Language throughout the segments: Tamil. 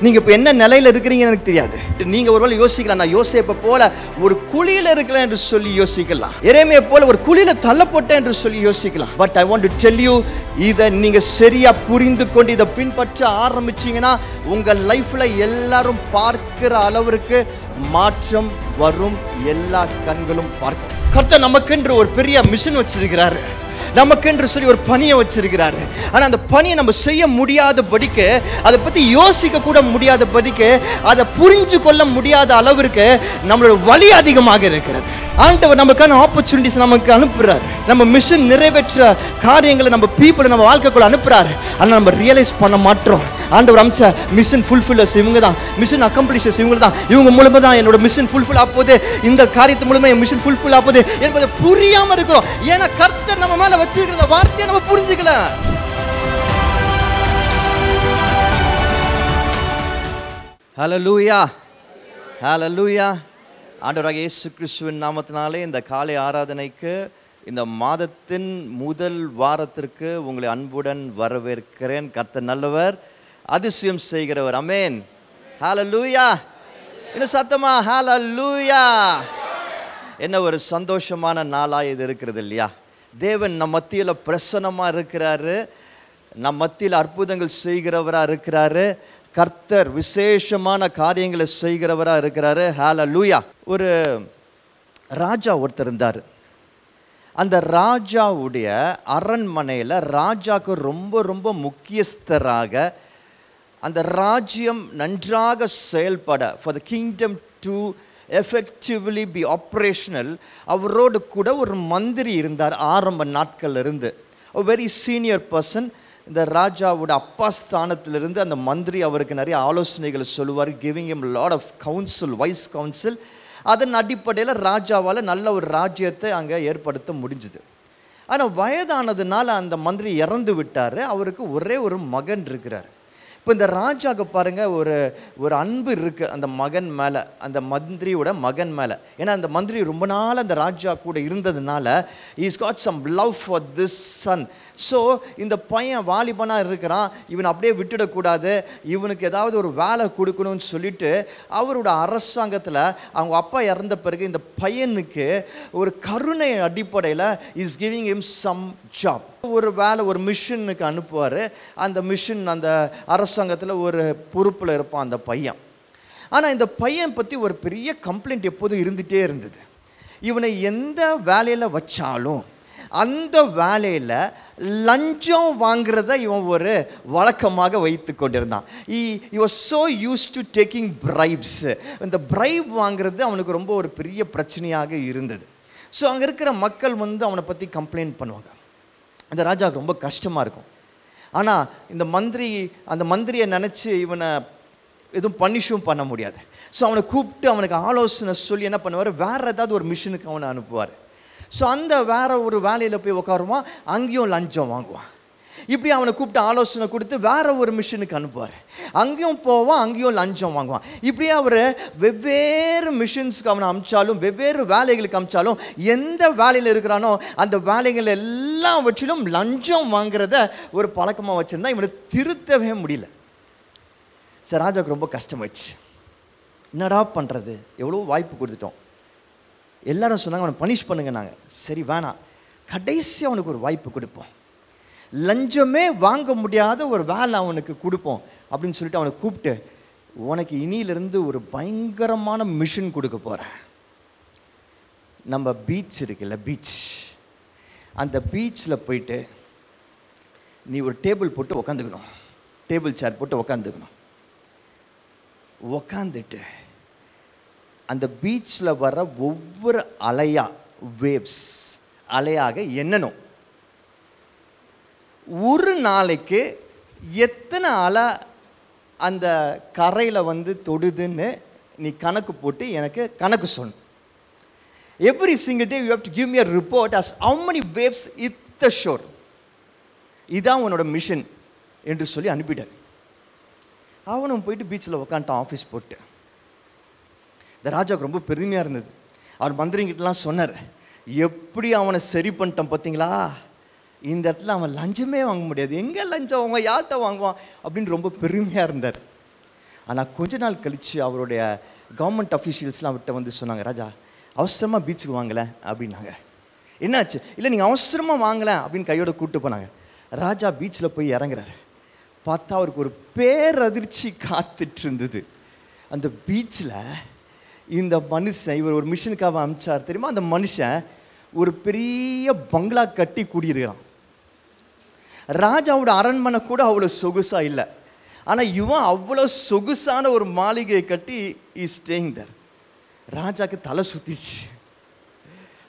நீங்க இப்ப என்ன நிலையில இருக்கிறீங்கன்னு எனக்கு தெரியாது. நீங்க ஒருவேளை யோசிக்கலாம், நான் யோசேப்பை போல ஒரு குழியில இருக்கலாம் என்று சொல்லி யோசிக்கலாம், எரேமியா போல ஒரு குழியில தள்ளப்பட்டேன் என்று சொல்லி யோசிக்கலாம். But I want to tell you, இதை நீங்க சரியா புரிந்து கொண்டு இதை பின்பற்ற ஆரம்பிச்சீங்கன்னா உங்க லைஃப்ல எல்லாரும் பார்க்கிற அளவிற்கு மாற்றம் வரும். எல்லா கண்களும் பார்க்கும். கர்த்தர் நமக்கென்று ஒரு பெரிய மிஷன் வச்சிருக்கிறாரு, நமக்கென்று சொல்லி ஒரு பணியை வச்சிருக்கிறாரு. ஆனால் அந்த பணியை நம்ம செய்ய முடியாதபடிக்கு, அதை பற்றி யோசிக்க கூட முடியாதபடிக்கு, அதை புரிஞ்சு கொள்ள முடியாத அளவிற்கு நம்மளோட வலி அதிகமாக இருக்கிறது. ஆண்டவர் நமக்கான ஆப்பர்ச்சுனிட்டிஸ் நமக்கு அனுப்புறாரு. நம்ம மிஷன் நிறைவேற்ற காரியங்களை நம்ம பீப்புளை நம்ம வாழ்க்கைக்குள்ள அனுப்புறாரு. ஆனால் நம்ம ரியலைஸ் பண்ண மாட்டோம். ஆண்டவர் அமிச்ச மிஷன் ஃபுல்ஃபில்லர்ஸ் இவங்க தான், மிஷன் அக்கம்ப்ளிஷர்ஸ் இவங்க தான், இவங்க மூலமா தான் என்னோட மிஷன் ஃபுல்ஃபில் ஆகுது, இந்த காரியத்து மூலமா என் மிஷன் ஃபுல்ஃபில் ஆகுது என்பதை புரியாம இருக்கிறோம். ஏன்னா கர்த்தர் நம்ம மேல வச்சிருக்கிற வார்த்தையை நம்ம புரிஞ்சுக்கல. ஹல்லேலூயா, ஹல்லேலூயா. ஆண்டவராகிய இயேசு கிறிஸ்துவின் நாமத்தினாலே இந்த காலை ஆராதனைக்கு, இந்த மாதத்தின் முதல் வாரத்திற்கு உங்களை அன்புடன் வரவேற்கிறேன். கர்த்தர் நல்லவர், அதிசயம் செய்கிறவர். ஆமென். ஹல்லேலூயா. இன்னும் சத்தமா ஹல்லேலூயா. என்ன ஒரு சந்தோஷமான நாளாக இது இருக்கிறது இல்லையா? தேவன் நம் மத்தியில் பிரசன்னமாக இருக்கிறாரு, நம் மத்தியில் அற்புதங்கள் செய்கிறவராக இருக்கிறாரு. கர்த்தர் விசேஷமான காரியங்களை செய்கிறவராக இருக்கிறாரு. ஹல்லேலூயா. ஒரு ராஜா ஒருத்தர் இருந்தார். அந்த ராஜாவுடைய அரண்மனையில் ராஜாவுக்கு ரொம்ப ரொம்ப முக்கியஸ்தராக, அந்த ராஜ்யம் நன்றாக செயல்பட, for the kingdom to effectively be operational, அவரோடு கூட ஒரு மந்திரி இருந்தார் ஆரம்ப நாட்கள் இருந்து. a very senior person. இந்த ராஜாவோட அப்பா ஸ்தானத்திலிருந்து அந்த மந்திரி அவருக்கு நிறைய ஆலோசனைகளை சொல்லுவார், giving him lot of counsel, wise counsel. அதன் அடிப்படையில் ராஜாவால் நல்ல ஒரு ராஜ்யத்தை அங்கே ஏற்படுத்த முடிஞ்சுது. ஆனால் வயதானதுனால அந்த மந்திரி இறந்து விட்டார். அவருக்கு ஒரே ஒரு மகன் இருக்கிறார். இப்போ இந்த ராஜாவுக்கு பாருங்கள், ஒரு அன்பு இருக்குது அந்த மகன் மேலே, அந்த மந்திரியோட மகன் மேலே. ஏன்னா அந்த மந்திரி ரொம்ப நாள் அந்த ராஜா கூட இருந்ததுனால is got some love for this son. So இந்த பையன் வாலிபனாக இருக்கிறான், இவனை அப்படியே விட்டுடக்கூடாது, இவனுக்கு ஏதாவது ஒரு வேலை கொடுக்கணும்னு சொல்லிட்டு அவரோட அரசாங்கத்தில் அவங்க அப்பா இறந்த பிறகு இந்த பையனுக்கு ஒரு கருணை அடிப்படையில் is giving him some job, ஒரு வேலை, ஒரு மிஷனுக்கு அனுப்புவார். அந்த மிஷன் அந்த அரசாங்கத்தில் ஒரு பொறுப்பில் இருப்பான் அந்த பையன். ஆனால் இந்த பையன் பற்றி ஒரு பெரிய கம்ப்ளைண்ட் எப்போதும் இருந்துகிட்டே இருந்தது. இவனை எந்த வேலையில் வச்சாலும் அந்த வேலையில் லஞ்சம் வாங்கிறத இவன் ஒரு வழக்கமாக வைத்து கொண்டிருந்தான். he was so used to taking bribes. இந்த பிரைப் வாங்கிறது அவனுக்கு ரொம்ப ஒரு பெரிய பிரச்சனையாக இருந்தது. ஸோ அங்கே இருக்கிற மக்கள் அவனை பற்றி கம்ப்ளைண்ட் பண்ணுவாங்க. அந்த ராஜாவுக்கு ரொம்ப கஷ்டமாக இருக்கும். ஆனால் அந்த மந்திரியை நினச்சி இவனை எதுவும் பனிஷும் பண்ண முடியாது. ஸோ அவனை கூப்பிட்டு அவனுக்கு ஆலோசனை சொல்லி என்ன பண்ணுவார், வேறு ஏதாவது ஒரு மிஷனுக்கு அவனை அனுப்புவார். ஸோ அந்த வேறு ஒரு வேலையில் போய் உட்காருவான், அங்கேயும் லஞ்சம் வாங்குவான். இப்படி அவனை கூப்பிட்டு ஆலோசனை கொடுத்து வேற ஒரு மிஷனுக்கு அனுப்புவார், அங்கேயும் போவான், அங்கேயும் லஞ்சம் வாங்குவான். இப்படியே அவர் வெவ்வேறு மிஷன்ஸ்க்கு அவனை அமிச்சாலும், வெவ்வேறு வேலைகளுக்கு அமிச்சாலும், எந்த வேலையில் இருக்கிறானோ அந்த வேலைகள் எல்லாவற்றிலும் லஞ்சம் வாங்குறத ஒரு பழக்கமாக வச்சுருந்தா இவனை திருத்தவே முடியல. சார் ராஜாவுக்கு ரொம்ப கஷ்டமாயிடுச்சு. என்னடா பண்ணுறது, எவ்வளோ வாய்ப்பு கொடுத்துட்டோம், எல்லாரும் சொன்னாங்க அவனை பனிஷ் பண்ணுங்க. நாங்கள் சரி வேணாம், கடைசி அவனுக்கு ஒரு வாய்ப்பு கொடுப்போம், லஞ்சமே வாங்க முடியாத ஒரு வேலை அவனுக்கு கொடுப்போம் அப்படின்னு சொல்லிட்டு அவனை கூப்பிட்டு, உனக்கு இனியிலிருந்து ஒரு பயங்கரமான மிஷன் கொடுக்க போகிறேன். நம்ம பீச் இருக்குல்ல, பீச், அந்த பீச்சில் போயிட்டு நீ ஒரு டேபிள் போட்டு உக்காந்துக்கணும், டேபிள் சேர் போட்டு உக்காந்துக்கணும். உக்காந்துட்டு அந்த பீச்சில் வர ஒவ்வொரு அலையா, வேவ்ஸ் அலையாக எண்ணணும். ஒரு நாளைக்கு எத்தனை அலை அந்த கரையில் தொடுதுன்னு நீ கணக்கு போட்டு எனக்கு கணக்கு சொல்லணும். Every single day you have to give me a report as how many waves hit the shore. இதான் உன்னோட மிஷன் என்று சொல்லி அனுப்பிட்டார். அவனும் போயிட்டு பீச்சில் உட்காந்துட்டான் ஆஃபீஸ் போட்டு. இந்த ராஜாவுக்கு ரொம்ப பெருமையாக இருந்தது. அவர் மந்திரிங்கிட்டலாம் சொன்னார், எப்படி அவனை சரி பண்ணிட்டான் பார்த்தீங்களா, இந்த இடத்துல அவன் லஞ்சமே வாங்க முடியாது, எங்கே லஞ்சம் வாங்குவான், யார்கிட்ட வாங்குவான் அப்படின்னு ரொம்ப பெருமையாக இருந்தார். ஆனால் கொஞ்ச நாள் கழித்து அவருடைய கவர்மெண்ட் அஃபீஷியல்ஸ்லாம் அவர்கிட்ட வந்து சொன்னாங்க, ராஜா அவசரமாக பீச்சுக்கு வாங்கலை அப்படின்னாங்க. என்னாச்சு? இல்லை நீங்கள் அவசரமாக வாங்கலை அப்படின்னு கையோட கூப்பிட்டு போனாங்க. ராஜா பீச்சில் போய் இறங்குறாரு. பார்த்தா அவருக்கு ஒரு பேரதிர்ச்சி காத்துட்டு இருந்தது. அந்த பீச்சில் இந்த மனுஷன், இவர் ஒரு மிஷனுக்காக அனுப்பிச்சார் தெரியுமா, அந்த மனுஷன் ஒரு பெரிய பங்களா கட்டி கூடியிருக்கிறான். ராஜாவோட அரண்மனை கூட அவ்வளோ சொகுசாக இல்லை, ஆனால் இவன் அவ்வளோ சொகுசான ஒரு மாளிகையை கட்டி இஸ் ஸ்டேயிங் தேர். ராஜாவுக்கு தலை சுற்றிடுச்சு.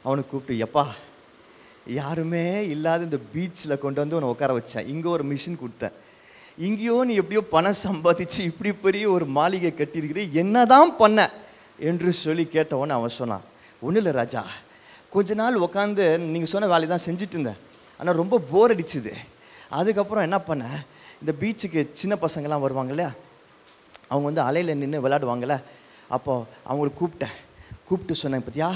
அவனை கூப்பிட்டு, எப்பா யாருமே இல்லாத இந்த பீச்சில் கொண்டு வந்து அவனை உட்கார வச்சேன், இங்கே ஒரு மிஷின் கொடுத்தேன், இங்கேயோ நீ எப்படியோ பணம் சம்பாதிச்சு இப்படி பெரிய ஒரு மாளிகை கட்டியிருக்கிறீ, என்ன தான் பண்ண என்று சொல்லி கேட்டவொன்னே அவன் சொன்னான், ஒன்றும் இல்லை ராஜா, கொஞ்ச நாள் உட்காந்து நீங்கள் சொன்ன வேலையை தான் செஞ்சுட்டு இருந்தேன், ஆனால் ரொம்ப போர் அடிச்சுது. அதுக்கப்புறம் என்ன பண்ணேன், இந்த பீச்சுக்கு சின்ன பசங்கள்லாம் வருவாங்க இல்லையா, அவங்க வந்து அலையில் நின்று விளையாடுவாங்கள்ல, அப்போது அவங்களுக்கு கூப்பிட்டு சொன்னேன், பார்த்தியா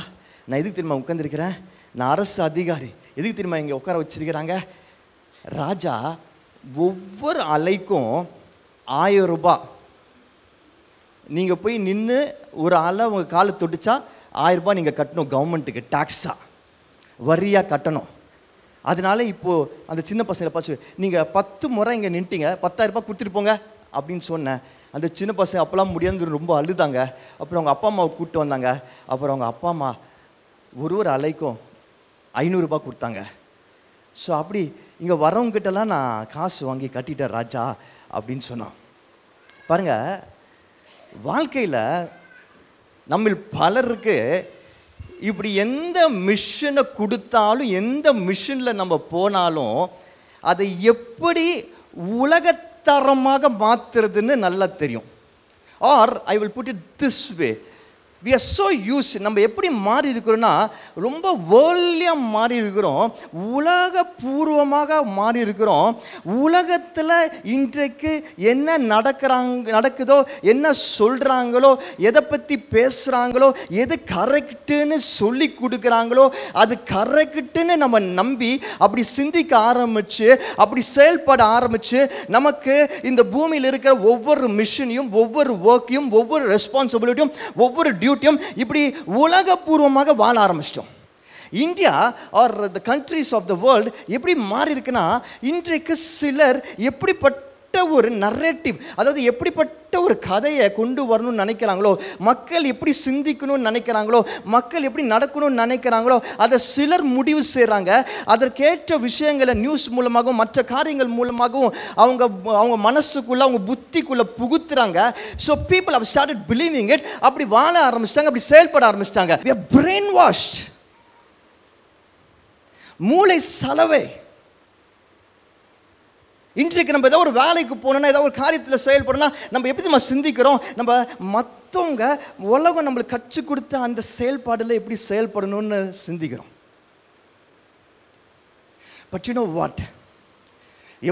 நான் எதுக்கு தெரியுமா உட்காந்துருக்கிறேன், நான் அரசு அதிகாரி, எதுக்கு தெரியுமா இங்கே உட்கார வச்சிருக்கிறாங்க, ராஜா ஒவ்வொரு அலைக்கும் 1000 ரூபாய், நீங்கள் போய் நின்று ஒரு அலை உங்கள் காலை தொட்டுச்சா 1000 ரூபாய் நீங்கள் கட்டணும், கவர்மெண்ட்டுக்கு டாக்ஸாக வரியாக கட்டணும். அதனால இப்போது அந்த சின்ன பசங்களை பார்த்து, நீங்கள் 10 முறை இங்கே நின்ட்டீங்க, 10,000 ரூபாய் கொடுத்துட்டு போங்க அப்படின்னு சொன்னேன். அந்த சின்ன பசங்க அப்போல்லாம் முடியாது ரொம்ப அழுதாங்க. அப்புறம் அவங்க அப்பா அம்மாவை கூப்பிட்டு வந்தாங்க. அப்புறம் அவங்க அப்பா அம்மா ஒரு அலைக்கும் 500 ரூபாய் கொடுத்தாங்க. ஸோ அப்படி இங்கே வரவங்கிட்டலாம் நான் காசு வாங்கி கட்டிட்டேன் ராஜா அப்படின்னு சொன்னான். பாருங்கள், வாழ்க்கையில் நம்ம பலருக்கு இப்படி எந்த மிஷனை கொடுத்தாலும், எந்த மிஷனில் நம்ம போனாலும் அதை எப்படி உலகத்தரமாக மாற்றுறதுன்னு நல்லா தெரியும். Or I will put it this way, we are so used, நம்ம எப்படி மாறி இருக்கிறோன்னா ரொம்ப வேர்ல்டியாக மாறி இருக்கிறோம், உலகபூர்வமாக மாறி இருக்கிறோம். உலகத்தில் இன்றைக்கு என்ன நடக்குதோ, என்ன சொல்கிறாங்களோ, எதை பற்றி பேசுகிறாங்களோ, எது கரெக்டுன்னு சொல்லி கொடுக்குறாங்களோ அது கரெக்டுன்னு நம்ம நம்பி அப்படி சிந்திக்க ஆரம்பித்து, அப்படி செயல்பட ஆரம்பித்து, நமக்கு இந்த பூமியில் இருக்கிற ஒவ்வொரு மிஷனையும், ஒவ்வொரு ஒர்க்கையும், ஒவ்வொரு ரெஸ்பான்சிபிலிட்டியும், ஒவ்வொரு இப்படி உலகபூர்வமாக வாழ ஆரம்பிச்சிட்டோம். India are the countries of the world எப்படி மாறி இருக்குன்னா, இன்றைக்கு சிலர் எப்படிப்பட்ட ஒரு நரேட்டிவ், அதாவது எப்படிப்பட்ட ஒரு கதையை கொண்டு வரணும்னு நினைக்கிறாங்களோ, மக்கள் எப்படி சிந்திக்கணும்னு நினைக்கிறாங்களோ, மக்கள் எப்படி நடக்கணும்னு நினைக்கிறாங்களோ அதை சிலர் முடிவு செய்கிறாங்க. அதற்கேற்ற விஷயங்களை நியூஸ் மூலமாகவும் மற்ற காரியங்கள் மூலமாகவும் அவங்க மனசுக்குள்ள, அவங்க புத்திக்குள்ள புகுத்துறாங்க. So people have started believing it. அப்படி வாழ ஆரம்பிச்சிட்டாங்க, அப்படி செயல்பட ஆரம்பிச்சிட்டாங்க. we are brainwashed. மூளை சலவை. இன்றைக்கு நம்ம ஏதோ ஒரு வேலைக்கு போனோம்னா, ஏதோ ஒரு காரியத்தில் செயல்படணும்னா நம்ம எப்படி நம்ம சிந்திக்கிறோம், நம்ம மற்றவங்க உலகம் நம்மளுக்கு கற்றுக் கொடுத்த அந்த செயல்பாடில் எப்படி செயல்படணும்னு சிந்திக்கிறோம். பட் யூ நோ வாட்,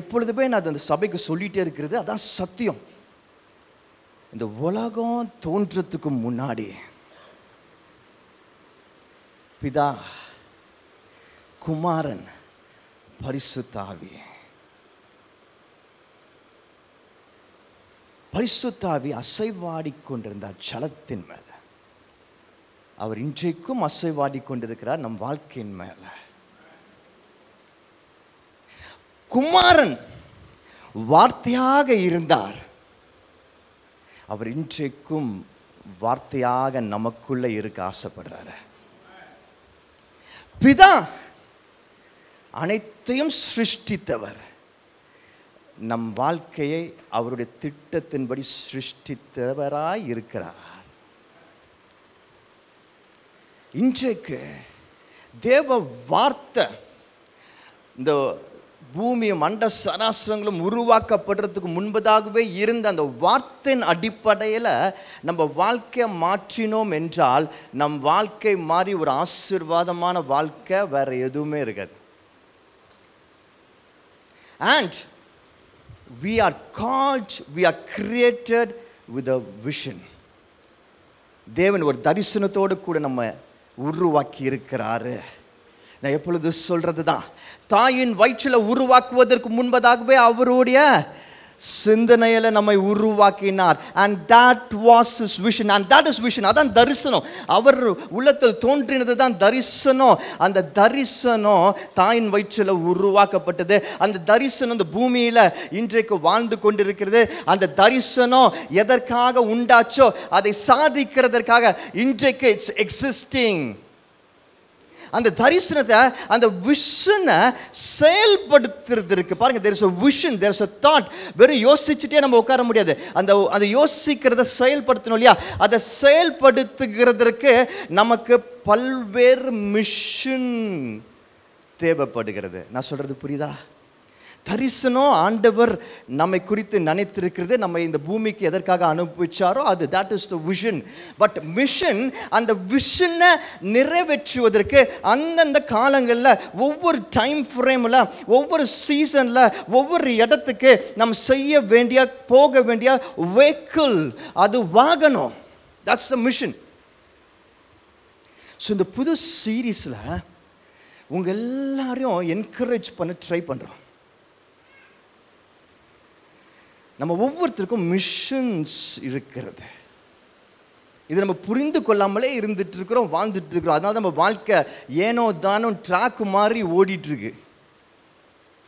எப்பொழுதுமே நான் அந்த சபைக்கு சொல்லிகிட்டே இருக்கிறது அதான் சத்தியம். இந்த உலகம் தோன்றத்துக்கு முன்னாடி பிதா, குமாரன், பரிசுத்த ஆவி, பரிசுத்த ஆவி அசைவாடி கொண்டிருந்தார் ஜலத்தின் மேலே. அவர் இன்றைக்கும் அசைவாடி கொண்டிருக்கிறார் நம் வாழ்க்கையின் மேலே. குமாரன் வார்த்தையாக இருந்தார், அவர் இன்றைக்கும் வார்த்தையாக நமக்குள்ள இருக்க ஆசைப்படுறாரு. பிதா அனைத்தையும் சிருஷ்டித்தவர், நம் வாழ்க்கையை அவருடைய திட்டத்தின்படி சிருஷ்டித்தவராய் இருக்கிறார். இன்றைக்கு தேவ வார்த்தை இந்த பூமியும் அண்ட சராசரங்களும் உருவாக்கப்படுறதுக்கு முன்பதாகவே இருந்த அந்த வார்த்தையின் அடிப்படையில் நம்ம வாழ்க்கையை மாற்றினோம் என்றால் நம் வாழ்க்கை மாறி ஒரு ஆசீர்வாதமான வாழ்க்கை வேற எதுவுமே இருக்காது. And we are called, we are created with a vision. தேவன் ஒரு தரிசனத்தோடு கூட நம்ம உருவாக்கி இருக்கிறாரு. நான் எப்பொழுது சொல்றது தான், தாயின் வயிற்றில் உருவாக்குவதற்கு முன்பதாகவே அவருடைய சிந்தனையில நம்மை உருவாக்கினார். and that was his vision, and that is vision. அதான் தரிசனம். அவர் உள்ளத்தில் தோன்றினது தான் தரிசனம். அந்த தரிசனம் தாயின் வயிற்றில் உருவாக்கப்பட்டது. அந்த தரிசனம் இந்த பூமியில இன்றைக்கு வாழ்ந்து கொண்டிருக்கிறது. அந்த தரிசனம் எதற்காக உண்டாச்சோ அதை சாதிக்கிறதற்காக இன்றைக்கு இட்ஸ் எக்ஸிஸ்டிங். அந்த தரிசனத்தை, அந்த விஷனை செயல்படுத்துறதுக்கு பாருங்க, there is a vision, there is a thought. வெறும் யோசிச்சுட்டே நம்ம உட்கார முடியாது. அந்த யோசிக்கிறத செயல்படுத்தணும் இல்லையா? அதை செயல்படுத்துகிறதற்கு நமக்கு பல்வேறு மிஷன் தேவைப்படுகிறது. நான் சொல்றது புரியுதா? தரிசனம் ஆண்டவர் நம்மை குறித்து நினைத்திருக்கிறது, நம்ம இந்த பூமிக்கு எதற்காக அனுப்பிச்சாரோ அது, that is the vision. But mission, அந்த விஷனை நிறைவேற்றுவதற்கு அந்தந்த காலங்களில், ஒவ்வொரு டைம் ஃப்ரேமில், ஒவ்வொரு சீசனில், ஒவ்வொரு இடத்துக்கு நம்ம செய்ய வேண்டிய, போக வேண்டிய வெஹிக்கிள், அது வாகனம். that's the mission. ஸோ இந்த புது சீரீஸில் உங்கள் எல்லாரையும் என்கரேஜ் பண்ண ட்ரை பண்ணுறோம். நம்ம ஒவ்வொருத்தருக்கும் மிஷன்ஸ் இருக்கிறது. இது நம்ம புரிந்து கொள்ளாமலே இருந்துட்டு இருக்கிறோம், வாழ்ந்துட்டு இருக்கிறோம். அதனால நம்ம வாழ்க்கை ஏனோ தானோ ட்ராக் மாதிரி ஓடிட்டு இருக்கு.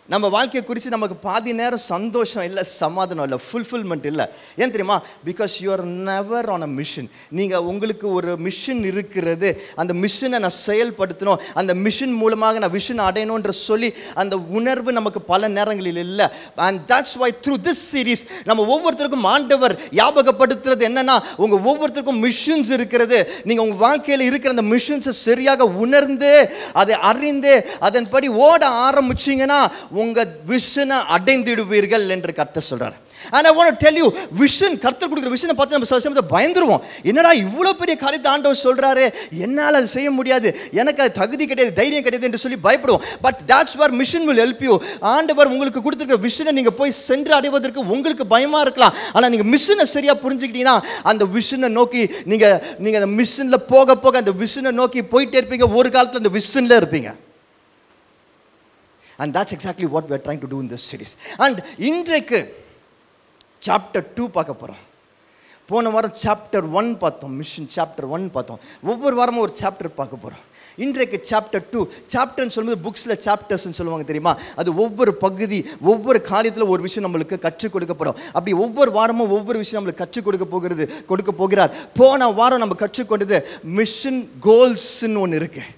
நம்ம வாழ்க்கையை குறித்து நமக்கு பாதி நேரம் சந்தோஷம் இல்லை, சமாதானம் இல்லை, ஃபுல்ஃபில்மெண்ட் இல்லை. ஏன் தெரியுமா? Because you are never on a mission. நீங்கள் உங்களுக்கு ஒரு மிஷன் இருக்கிறது, அந்த மிஷனை நான் செயல்படுத்தணும், அந்த மிஷன் மூலமாக நான் விஷன் அடையணுன்ற சொல்லி அந்த உணர்வு நமக்கு பல நேரங்களில் இல்லை. And that's why through this series நம்ம ஒவ்வொருத்தருக்கும் ஆண்டவர் ஞாபகப்படுத்துறது என்னன்னா, உங்கள் ஒவ்வொருத்தருக்கும் மிஷன்ஸ் இருக்கிறது. நீங்கள் உங்கள் வாழ்க்கையில் இருக்கிற அந்த மிஷன்ஸை சரியாக உணர்ந்து அதை அறிந்து அதன்படி ஓட ஆரம்பிச்சிங்கன்னா உங்க விஷனை அடைந்திடுவீர்கள் என்று கர்த்தர் சொல்றார். And I want to tell you, vision, கர்த்தர் கொடுக்கிற விஷனை பார்த்து நம்ம சில சமயத்தில் பயந்துருவோம். என்னடா இவ்வளோ பெரிய காரியத்தை ஆண்டவர் சொல்றாரு, என்னால் அதை செய்ய முடியாது, எனக்கு அது தகுதி கிடையாது, தைரியம் கிடையாது என்று சொல்லி பயப்படுவோம். But that's where mission will help you. ஆண்டவர் உங்களுக்கு கொடுத்துருக்கிற விஷனை நீங்கள் போய் சென்று அடைவதற்கு உங்களுக்கு பயமாக இருக்கலாம். ஆனால் நீங்கள் மிஷனை சரியாக புரிஞ்சுக்கிட்டீங்கன்னா அந்த விஷனை நோக்கி நீங்கள் அந்த மிஷனில் போக போக அந்த விஷனை நோக்கி போயிட்டே இருப்பீங்க. ஒரு காலத்தில் அந்த விஷனில் இருப்பீங்க. And that's exactly what we are trying to do in this series. And இன்றைக்கு chapter 2 பார்க்க போகிறோம். போன வாரம் chapter 1 பார்த்தோம், மிஷன் chapter 1 பார்த்தோம். ஒவ்வொரு வாரமும் ஒரு சாப்டர் பார்க்க போகிறோம். இன்றைக்கு chapter 2. சாப்டர்னு சொல்லும்போது புக்ஸில் சாப்டர்ஸ்ன்னு சொல்லுவாங்க தெரியுமா? அது ஒவ்வொரு பகுதி, ஒவ்வொரு காரியத்தில் ஒரு விஷயம் நம்மளுக்கு கற்றுக் கொடுக்கப்படும். அப்படி ஒவ்வொரு வாரமும் ஒவ்வொரு விஷயம் நம்மளுக்கு கற்றுக் கொடுக்க போகிறார். போன வாரம் நம்ம கற்றுக்கொண்டது மிஷன் கோல்ஸ்ன்னு ஒன்று இருக்குது.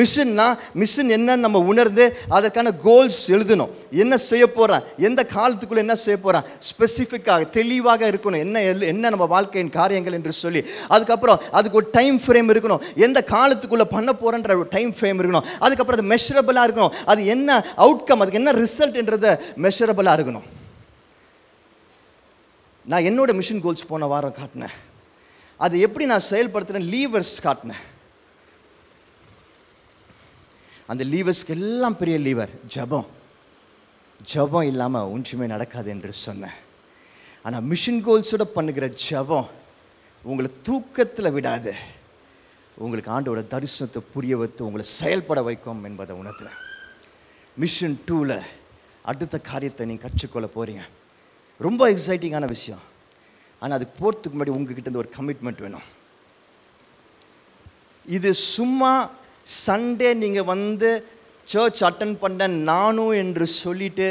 மிஷன் என்னன்னு நம்ம உணர்ந்து அதற்கான கோல்ஸ் எழுதணும். என்ன செய்ய போகிறேன், எந்த காலத்துக்குள்ளே என்ன செய்ய போகிறேன், ஸ்பெசிஃபிக்காக தெளிவாக இருக்கணும். என்ன நம்ம வாழ்க்கையின் காரியங்கள் என்று சொல்லி, அதுக்கப்புறம் அதுக்கு ஒரு டைம் ஃப்ரேம் இருக்கணும். எந்த காலத்துக்குள்ளே பண்ண போகிறேன்ற ஒரு டைம் ஃப்ரேம் இருக்கணும். அதுக்கப்புறம் அது மெஷரபிளாக இருக்கணும். அது என்ன அவுட்கம், அதுக்கு என்ன ரிசல்ட்ன்றதை மெஷரபிளாக இருக்கணும். நான் என்னோட மிஷன் கோல்ஸ் போன வாரம் காட்டினேன். அது எப்படி நான் செயல்படுத்துகிறேன், லீவர்ஸ் காட்டினேன். அந்த லீவர்ஸ்க்கு எல்லாம் பெரிய லீவர் ஜபம் இல்லாமல் ஒன்றுமே நடக்காது என்று சொன்னேன். ஆனால் மிஷன் கோல்ஸோட பண்ணுகிற ஜபம் உங்களை தூக்கத்தில் விடாது, உங்களுக்கு ஆண்டோட தரிசனத்தை புரிய வைத்து உங்களை செயல்பட வைக்கும் என்பதை உணர்த்துறேன். மிஷன் 2ல் அடுத்த காரியத்தை நீங்கள் கற்றுக்கொள்ள போகிறீங்க. ரொம்ப எக்ஸைட்டிங்கான விஷயம். ஆனால் அதுக்கு போகிறதுக்கு முன்னாடி உங்ககிட்ட இருந்து ஒரு கமிட்மெண்ட் வேணும். இது சும்மா சண்டே நீங்கள் வந்து சர்ச் அட்டன் பண்ண நானும் என்று சொல்லிட்டு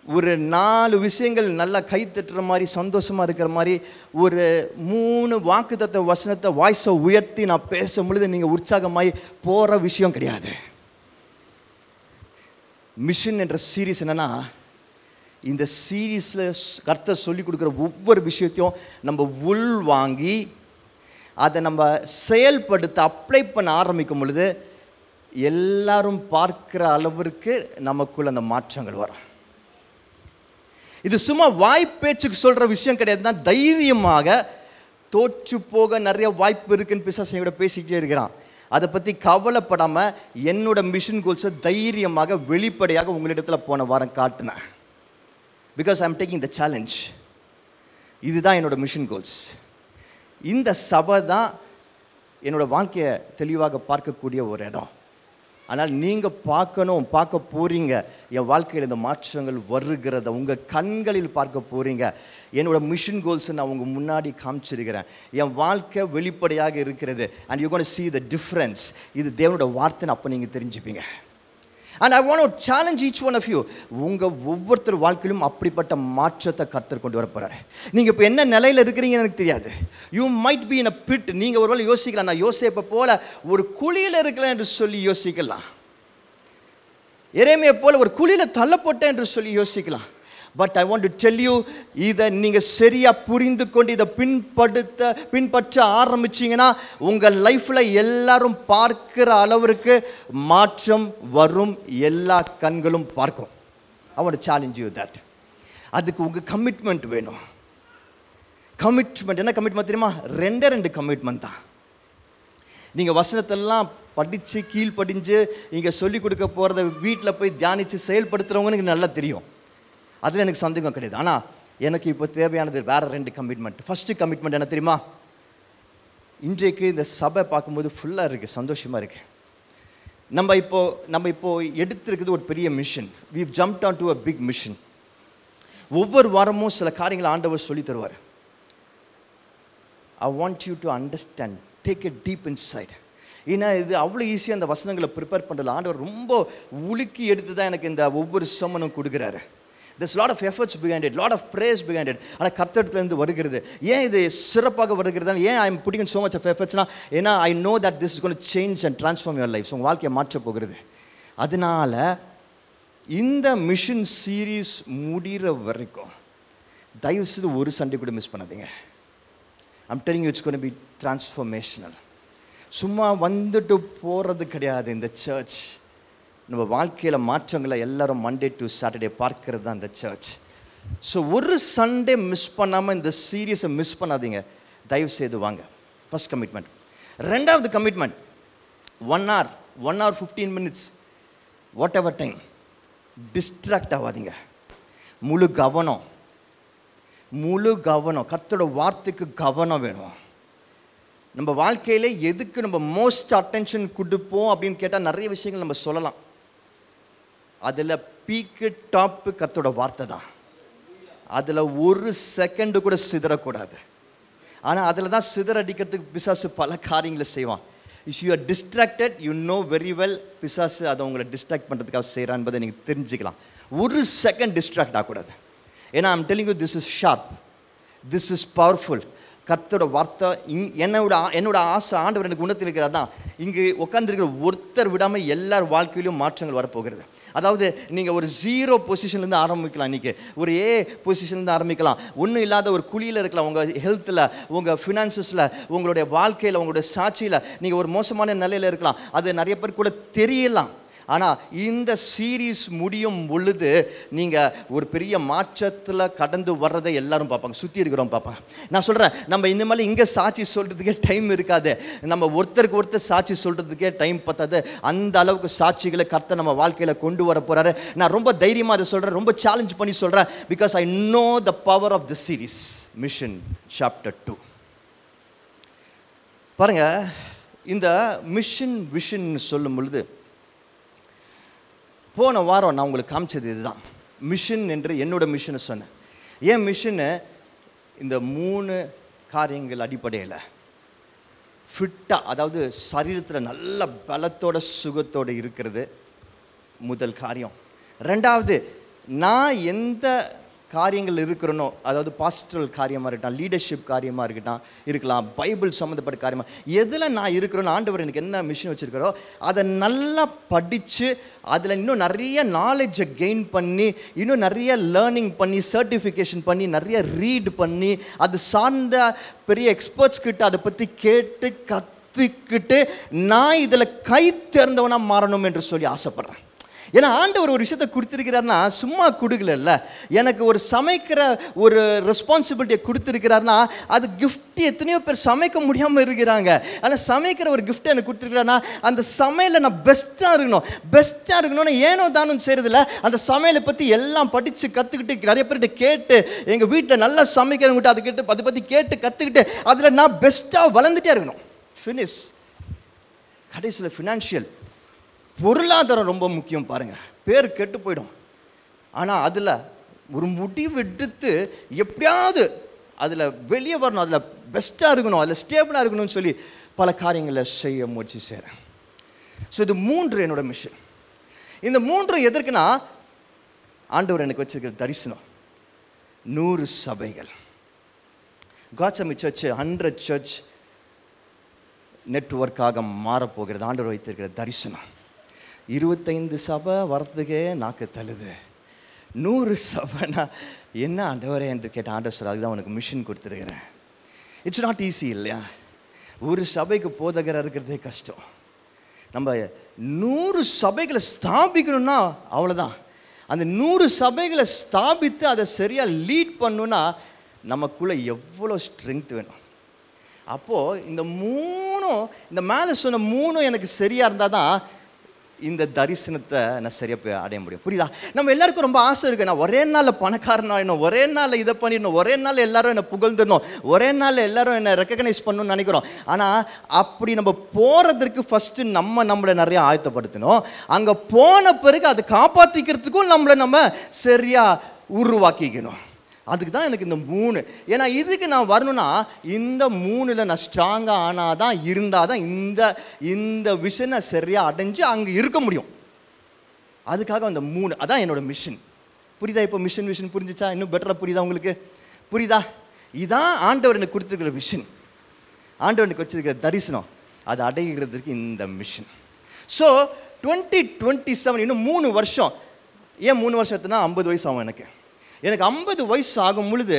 ஒரு 4 விஷயங்கள் நல்லா கை தட்டுற மாதிரி சந்தோஷமாக இருக்கிற மாதிரி ஒரு 3 வாக்குத்தத்த வசனத்தை வாய்ஸை உயர்த்தி நான் பேசும் பொழுது நீங்கள் உற்சாகமாகி போகிற விஷயம் கிடையாது. மிஷன் என்ற சீரீஸ் என்னென்னா, இந்த சீரீஸில் கர்த்தர் சொல்லிக் கொடுக்குற ஒவ்வொரு விஷயத்தையும் நம்ம உள் வாங்கி அதை நம்ம செயல்படுத்த அப்ளை பண்ண ஆரம்பிக்கும் பொழுது எல்லாரும் பார்க்குற அளவிற்கு நமக்குள்ள அந்த மாற்றங்கள் வரும். இது சும்மா வாய்ப்பேச்சுக்கு சொல்கிற விஷயம் கிடையாது. தான் தைரியமாக தோற்று போக நிறைய வாய்ப்பு இருக்குன்னு பிசாசு கூட பேசிக்கிட்டே இருக்கிறான். அதை பற்றி கவலைப்படாமல் என்னோட மிஷன் கோல்ஸை தைரியமாக வெளிப்படையாக உங்களிடத்தில் போன வாரம் காட்டினேன். Because I am taking the challenge. இதுதான் என்னோட மிஷன் கோல்ஸ். இந்த சபை தான் என்னோடய வாழ்க்கையை தெளிவாக பார்க்கக்கூடிய ஒரு இடம். ஆனால் நீங்கள் பார்க்க போகிறீங்க, என் வாழ்க்கையில் இந்த மாற்றங்கள் வருகிறத உங்கள் கண்களில் பார்க்க போகிறீங்க. என்னோட மிஷன் கோல்ஸை நான் உங்கள் முன்னாடி காமிச்சிருக்கிறேன். என் வாழ்க்கை வெளிப்படையாக இருக்கிறது. And you gonna see the difference. இது தேவனோட வார்த்தைன்னு அப்போ நீங்கள் தெரிஞ்சுப்பீங்க. And I want to challenge each one of you. உங்கள் ஒவ்வொருத்தர் வாழ்க்கையிலும் அப்படிப்பட்ட மாற்றத்தை கர்த்தர் கொண்டு வர போகிறாரு. நீங்கள் இப்போ என்ன நிலையில் இருக்கிறீங்கன்னு எனக்கு தெரியாது. You might be in a bit. நீங்கள் ஒரு வேளை யோசிக்கலாம், நான் யோசேப்பை போல ஒரு குழியில் இருக்கலாம் என்று சொல்லி யோசிக்கலாம். எரேமியா போல ஒரு குழியில் தள்ளப்பட்டேன் என்று சொல்லி யோசிக்கலாம். But I want to tell you, இதை நீங்கள் சரியாக புரிந்து கொண்டு இதை பின்பற்ற ஆரம்பிச்சிங்கன்னா உங்கள் லைஃப்பில் எல்லாரும் பார்க்கிற அளவிற்கு மாற்றம் வரும். எல்லா கண்களும் பார்க்கும். I want to challenge you that. அதுக்கு உங்கள் கமிட்மெண்ட் வேணும். கமிட்மெண்ட் என்ன கமிட்மெண்ட் தெரியுமா? 2 கமிட்மெண்ட் தான். நீங்கள் வசனத்தெல்லாம் படித்து கீழ்ப்படிஞ்சு இங்கே சொல்லிக் கொடுக்க போகிறத வீட்டில் போய் தியானித்து செயல்படுத்துகிறவங்க எனக்கு நல்லா தெரியும். அதில் எனக்கு சந்தேகம் கிடையாது. ஆனால் எனக்கு இப்போ தேவையானது வேறு 2 கமிட்மெண்ட். ஃபஸ்ட்டு கமிட்மெண்ட் என்ன தெரியுமா? இன்றைக்கு இந்த சபை பார்க்கும்போது ஃபுல்லாக இருக்குது, சந்தோஷமாக இருக்குது. நம்ம இப்போ எடுத்துருக்குது ஒரு பெரிய mission. we've jumped on to a big mission. ஒவ்வொரு வாரமும் சில காரியங்களை ஆண்டவர் சொல்லி தருவார். I want you to understand, take it deep inside. ஏன்னா இது அவ்வளோ ஈஸியாக அந்த வசனங்களை ப்ரிப்பேர் பண்ணுறதுல ஆண்டவர் ரொம்ப உலுக்கி எடுத்து தான் எனக்கு இந்த ஒவ்வொரு சம்மனும் கொடுக்குறாரு. There's a lot of efforts behind it, lot of prayers behind it. ஆனால் கர்த்தரிடத்துலேருந்து வருகிறது. ஏன் இது சிறப்பாக வருகிறது? ஏன் I am pudding so much of effortsனா, ஏன்னா I know that this is going to change and transform your life. உங்கள் வாழ்க்கையை மாற்ற போகிறது. அதனால இந்த மிஷன் சீரீஸ் முடிகிற வரைக்கும் தயவு செய்து ஒரு சண்டே கூட மிஸ் பண்ணாதீங்க. I'm telling you, it's going to be transformational. சும்மா வந்துட்டு போகிறது கிடையாது. இந்த சர்ச் நம்ம வாழ்க்கையில் மாற்றங்களை எல்லாரும் மண்டே டு சாட்டர்டே பார்க்கறது தான் இந்த சர்ச். ஸோ ஒரு சண்டே மிஸ் பண்ணாமல் இந்த சீரியஸை மிஸ் பண்ணாதீங்க. தயவு செய்து வாங்க. First commitment. 2வது commitment, 1 hour 15 minutes whatever time distract ஆகாதீங்க. முழு கவனம் கர்த்தரோட வார்த்தைக்கு கவனம் வேணும். நம்ம வாழ்க்கையிலே எதுக்கு நம்ம மோஸ்ட் அட்டென்ஷன் கொடுப்போம் அப்படின்னு கேட்டால் நிறைய விஷயங்கள் நம்ம சொல்லலாம். அதில் பீக்கு டாப்பு கர்த்தரோட வார்த்தை தான். அதில் ஒரு செகண்டு கூட சிதறக்கூடாது. ஆனால் அதில் தான் சிதறடிக்கிறதுக்கு பிசாசு பல காரியங்களை செய்வான். If you are distracted, you know very well பிசாசு அதை உங்களை டிஸ்ட்ராக்ட் பண்ணுறதுக்காக செய்கிறான் என்பதை நீங்கள் தெரிஞ்சுக்கலாம். ஒரு செகண்ட் டிஸ்ட்ராக்ட் ஆகக்கூடாது. ஏன்னா I'm telling you, this is sharp, this is powerful. கர்த்தரோட வார்த்தை என்னோட ஆசை ஆண்டவர் எனக்கு உணர்த்தி இருக்கிறது தான். இங்கு உட்காந்துருக்கிற ஒருத்தர் விடாமல் எல்லார் வாழ்க்கையிலும் மாற்றங்கள் வரப்போகிறது. அதாவது நீங்கள் ஒரு 0 பொசிஷன்லேருந்து ஆரம்பிக்கலாம். இன்றைக்கி ஒரு A பொசிஷன்லேருந்து ஆரம்பிக்கலாம். ஒன்றும் இல்லாத ஒரு குழியில் இருக்கலாம். உங்கள் ஹெல்த்தில், உங்கள் ஃபினான்சஸில், உங்களுடைய வாழ்க்கையில், உங்களுடைய சாட்சியில் நீங்கள் ஒரு மோசமான நிலையில் இருக்கலாம். அது நிறைய பேர் கூட தெரியலாம். ஆனால் இந்த சீரீஸ் முடியும் பொழுது நீங்கள் ஒரு பெரிய மாற்றத்தில் கடந்து வர்றதை எல்லாரும் பார்ப்பாங்க, சுற்றி இருக்கிறோம் பார்ப்பாங்க. நான் சொல்கிறேன், நம்ம இனிமேல் இங்கே சாட்சி சொல்கிறதுக்கே டைம் இருக்காது. நம்ம ஒருத்தருக்கு ஒருத்தர் சாட்சி சொல்கிறதுக்கே டைம் பத்தாது. அந்த அளவுக்கு சாட்சிகளை கர்த்தர் நம்ம வாழ்க்கையில் கொண்டு வர போகிறாரு. நான் ரொம்ப தைரியமாக அதை சொல்கிறேன், ரொம்ப சேலஞ்ச் பண்ணி சொல்கிறேன். Because I know the power of the series mission chapter 2. பாருங்கள், இந்த மிஷன் விஷன் சொல்லும் பொழுது போன வாரம் நான் உங்களுக்கு காமிச்சது இதுதான். மிஷன் என்று என்னோட மிஷனை சொன்னேன். ஏன் மிஷனு? இந்த 3 காரியங்கள் அடிப்படையில் ஃபிட்டாக, அதாவது சரீரத்தில் நல்ல பலத்தோட சுகத்தோடு இருக்கிறது முதல் காரியம். 2வது, நான் எந்த காரியங்கள் இருக்கிறனோ, அதாவது பாஸ்டரல் காரியமாக இருக்கட்டும், லீடர்ஷிப் காரியமாக இருக்கலாம், பைபிள் சம்மந்தப்பட்ட காரியமாக எதில் நான் இருக்கிறோன்னு ஆண்டவர் எனக்கு என்ன மிஷன் வச்சுருக்கிறோ அதை நல்லா படித்து அதில் இன்னும் நிறைய நாலேஜை கெயின் பண்ணி, இன்னும் நிறைய லேர்னிங் பண்ணி, சர்டிஃபிகேஷன் பண்ணி, நிறைய ரீட் பண்ணி, அது சார்ந்த பெரிய எக்ஸ்பர்ட்ஸ் கிட்ட அதை பற்றி கேட்டு கற்றுக்கிட்டு நான் இதில் கை தேர்ந்தவனாக மாறணும் என்று சொல்லி ஆசைப்பட்றேன். ஏன்னா ஆண்டவர் ஒரு விஷயத்தை கொடுத்துருக்கிறாருன்னா சும்மா கொடுக்கல. எனக்கு ஒரு சமைக்கிற ஒரு ரெஸ்பான்சிபிலிட்டியை கொடுத்துருக்கிறாருன்னா அது கிஃப்ட். எத்தனையோ பேர் சமைக்க முடியாமல் இருக்கிறாங்க. ஆனால் சமைக்கிற ஒரு கிஃப்ட்டை எனக்கு கொடுத்துருக்கிறாருன்னா அந்த சமையலை நான் பெஸ்ட்டாக இருக்கணும்னு ஏனோ தானும் செய்கிறதில்ல. அந்த சமையலை பற்றி எல்லாம் படித்து கற்றுக்கிட்டு, நிறைய பேர்கிட்ட கேட்டு, எங்கள் வீட்டில் நல்லா சமைக்கிறவங்ககிட்ட அதை பற்றி கேட்டு கற்றுக்கிட்டு அதில் நான் பெஸ்ட்டாக வளர்ந்துட்டே இருக்கணும். ஃபினிஷ். கடைசியில் ஃபினான்ஷியல் பொருளாதாரம் ரொம்ப முக்கியம் பாருங்கள், பேர் கெட்டு போயிடும். ஆனால் அதில் ஒரு முடிவு எடுத்து எப்படியாவது அதில் வெளியே வரணும், அதில் பெஸ்ட்டாக இருக்கணும், அதில் ஸ்டேபிளாக இருக்கணும்னு சொல்லி பல காரியங்களை செய்ய முயற்சி செய்கிறேன். ஸோ இது 3 என்னோட மிஷன். இந்த 3 எதற்குனா, ஆண்டவர் எனக்கு வச்சிருக்கிற தரிசனம் 100 சபைகள், காட்சமி சர்ச் 100 சர்ச் நெட்வொர்க்காக மாறப்போகிறது. ஆண்டவர் வைத்திருக்கிற தரிசனம் 25 சபை வரத்துக்கே நாக்கு தள்ளுது. 100 சபைனா என்ன ஆண்டவரே என்று கேட்ட ஆண்டவர் சொல்ல, அதுதான் உனக்கு மிஷன் கொடுத்துருக்கிறேன். இட்ஸ் நாட் ஈஸி இல்லையா? ஒரு சபைக்கு போதகராக இருக்கிறதே கஷ்டம். நம்ம 100 சபைகளை ஸ்தாபிக்கணும்னா அவ்வளோதான். அந்த 100 சபைகளை ஸ்தாபித்து அதை சரியாக லீட் பண்ணணுன்னா நமக்குள்ளே எவ்வளோ ஸ்ட்ரென்த் வேணும். அப்போது இந்த 3 இந்த மேலே சொன்ன 3 எனக்கு சரியாக இருந்தால் தான் இந்த தரிசனத்தை நான் சரியாக போய் அடைய முடியும். புரியுதா? நம்ம எல்லாருக்கும் ரொம்ப ஆசை இருக்குது, நான் ஒரே நாளில் பணக்காரனாகணும், ஒரே நாளில் இதை பண்ணிடணும், ஒரே நாளில் எல்லாரும் என்னை புகழ்ந்துடணும், ஒரே நாளில் எல்லாரும் என்னை ரெக்கக்னைஸ் பண்ணணும்னு நினைக்கிறோம். ஆனால் அப்படி நம்ம போகிறதுக்கு ஃபஸ்ட்டு நம்மளை நிறையா ஆயத்தப்படுத்தணும். அங்கே போன பிறகு அதை காப்பாற்றிக்கிறதுக்கும் நம்ம சரியாக உருவாக்கிக்கணும். அதுக்கு தான் எனக்கு இந்த 3. ஏன்னா இதுக்கு நான் வரணும்னா இந்த 3ல் நான் ஸ்ட்ராங்காக ஆனால் தான், இருந்தால் தான் இந்த விஷனை சரியாக அடைஞ்சு அங்கே இருக்க முடியும். அதுக்காக அந்த 3 அதான் என்னோட மிஷன். புரியுதா? இப்போ மிஷன் புரிஞ்சிச்சா? இன்னும் பெட்டராக புரியுதா உங்களுக்கு? புரியுதா? இதான் ஆண்டவர் எனக்கு கொடுத்துருக்கிற விஷன், ஆண்டவர் எனக்கு வச்சிருக்கிற தரிசனம். அதை அடைகிறதுக்கு இந்த மிஷன். ஸோ 2027 இன்னும் 3 வருஷம். ஏன் 3 வருஷத்துனா 50 வயசு ஆகும். எனக்கு 50 வயசு ஆகும் பொழுது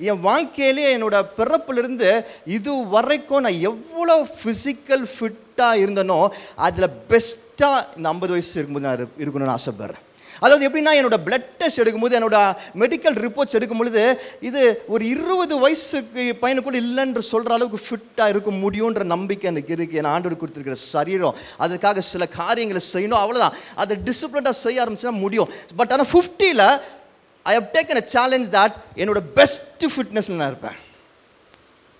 என் வாழ்க்கையிலே என்னோட பிறப்பிலிருந்து இது வரைக்கும் நான் எவ்வளோ ஃபிசிக்கல் ஃபிட்டாக இருந்தனோ அதில் பெஸ்ட்டாக இந்த 50 வயசு இருக்கும்போது நான் இருக்கணும்னு ஆசைப்படுறேன். அதாவது எப்படின்னா, என்னோடய பிளட் டெஸ்ட் எடுக்கும்போது, என்னோட மெடிக்கல் ரிப்போர்ட்ஸ் எடுக்கும் பொழுது இது ஒரு 20 வயசுக்கு பையனுக்குள்ள இல்லைன்ற சொல்கிற அளவுக்கு ஃபிட்டாக இருக்க முடியுன்ற நம்பிக்கை எனக்கு இருக்குது. என் ஆண்டவர் கொடுத்துருக்கிற சரீரம், அதுக்காக சில காரியங்களை செய்யணும், அவ்வளோதான். அதை டிசிப்ளினாக செய்ய ஆரம்பிச்சுன்னா முடியும். பட் ஆனால் 50ல் I have taken a challenge that என்னோட பெஸ்ட் ஃபிட்னஸில் நான் இருப்பேன்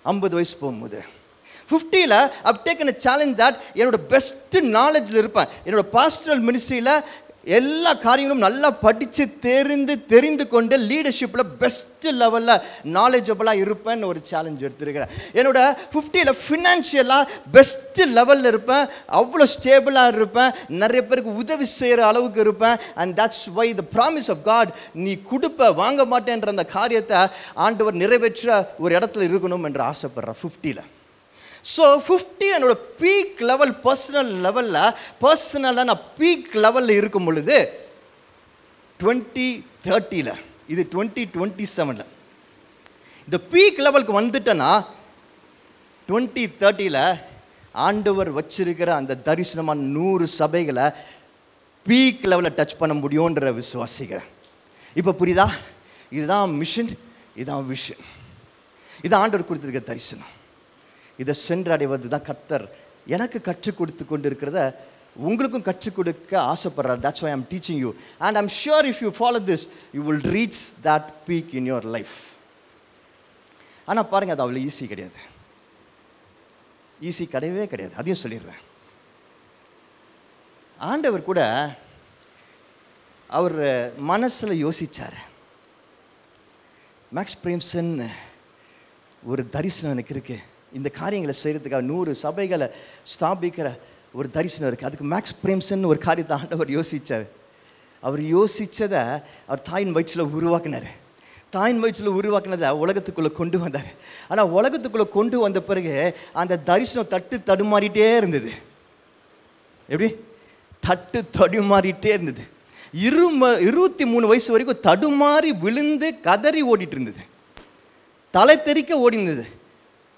50 வயசு போகும்போது. 50ல் I have taken a challenge that என்னோட பெஸ்ட் நாலேஜில் இருப்பேன். என்னோட பாஸ்டரல் மினிஸ்ட்ரியில் எல்லா காரியங்களும் நல்லா படித்து தெரிந்து கொண்டு லீடர்ஷிப்பில் பெஸ்ட்டு லெவலில் நாலேஜபிளாக இருப்பேன்னு ஒரு சேலஞ்ச் எடுத்துருக்கிறேன். என்னோட 50ல் ஃபினான்ஷியலாக பெஸ்ட்டு லெவலில் இருப்பேன், அவ்வளோ ஸ்டேபிளாக இருப்பேன், நிறைய பேருக்கு உதவி செய்கிற அளவுக்கு இருப்பேன். And that's why the promise of God, நீ கொடுப்ப வாங்க மாட்டேன்ற அந்த காரியத்தை ஆண்டவர் நிறைவேற்ற ஒரு இடத்துல இருக்கணும் என்று ஆசைப்படுறேன் 50ல். ஸோ 50 என்னோட பீக் லெவல், பர்சனலாக நான் பீக் லெவலில் இருக்கும் பொழுது 2030ல், இது 2027ல் இந்த பீக் லெவலுக்கு வந்துட்டேன்னா 2030ல் ஆண்டவர் வச்சிருக்கிற அந்த தரிசனமான 100 சபைகளை பீக் லெவலில் டச் பண்ண முடியுன்ற விசுவாசிக்கிறேன். இப்போ புரியுதா? இதுதான் மிஷன், இதுதான் விஷன், இது ஆண்டவர் கொடுத்துருக்கிற தரிசனம். இதை சென்றடைவது தான் கர்த்தர் எனக்கு கற்றுக் கொடுத்து கொண்டு இருக்கிறத உங்களுக்கும் கற்றுக் கொடுக்க ஆசைப்படுறார். That's why I'm teaching you. And I'm sure if you follow this, you will reach that peak in your life. ஆனால் பாருங்கள், அது அவ்வளோ ஈஸி கிடையாது. கிடையவே கிடையாது. அதையும் சொல்லிடுறேன். ஆண்டவர் கூட அவர் மனசில் யோசித்தார். மேக்ஸ் பிரேம்சன் ஒரு தரிசனம் எனக்கு இருக்குது, இந்த காரியங்களை செய்கிறதுக்காக 100 சபைகளை ஸ்தாபிக்கிற ஒரு தரிசனம் இருக்குது. அதுக்கு மேக்ஸ் பிரேம்சன் ஒரு காரியத்தை ஆண்டவர் யோசித்தார். அவர் யோசித்ததை அவர் தாயின் வயிற்றில் உருவாக்கினார். தாயின் வயிற்றில் உருவாக்கினதை உலகத்துக்குள்ளே கொண்டு வந்தார். ஆனால் உலகத்துக்குள்ளே கொண்டு வந்த பிறகு அந்த தரிசனம் தடுமாறிட்டே இருந்தது. எப்படி? தடுமாறிட்டே இருந்தது. 23 வயசு வரைக்கும் தடுமாறி விழுந்து கதறி ஓடிட்டு இருந்தது, தலை தெறிக்க ஓடி இருந்தது.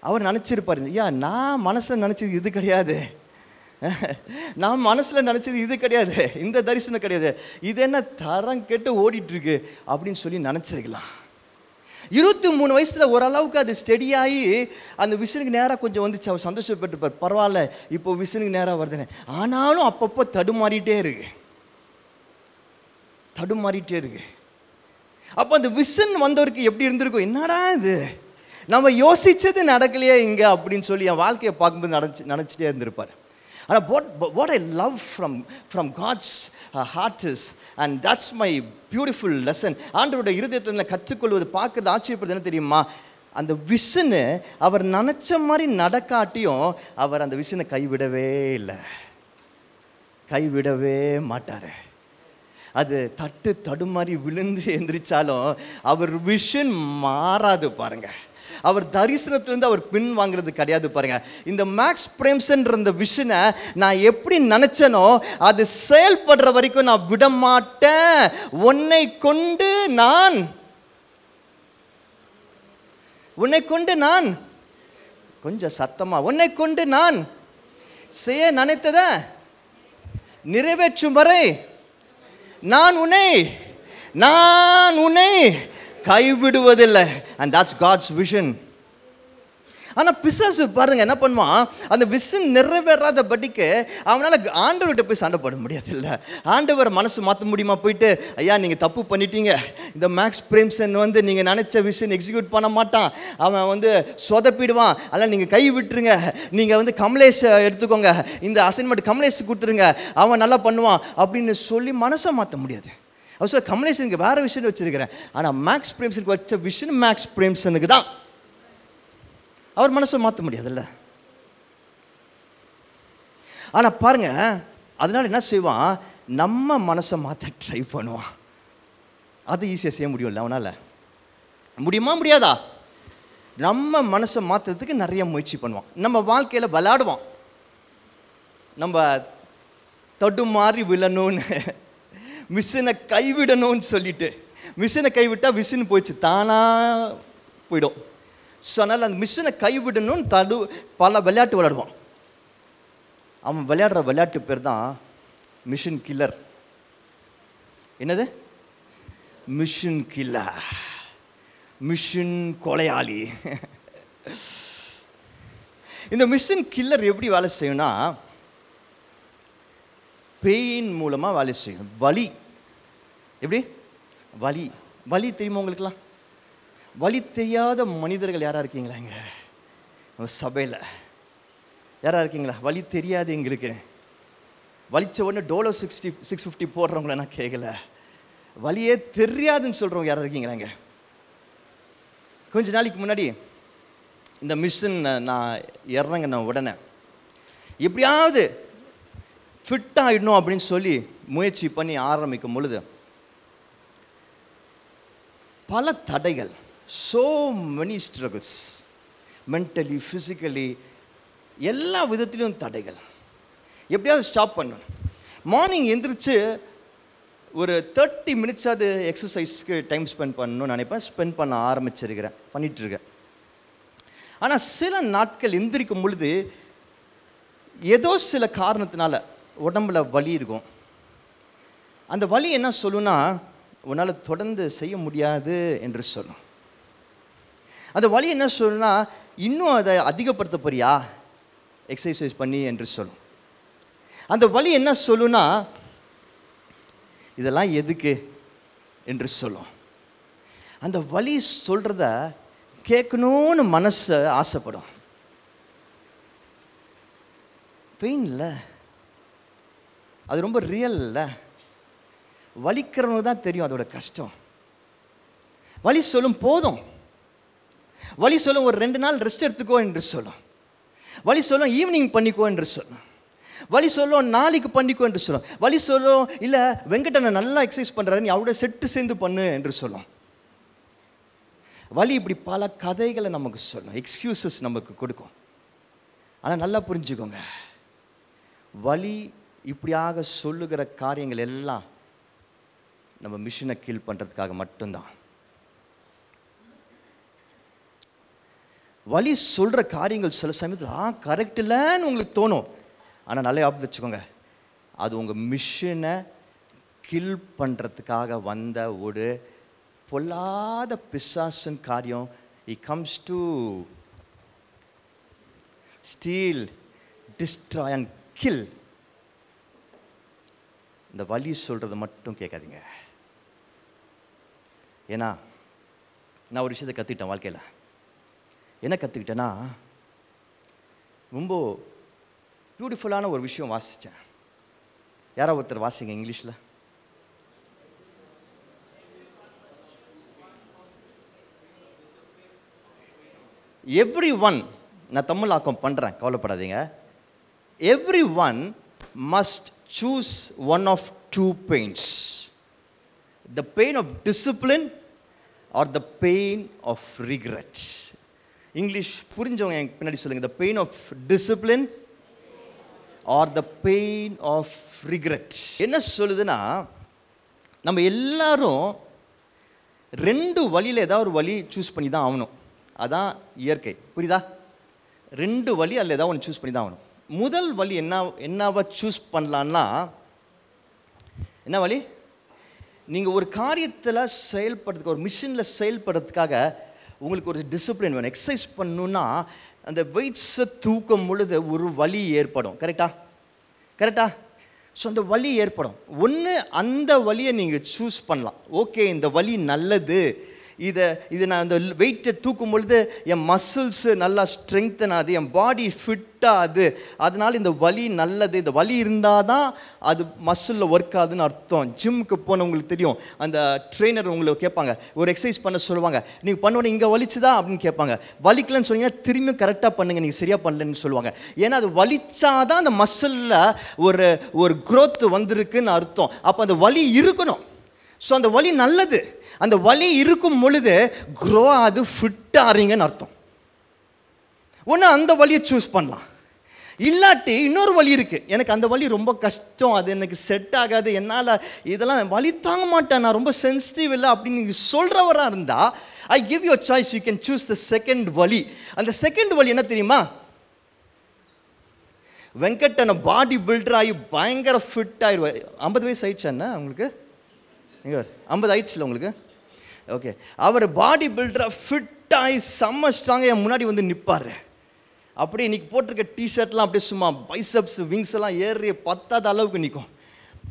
அவர் நினச்சிருப்பார், ஐயா நான் மனசில் நினச்சது இது கிடையாது, நான் மனசில் நினச்சது இது கிடையாது, இந்த தரிசனம் கிடையாது, இது என்ன தரம் கெட்டு ஓடிட்டுருக்கு அப்படின்னு சொல்லி நினச்சிருக்கலாம். 23 வயசில் ஓரளவுக்கு அது ஸ்டெடியாகி அந்த விசிலுக்கு நேராக கொஞ்சம் வந்துச்சு. அவர் சந்தோஷப்பட்டுப்பார், பரவாயில்ல இப்போ விசிலுக்கு நேராக வருதுன்னு. ஆனாலும் அப்பப்போ தடுமாறிட்டே இருக்கு. அப்போ அந்த விசன் வந்தவருக்கு எப்படி இருந்திருக்கும்? என்னடா இது, நம்ம யோசித்தது நடக்கலையே இங்கே அப்படின்னு சொல்லி என் வாழ்க்கையை பார்க்கும்போது நினச்சிட்டே இருந்திருப்பார். ஆனால் what I love from God's heart is, and that's my beautiful lesson, ஆண்டவருடைய இருதயத்தில் கற்றுக்கொள்வது பார்க்குறது ஆச்சரியப்படுது என்ன தெரியுமா? அந்த விஷனை அவர் நினச்ச மாதிரி நடக்காட்டியும் அவர் அந்த விஷனை கைவிடவே இல்லை, கைவிடவே மாட்டார். அது தடுமாறி விழுந்து எந்திரிச்சாலும் அவர் விஷன் மாறாது பாருங்க. அவர் தரிசனத்திலிருந்து அவர் பின் வாங்குறது கிடையாது பாருங்க. இந்த மேக்ஸ் பிரேம்சன்ற இந்த விஷனை நான் எப்படி நினைச்சனோ அது செயல்படுற வரைக்கும் நான் விட மாட்டேன். உன்னை கொண்டு நான் கொஞ்சம் சத்தமா, உன்னை கொண்டு நான் செய்ய நினைத்தத நிறைவேற்றும் வரை நான் உன்னை கைவிடுவதில்லை. And that's God's vision. ஆனால் பிசாசு பாருங்க என்ன பண்ணுவான், அந்த விஷன் நிறைவேறாத படிக்கு அவனால் ஆண்டவர்கிட்ட போய் சண்டை போட முடியாது. இல்லை, ஆண்டவர் மனசு மாற்ற முடியுமா? போயிட்டு ஐயா நீங்கள் தப்பு பண்ணிட்டீங்க, இந்த மேக்ஸ் பிரேம்சன் நீங்கள் நினச்ச விஷன் எக்ஸிக்யூட் பண்ண மாட்டான், அவன் சொதப்பிடுவான், அதனால் நீங்கள் கை விட்டுருங்க, நீங்கள் கமலேஷ் எடுத்துக்கோங்க, இந்த அசைன்மெண்ட் கமலேஷ் கொடுத்துருங்க, அவன் நல்லா பண்ணுவான் அப்படின்னு சொல்லி மனசை மாற்ற முடியாது. அவர் சொல்ல கமலேஷனுக்கு வேறு விஷயம் வச்சுருக்கிறேன், ஆனால் மேக்ஸ் பிரேம்சனுக்கு வச்ச விஷன் மேக்ஸ் பிரேம்சனுக்கு தான். அவர் மனசை மாற்ற முடியாதுல்ல. ஆனால் பாருங்க, அதனால என்ன செய்வான், நம்ம மனசை மாற்ற ட்ரை பண்ணுவான். அது ஈஸியாக செய்ய முடியும்ல அவனால்? முடியுமா முடியாதா? நம்ம மனசை மாற்றுறதுக்கு நிறைய முயற்சி பண்ணுவான். நம்ம வாழ்க்கையில் விளையாடுவான், நம்ம தடுமாறி விழணும்னு, மிஷினை கைவிடணும்னு சொல்லிட்டு, மிஷினை கைவிட்டால் மிஷின் போயிடுச்சு, தானாக போயிடும். ஸோ அதனால் அந்த மிஷினை கைவிடணும்னு பல விளையாட்டு விளையாடுவான். அவன் விளையாடுற விளையாட்டு பேர் தான் மிஷின் கில்லர். என்னது? மிஷின் கில்லர், மிஷின் கொலையாளி. இந்த மிஷின் கில்லர் எப்படி வேலை செய்யும்னா, பெயின் மூலமாக வேலை செய்யும். வலி. எப்படி? வலி தெரியுமா உங்களுக்குலாம்? வலி தெரியாத மனிதர்கள் யாராக இருக்கீங்களா? இங்கே சபையில் யாராக இருக்கீங்களா? வலி தெரியாது எங்களுக்கு. வலிச்ச உடனே டோலோ 650 போடுறவங்கள நான் கேட்கல. வலியே தெரியாதுன்னு சொல்கிறவங்க யாராக இருக்கீங்களா? இங்கே கொஞ்ச நாளைக்கு முன்னாடி இந்த மிஷின் நான் இறங்கின உடனே எப்படியாவது ஃபிட் ஆகிடணும் அப்படின்னு சொல்லி முயற்சி பண்ணி ஆரம்பிக்கும் பொழுது பல தடைகள், so many struggles, mentally, physically, எல்லா விதத்திலும் தடைகள். எப்படியாவது ஸ்டாப் பண்ணணும். மார்னிங் எந்திரிச்சு ஒரு 30 மினிட்ஸாவது எக்ஸசைஸ்க்கு டைம் ஸ்பெண்ட் பண்ணணும்னு நினைப்பேன். ஸ்பெண்ட் பண்ண பண்ணிகிட்ருக்கேன். ஆனால் சில நாட்கள் எந்திரிக்கும் பொழுது ஏதோ சில காரணத்தினால உடம்புல வலி இருக்கும். அந்த வலி என்ன சொல்லுன்னா, உன்னால் தொடர்ந்து செய்ய முடியாது என்று சொல்லும். அந்த வலி என்ன சொல்லுன்னா, இன்னும் அதை அதிகப்படுத்த போறியா எக்ஸசைஸ் பண்ணி என்று சொல்லும். அந்த வலி என்ன சொல்லுன்னா, இதெல்லாம் எதுக்கு என்று சொல்லும். அந்த வலி சொல்கிறத கேட்கணும்னு மனசு ஆசைப்படும். பெயின் இல்லை, அது ரொம்ப ரியல் இல்லை. வலிக்கிறவங்க தான் தெரியும் அதோட கஷ்டம். வலி சொல்லும் போதும், வலி சொல்லும் ஒரு 2 நாள் ரெஸ்ட் எடுத்துக்கோ என்று சொல்லும். வலி சொல்லும் ஈவினிங் பண்ணிக்கோ என்று சொல்லும். வலி சொல்லும் நாளைக்கு பண்ணிக்கோ என்று சொல்லும். வலி சொல்லும் இல்லை வெங்கடனை நல்லா எக்ஸசைஸ் பண்ணுறாரு, நீ அவரோட சேர்ந்து பண்ணு என்று சொல்லும். வலி இப்படி பல கதைகளை நமக்கு சொல்லும், எக்ஸ்கியூசஸ் நமக்கு கொடுக்கும். ஆனால் நல்லா புரிஞ்சுக்கோங்க, வலி இப்படியாக சொல்லுகிற காரியங்கள் எல்லாம் நம்ம மிஷினை கீல் பண்ணுறதுக்காக மட்டும்தான். வலி சொல்கிற காரியங்கள் சில சமயத்தில் கரெக்ட் இல்லைன்னு உங்களுக்கு தோணும். ஆனால் நல்லா ஞாபகம் வச்சுக்கோங்க, அது உங்கள் மிஷினை கில் பண்ணுறதுக்காக வந்த ஒரு பொல்லாத பிசாசன் காரியம். It comes to steal, destroy and kill. இந்த வலி சொல்கிறத மட்டும் கேட்காதீங்க. ஏன்னா நான் ஒரு விஷயத்தை கற்றுக்கிட்டேன் வாழ்க்கையில். என்ன கற்றுக்கிட்டேன்னா, ரொம்ப பியூட்டிஃபுல்லான ஒரு விஷயம் வாசித்தேன். யாரோ ஒருத்தர் வாசிங்க இங்கிலீஷில். எவ்ரி ஒன், நான் தமிழ் ஆக்கம் பண்ணுறேன், கவலைப்படாதீங்க. Every one must choose one of two pains, the pain of discipline or the pain of regret. English புரிஞ்சவங்க எனக்கு பின்னாடி சொல்லுங்கள். The pain of discipline or the pain of regret. என்ன சொல்லுதுன்னா, நம்ம எல்லாரும் ரெண்டு வழியில் ஏதாவது ஒரு வழி சூஸ் பண்ணி தான் ஆகணும். அதான் இயற்கை, புரியுதா? ரெண்டு வழி அதில் ஏதாவது ஒன்று சூஸ் பண்ணி தான் ஆகணும். முதல் வழி என்னவா சூஸ் பண்ணலான்னா, என்ன வழி? நீங்கள் ஒரு காரியத்தில் செயல்படுறதுக்கு, ஒரு மிஷினில் செயல்படுறதுக்காக உங்களுக்கு ஒரு டிசிப்ளின் வேணும். எக்ஸசைஸ் பண்ணணுன்னா அந்த வெயிட்ஸை தூக்கும் பொழுது ஒரு வலி ஏற்படும். கரெக்டா? ஸோ அந்த வலி ஏற்படும். ஒன்று அந்த வலியை நீங்கள் சூஸ் பண்ணலாம். ஓகே, இந்த வலி நல்லது, இதை நான் இந்த வெயிட்டை தூக்கும் பொழுது என் மசில்ஸு நல்லா ஸ்ட்ரெங்தன் ஆகுது, என் பாடி ஃபிட்டாகுது, அதனால் இந்த வலி நல்லது. இந்த வலி இருந்தால் தான் அது மசிலில் ஒர்க் ஆகுதுன்னு அர்த்தம். ஜிம்முக்கு போனவங்களுக்கு தெரியும், அந்த ட்ரெயினர் உங்களுக்கு கேட்பாங்க, ஒரு எக்ஸசைஸ் பண்ண சொல்லுவாங்க. நீங்கள் பண்ணோட இங்கே வலிச்சுதா அப்படின்னு கேட்பாங்க. வலிக்கலன்னு சொன்னீங்கன்னா திரும்பியும் கரெக்டாக பண்ணுங்கள், நீங்கள் சரியாக பண்ணலன்னு சொல்லுவாங்க. ஏன்னா அது வலிச்சாதான் அந்த மசிலில் ஒரு க்ரோத் வந்திருக்குன்னு அர்த்தம். அப்போ அந்த வலி இருக்கணும். ஸோ அந்த வலி நல்லது. அந்த வலி இருக்கும் பொழுது க்ரோ ஆகுது, ஃபிட்டாகிறீங்கன்னு அர்த்தம். ஒன்று அந்த வலியை சூஸ் பண்ணலாம். இல்லாட்டி இன்னொரு வலி இருக்குது, எனக்கு அந்த வலி ரொம்ப கஷ்டம், அது எனக்கு செட் ஆகாது, என்னால் இதெல்லாம் வலி தாங்க மாட்டேன், நான் ரொம்ப சென்சிட்டிவ் இல்லை அப்படின்னு நீங்கள் சொல்கிறவராக இருந்தால், I give you choice, you can choose the second வலி. அந்த செகண்ட் வலி என்ன தெரியுமா? வெங்கட் பாடி பில்டர் ஆகி பயங்கர ஃபிட் ஆயிடுவார். 50 வயசு ஆயிடுச்சா என்ன உங்களுக்கு? 50 ஆயிடுச்சுல உங்களுக்கு? ஓகே, அவர் பாடி பில்டராக ஃபிட்டாகி செம்ம ஸ்ட்ராங்காக என் முன்னாடி வந்து நிற்பார். அப்படியே இன்றைக்கி போட்டிருக்க டிஷர்ட்லாம் அப்படியே சும்மா பைசப்ஸ் விங்ஸ் எல்லாம் ஏறி பத்தாத அளவுக்கு நிற்கும்.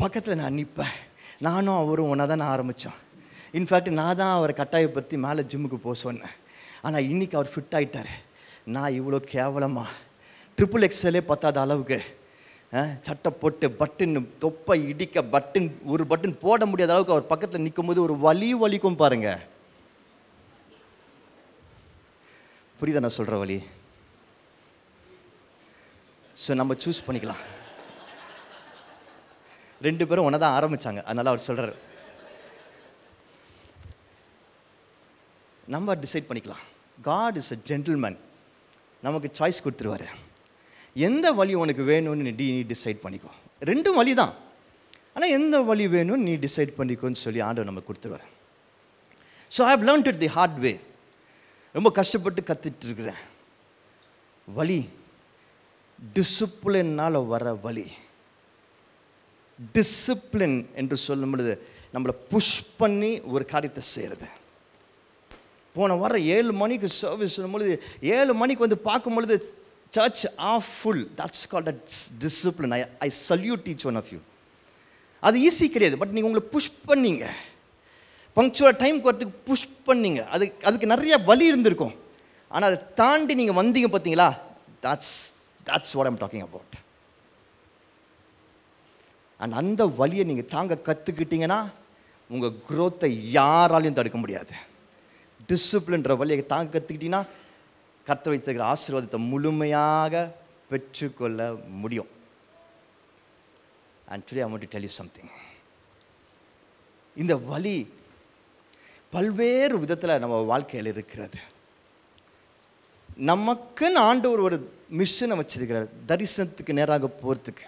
பக்கத்தில் நான் நிற்பேன். நானும் அவரும் ஒன்றா தான் நான் ஆரம்பித்தோம். இன்ஃபேக்ட் நான் தான் அவரை கட்டாயப்படுத்தி மேலே ஜிம்முக்கு போக சொன்னேன். ஆனால் இன்றைக்கி அவர் ஃபிட் ஆகிட்டார். நான் இவ்வளோ கேவலமாக XXL பத்தாத அளவுக்கு சட்டை போட்டு பட்டன் தொப்பை இடிக்க ஒரு பட்டன் போட முடியாத அளவுக்கு அவர் பக்கத்தில் நிற்கும் போது ஒரு வலிக்கும் பாருங்க. புரியுதா நான் சொல்கிற வலி? ஸோ நம்ம சூஸ் பண்ணிக்கலாம். 2 பேரும் ஒன்றா தான் ஆரம்பித்தாங்க, அதனால் அவர் சொல்கிறார். நம்ம டிசைட் பண்ணிக்கலாம். God is a gentleman. நமக்கு சாய்ஸ் கொடுத்துருவார். எந்த வழி உனக்கு வேணும்னு நீ டிசைட் பண்ணிக்கோ. 2 வழி தான், ஆனால் எந்த வழி வேணும்னு நீ டிசைட் பண்ணிக்கோன்னு சொல்லி ஆண்டவர் நமக்கு கொடுத்துருவார். So I have learned it the hard way. ரொம்ப கஷ்டப்பட்டு கற்றுட்டு இருக்கிறேன். வலி டிசிப்ளினால் வர வலி. டிசிப்ளின் என்று சொல்லும் பொழுது நம்மளை புஷ் பண்ணி ஒரு காரியத்தை செய்கிறது. போன வாரம் 7 மணிக்கு சர்வீஸ் சொல்லும்பொழுது 7 மணிக்கு வந்து பார்க்கும் பொழுது church are full. That's called a discipline. I salute each one of you. அது ஈஸி கிடையாது, பட் நீங்கள் உங்களை புஷ் பண்ணீங்க. பங்க்சுவல் டைம்க்கு வரத்துக்கு புஷ் பண்ணீங்க. அதுக்கு நிறைய வலி இருந்திருக்கும், ஆனால் அதை தாண்டி நீங்கள் வந்தீங்க பார்த்தீங்களா? that's what I'm talking about. And அந்த வலியை நீங்கள் தாங்க கற்றுக்கிட்டீங்கன்னா உங்கள் க்ரோத்தை யாராலையும் தடுக்க முடியாது. டிசிப்ளின்ற வலியை தாங்க கற்றுக்கிட்டீங்கன்னா கர்த்தர் வைத்திருக்கிற ஆசீர்வாதத்தை முழுமையாக பெற்றுக்கொள்ள முடியும். And today I want to tell you something. இந்த வலி பல்வேறு விதத்தில் நம்ம வாழ்க்கையில் இருக்கிறது. நமக்குன்னு ஆண்டவர் ஒரு மிஷனை வச்சிருக்கிறார், தரிசனத்துக்கு நேராக போகிறதுக்கு.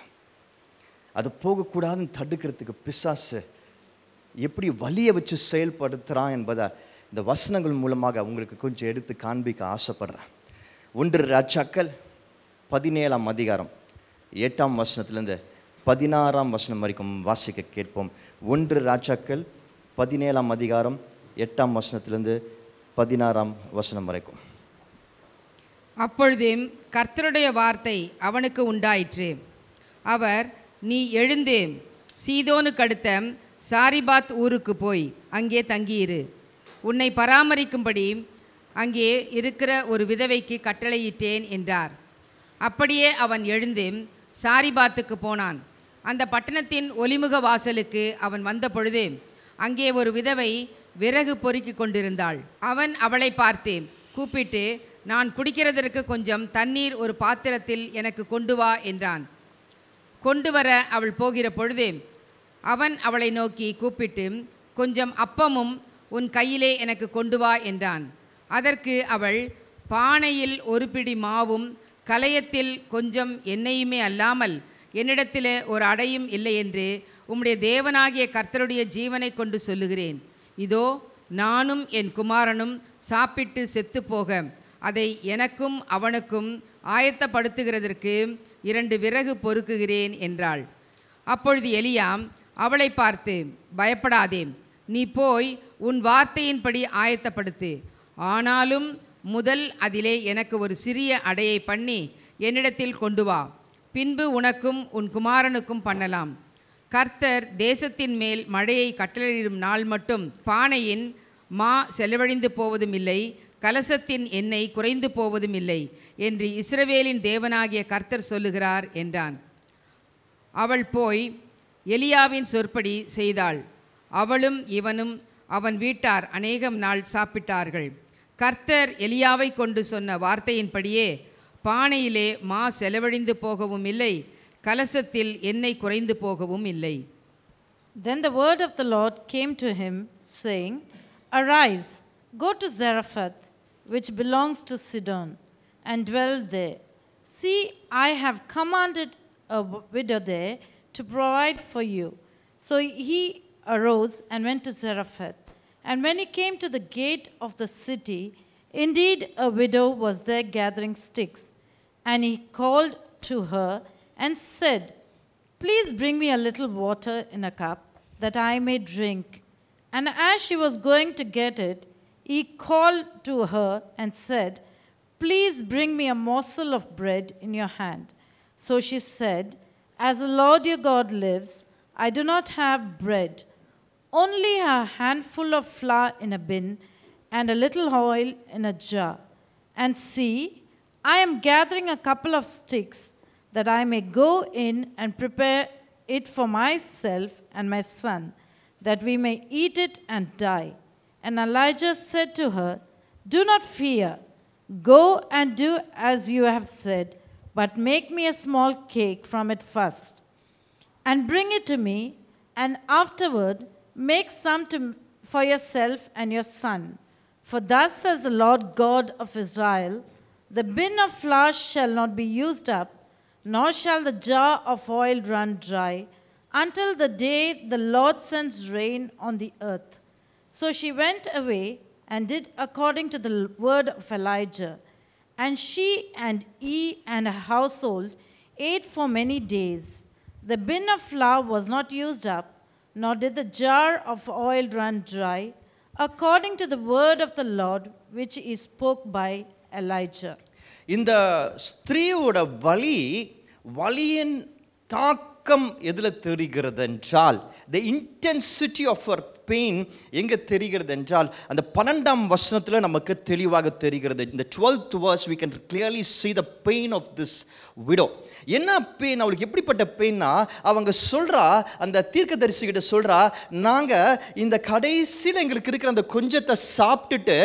அது போகக்கூடாதுன்னு தடுக்கிறதுக்கு பிசாசு எப்படி வலியை வச்சு செயல்படுத்துகிறான் என்பதை இந்த வசனங்கள் மூலமாக உங்களுக்கு கொஞ்சம் எடுத்து காண்பிக்க ஆசைப்படுறேன். 1 ராஜாக்கள் 17ஆம் அதிகாரம் 8ஆம் வசனத்திலேருந்து 16ஆம் வசனம் வரைக்கும் வாசிக்க கேட்போம். 1 ராஜாக்கள் 17ஆம் அதிகாரம் 8ஆம் வசனத்திலிருந்து 16ஆம் வசனம் வரைக்கும். அப்பொழுது கர்த்தருடைய வார்த்தை அவனுக்கு உண்டாயிற்று. அவர், நீ எழுந்து சீதோனுக்கு அடுத்த சாரிபாத் ஊருக்கு போய் அங்கே தங்கியிரு. உன்னை பராமரிக்கும்படி அங்கே இருக்கிற ஒரு விதவைக்கு கட்டளையிட்டேன் என்றார். அப்படியே அவன் எழுந்து சாரிபாத்துக்கு போனான். அந்த பட்டணத்தின் ஒலிமுக வாசலுக்கு அவன் வந்த பொழுது அங்கே ஒரு விதவை விறகு பொறுக்கி கொண்டிருந்தாள். அவன் அவளை பார்த்து கூப்பிட்டு, நான் குடிக்கிறதற்கு கொஞ்சம் தண்ணீர் ஒரு பாத்திரத்தில் எனக்கு கொண்டு வா என்றான். கொண்டு வர அவள் போகிற பொழுது அவன் அவளை நோக்கி கூப்பிட்டு, கொஞ்சம் அப்பமும் உன் கையிலே எனக்கு கொண்டு வா என்றான். அதற்கு அவள், பானையில் ஒரு பிடி மாவும் கலயத்தில் கொஞ்சம் எண்ணெயுமே அல்லாமல் என்னிடத்தில் ஒரு அடையும் இல்லை என்று உம்முடைய தேவனாகிய கர்த்தருடைய ஜீவனை கொண்டு சொல்லுகிறேன். இதோ நானும் என் குமாரனும் சாப்பிட்டு செத்துப்போக அதை எனக்கும் அவனுக்கும் ஆயத்தப்படுத்துகிறதற்கு 2 விறகு பொறுக்குகிறேன் என்றாள். அப்பொழுது எலியா அவளை பார்த்து, பயப்படாதே, நீ போய் உன் வார்த்தையின்படி ஆயத்தப்படுத்து. ஆனாலும் முதல் அதிலே எனக்கு ஒரு சிறிய அடையை பண்ணி என்னிடத்தில் கொண்டு வா. பின்பு உனக்கும் உன் குமாரனுக்கும் பண்ணலாம். கர்த்தர் தேசத்தின் மேல் மழையை கட்டளையிடும் நாள் மட்டும் பானையின் மா செலவழிந்து போவதும் இல்லை, கலசத்தின் எண்ணெய் குறைந்து போவதும் இல்லை என்று இஸ்ரவேலின் தேவனாகிய கர்த்தர் சொல்லுகிறார் என்றான். அவள் போய் எலியாவின் சொற்படி செய்தாள். அவளும் இவனும் அவன் வீட்டார் அநேகம் நாள் சாப்பிட்டார்கள். கர்த்தர் எலியாவை கொண்டு சொன்ன வார்த்தையின்படியே பானையிலே மா செலவழிந்து போகவும் இல்லை, கலசத்தில் எண்ணெய் குறைந்து போகவும் இல்லை. Then the word of the Lord came to him, saying, Arise, go to Zarephath, which belongs to Sidon, and dwell there. See, I have commanded a widow there to provide for you. So he arose and went to Zarephath. And when he came to the gate of the city, indeed a widow was there gathering sticks. And he called to her and said, Please bring me a little water in a cup, that I may drink. And as she was going to get it, he called to her and said, Please bring me a morsel of bread in your hand. So she said, As the Lord your God lives, I do not have bread, only a handful of flour in a bin and a little oil in a jar. And see, I am gathering a couple of sticks, that I may go in and prepare it for myself and my son, that we may eat it and die. And Elijah said to her, Do not fear. Go and do as you have said, but make me a small cake from it first, and bring it to me, and afterward make some for yourself and your son. For thus says the Lord God of Israel, the bin of flour shall not be used up, nor shall the jar of oil run dry, until the day the Lord sends rain on the earth. So she went away and did according to the word of Elijah. And she and he and her household ate for many days. The bin of flour was not used up, nor did the jar of oil run dry, according to the word of the Lord which he spoke by Elijah. இந்த ஸ்திரீயோட வலியின் தாக்கம் எதில் தெரிகிறது என்றால், the intensity of her pain எங்கே தெரிகிறது என்றால், அந்த 12ஆம் வசனத்தில் நமக்கு தெளிவாக தெரிகிறது. இந்த 12th verse we can clearly see the pain of this widow. என்ன பெயின், அவளுக்கு எப்படிப்பட்ட பெயின்னா, அவங்க சொல்றா, அந்த தீர்க்கதரிசிகிட்ட சொல்றா, நாங்கள் இந்த கடைசியில் எங்களுக்கு இருக்கிற அந்த கொஞ்சத்தை சாப்பிட்டுட்டு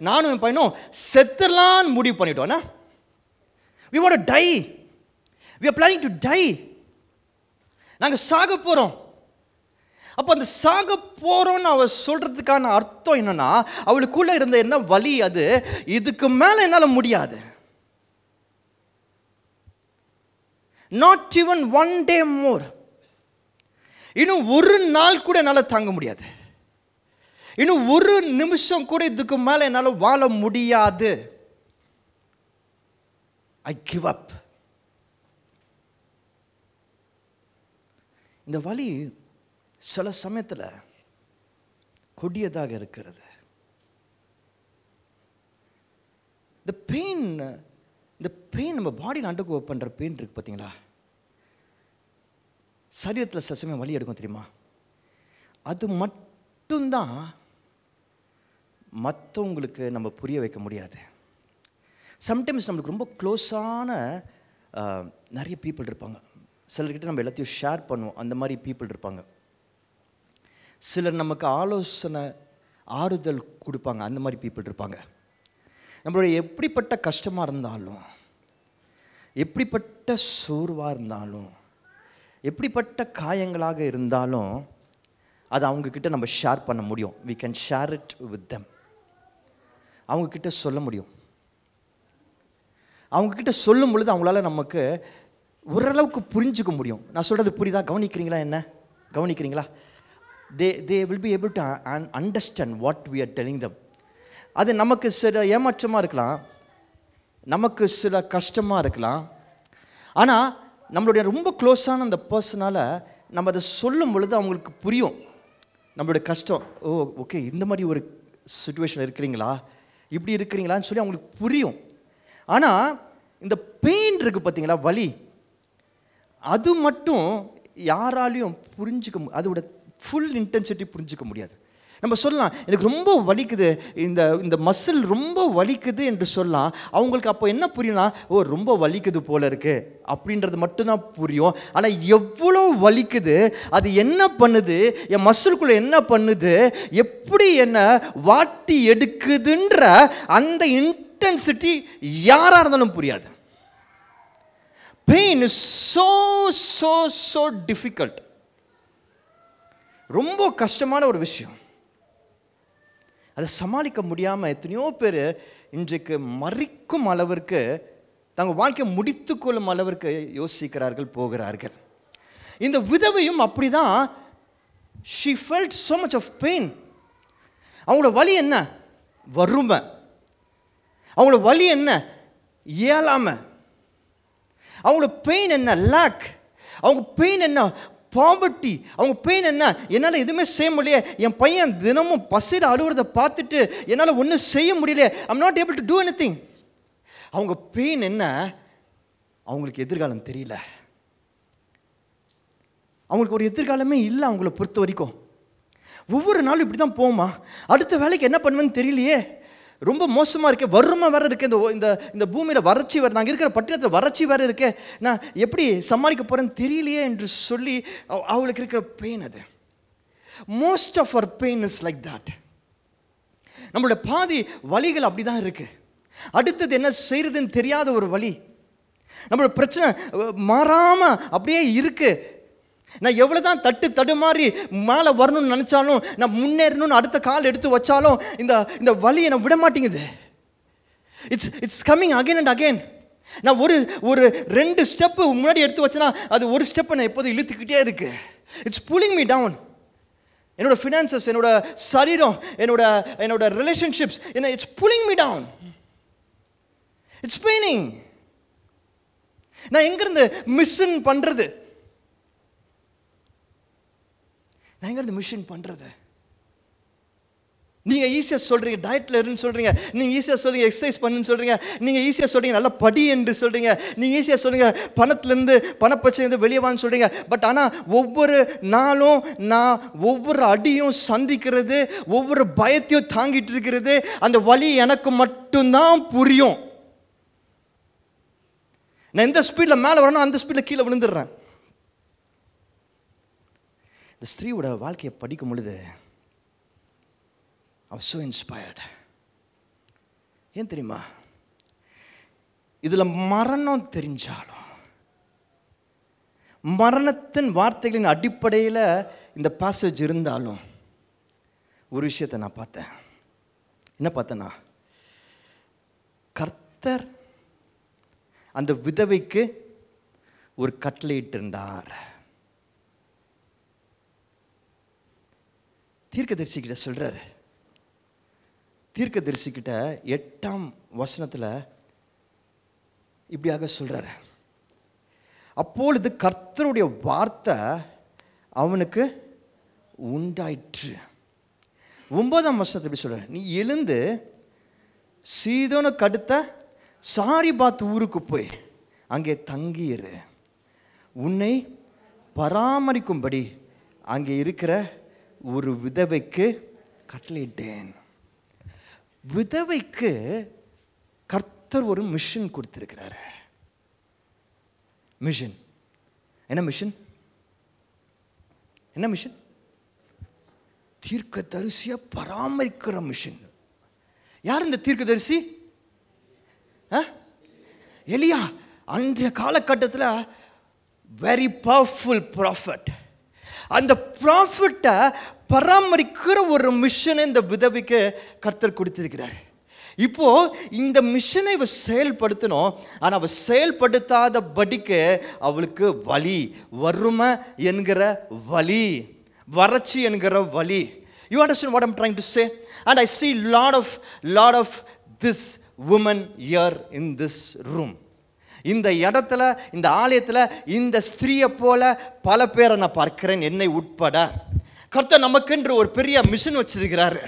நானும் என் பையனும் செத்துலான்னு முடிவு பண்ணிட்டோன்னா, we want to die, we are planning to die, நாங்கள் சாக போகிறோம். அப்போ அந்த சாக போகிறோன்னு அவள் சொல்கிறதுக்கான அர்த்தம் என்னன்னா, அவளுக்குள்ளே இருந்த என்ன வலி, அது இதுக்கு மேலே என்னால் முடியாது. நாட் ஈவன் ஒன் டே மோர், இன்னும் ஒரு நாள் கூட என்னால் தாங்க முடியாது, இன்னும் ஒரு நிமிஷம் கூட இதுக்கு மேலே என்னால் வாழ முடியாது. I give up. இந்த வலி சில சமயத்தில் கொடியதாக இருக்கிறது. இந்த பெயின் நம்ம பாடியில் அண்டர்கோ பண்ணுற பெயின் இருக்கு பார்த்தீங்களா, சரீரத்தில் சில சமயம் வலி எடுக்கும் தெரியுமா, அது மட்டும்தான் மற்றவங்களுக்கு நம்ம புரிய வைக்க முடியாது. சம்டைம்ஸ் நம்மளுக்கு ரொம்ப க்ளோஸான நிறைய பீப்புள் இருப்பாங்க, சிலர்கிட்ட நம்ம எல்லாத்தையும் ஷேர் பண்ணுவோம், அந்த மாதிரி பீப்புள் இருப்பாங்க. சிலர் நமக்கு ஆலோசனை ஆறுதல் கொடுப்பாங்க, அந்த மாதிரி பீப்புள் இருப்பாங்க. நம்மளுடைய எப்படிப்பட்ட கஷ்டமாக இருந்தாலும், எப்படிப்பட்ட சோர்வாக இருந்தாலும், எப்படிப்பட்ட காயங்களாக இருந்தாலும் அதை அவங்கக்கிட்ட நம்ம ஷேர் பண்ண முடியும். we can share it with them. அவங்கக்கிட்ட சொல்ல முடியும். அவங்கக்கிட்ட சொல்லும் பொழுது அவங்களால நமக்கு ஓரளவுக்கு புரிஞ்சுக்க முடியும். நான் சொல்கிறது புரியுதா? கவனிக்கிறீங்களா? என்ன கவனிக்கிறீங்களா? they will be able to understand what we are telling them. அது நமக்கு சில ஏமாற்றமாக இருக்கலாம், நமக்கு சில கஷ்டமாக இருக்கலாம். ஆனால் நம்மளுடைய ரொம்ப க்ளோஸான அந்த பர்சனால் நம்ம அதை சொல்லும் பொழுது அவங்களுக்கு புரியும் நம்மளுடைய கஷ்டம். ஓ ஓகே, இந்த மாதிரி ஒரு சிச்சுவேஷன் இருக்கிறீங்களா, இப்படி இருக்கிறீங்களான்னு சொல்லி அவங்களுக்கு புரியும். ஆனால் இந்த பெயின் இருக்குது பார்த்தீங்களா, வலி, அது மட்டும் யாராலையும் புரிஞ்சுக்க, அதோட ஃபுல் இன்டென்சிட்டி புரிஞ்சிக்க முடியாது. நம்ம சொல்லலாம், எனக்கு ரொம்ப வலிக்குது, இந்த மசில் ரொம்ப வலிக்குது என்று சொல்லலாம். அவங்களுக்கு அப்போ என்ன புரியும்னா, ஓ ரொம்ப வலிக்குது போல இருக்கு அப்படின்றது மட்டும்தான் புரியும். ஆனால் எவ்வளோ வலிக்குது, அது என்ன பண்ணுது, என் மசிலுக்குள்ளே என்ன பண்ணுது, எப்படி என்ன வாட்டி எடுக்குதுன்ற அந்த இன்டென்சிட்டி யாராக இருந்தாலும் புரியாது. Pain is so difficult. ரொம்ப கஷ்டமான ஒரு விஷயம். அதை சமாளிக்க முடியாமல் எத்தனையோ பேர் இன்றைக்கு மறிக்கும் அளவிற்கு, தங்கள் வாழ்க்கையை முடித்து கொள்ளும் அளவிற்கு யோசிக்கிறார்கள், போகிறார்கள். இந்த விதவையும் அப்படிதான். she felt so much of pain. அவங்களோட வலி என்ன? வறுமை. அவங்களோட வலி என்ன? இயலாமை. அவங்களோட பெயின் என்ன? லேக். அவங்க பெயின் என்ன? பாவர்ட்டி. அவங்க பெயின் என்ன? என்னால் எதுவுமே செய்ய முடியல, என் பையன் தினமும் பசியில் அழுகிறத பார்த்துட்டு என்னால் ஒன்றும் செய்ய முடியல, I'm not able to two anything. அவங்க பெயின் என்ன? அவங்களுக்கு எதிர்காலம் தெரியல, அவங்களுக்கு ஒரு எதிர்காலமே இல்லை. அவங்கள பொறுத்த வரைக்கும் ஒவ்வொரு நாளும் இப்படி தான் போமா, அடுத்த வேலைக்கு என்ன பண்ணுவேன்னு தெரியலையே, ரொம்ப மோசமாக இருக்கே, வறுமை வேறு இருக்கே, இந்த பூமியில் வறட்சி வேறு, நாங்கள் இருக்கிற பட்டினத்தில் வறட்சி வேறு இருக்கே, நான் எப்படி சமாளிக்க போகிறேன்னு தெரியலையே என்று சொல்லி அவளுக்கு இருக்கிற பெயின் அது. Most of our pain is like that. நம்மளோட பாதி வலிகள் அப்படி தான் இருக்குது. அடுத்தது என்ன செய்கிறதுன்னு தெரியாத ஒரு வலி. நம்மளோட பிரச்சனை மாறாமல் அப்படியே இருக்குது. நான் எவ்வளோ தான் தடுமாறி மேலே வரணும்னு நினச்சாலும், நான் முன்னேறணும்னு அடுத்த கால் எடுத்து வச்சாலும் இந்த வலி என்னை விட மாட்டேங்குது. It's coming again and again. நான் ஒரு 2 ஸ்டெப்பு முன்னாடி எடுத்து வச்சேன்னா அது ஒரு ஸ்டெப்பை நான் எப்போதும் இழுத்துக்கிட்டே இருக்கு. It's pulling me down. என்னோட ஃபினான்சஸ், என்னோட சரீரம், என்னோட relationships, it's pulling me down. It's paining. நான் எங்கேருந்து மிஷன் பண்ணுறது? நான் எங்கேருந்து மிஷன் பண்ணுறது? நீங்கள் ஈஸியாக சொல்கிறீங்க டயட்டில் இருன்னு சொல்கிறீங்க, நீங்கள் ஈஸியாக சொல்கிறீங்க எக்ஸசைஸ் பண்ணுன்னு சொல்கிறீங்க, நீங்கள் ஈஸியாக சொல்கிறீங்க நல்லா படி என்று சொல்கிறீங்க, நீங்கள் ஈஸியாக சொல்கிறீங்க பணத்துலேருந்து பணப்பிரச்சனைலேருந்து வெளியே வான்னு சொல்கிறீங்க. பட் ஆனால் ஒவ்வொரு நாளும் நான் ஒவ்வொரு அடியும் சந்திக்கிறது, ஒவ்வொரு பயத்தையும் தாங்கிட்டு இருக்கிறது, அந்த வலி எனக்கு மட்டும்தான் புரியும். நான் எந்த ஸ்பீடில் மேலே வரணும் அந்த ஸ்பீடில் கீழே விழுந்துடுறேன். இந்த ஸ்திரீயோட வாழ்க்கையை படிக்கும் பொழுது I was so inspired. ஏன் தெரியுமா? இதில் மரணம் தெரிஞ்சாலும், மரணத்தின் வார்த்தைகளின் அடிப்படையில் இந்த பாசேஜ் இருந்தாலும், ஒரு விஷயத்தை நான் பார்த்தேன். என்ன பார்த்தேன்னா, கர்த்தர் அந்த விதவைக்கு ஒரு கட்டளையிட்டு இருந்தார். தீர்க்கதரிசிக்கிட்ட சொல்றாரு. தீர்க்கதரிசிக்கிட்ட 8ஆம் வசனத்தில் இப்படியாக சொல்றாரு, அப்பொழுது கர்த்தருடைய வார்த்தை அவனுக்கு உண்டாயிற்று. 9ஆம் வசனத்தில் இப்படி சொல்றாரு, நீ எழுந்து சீதோனுக்கு அடுத்த சாரிபாத் ஊருக்கு போய் அங்கே தங்கியிரு, உன்னை பராமரிக்கும்படி அங்கே இருக்கிற ஒரு விதவைக்கு கட்டளையிட்டேன். விதவைக்கு கர்த்தர் ஒரு மிஷன் கொடுத்திருக்கிறாரு. மிஷன் என்ன மிஷன்? என்ன மிஷன்? தீர்க்கதரிசியை பராமரிக்கிற மிஷன். யார் இந்த தீர்க்கதரிசி? எலியா. அன்றைய காலகட்டத்தில் வெரி பவர்ஃபுல் ப்ராஃபட். அந்த ப்ராஃபட்டை பராமரிக்கிற ஒரு மிஷனை இந்த விதவைக்கு கர்த்தர் கொடுத்திருக்கிறார். இப்போ இந்த மிஷனை இவ செயல்படுத்தணும். ஆனால் அவள் செயல்படுத்தாத படிக்கு அவளுக்கு வலி, வறுமை என்கிற வலி, வறட்சி என்கிற வலி. You understand what I'm trying to say? And I see lot of this woman here in this room. இந்த இடத்துல, இந்த ஆலயத்தில் இந்த ஸ்திரீயை போல பல பேரை நான் பார்க்கிறேன், என்னை உட்பட. கர்த்தர் நமக்கென்று ஒரு பெரிய மிஷன் வச்சிருக்கிறாரு,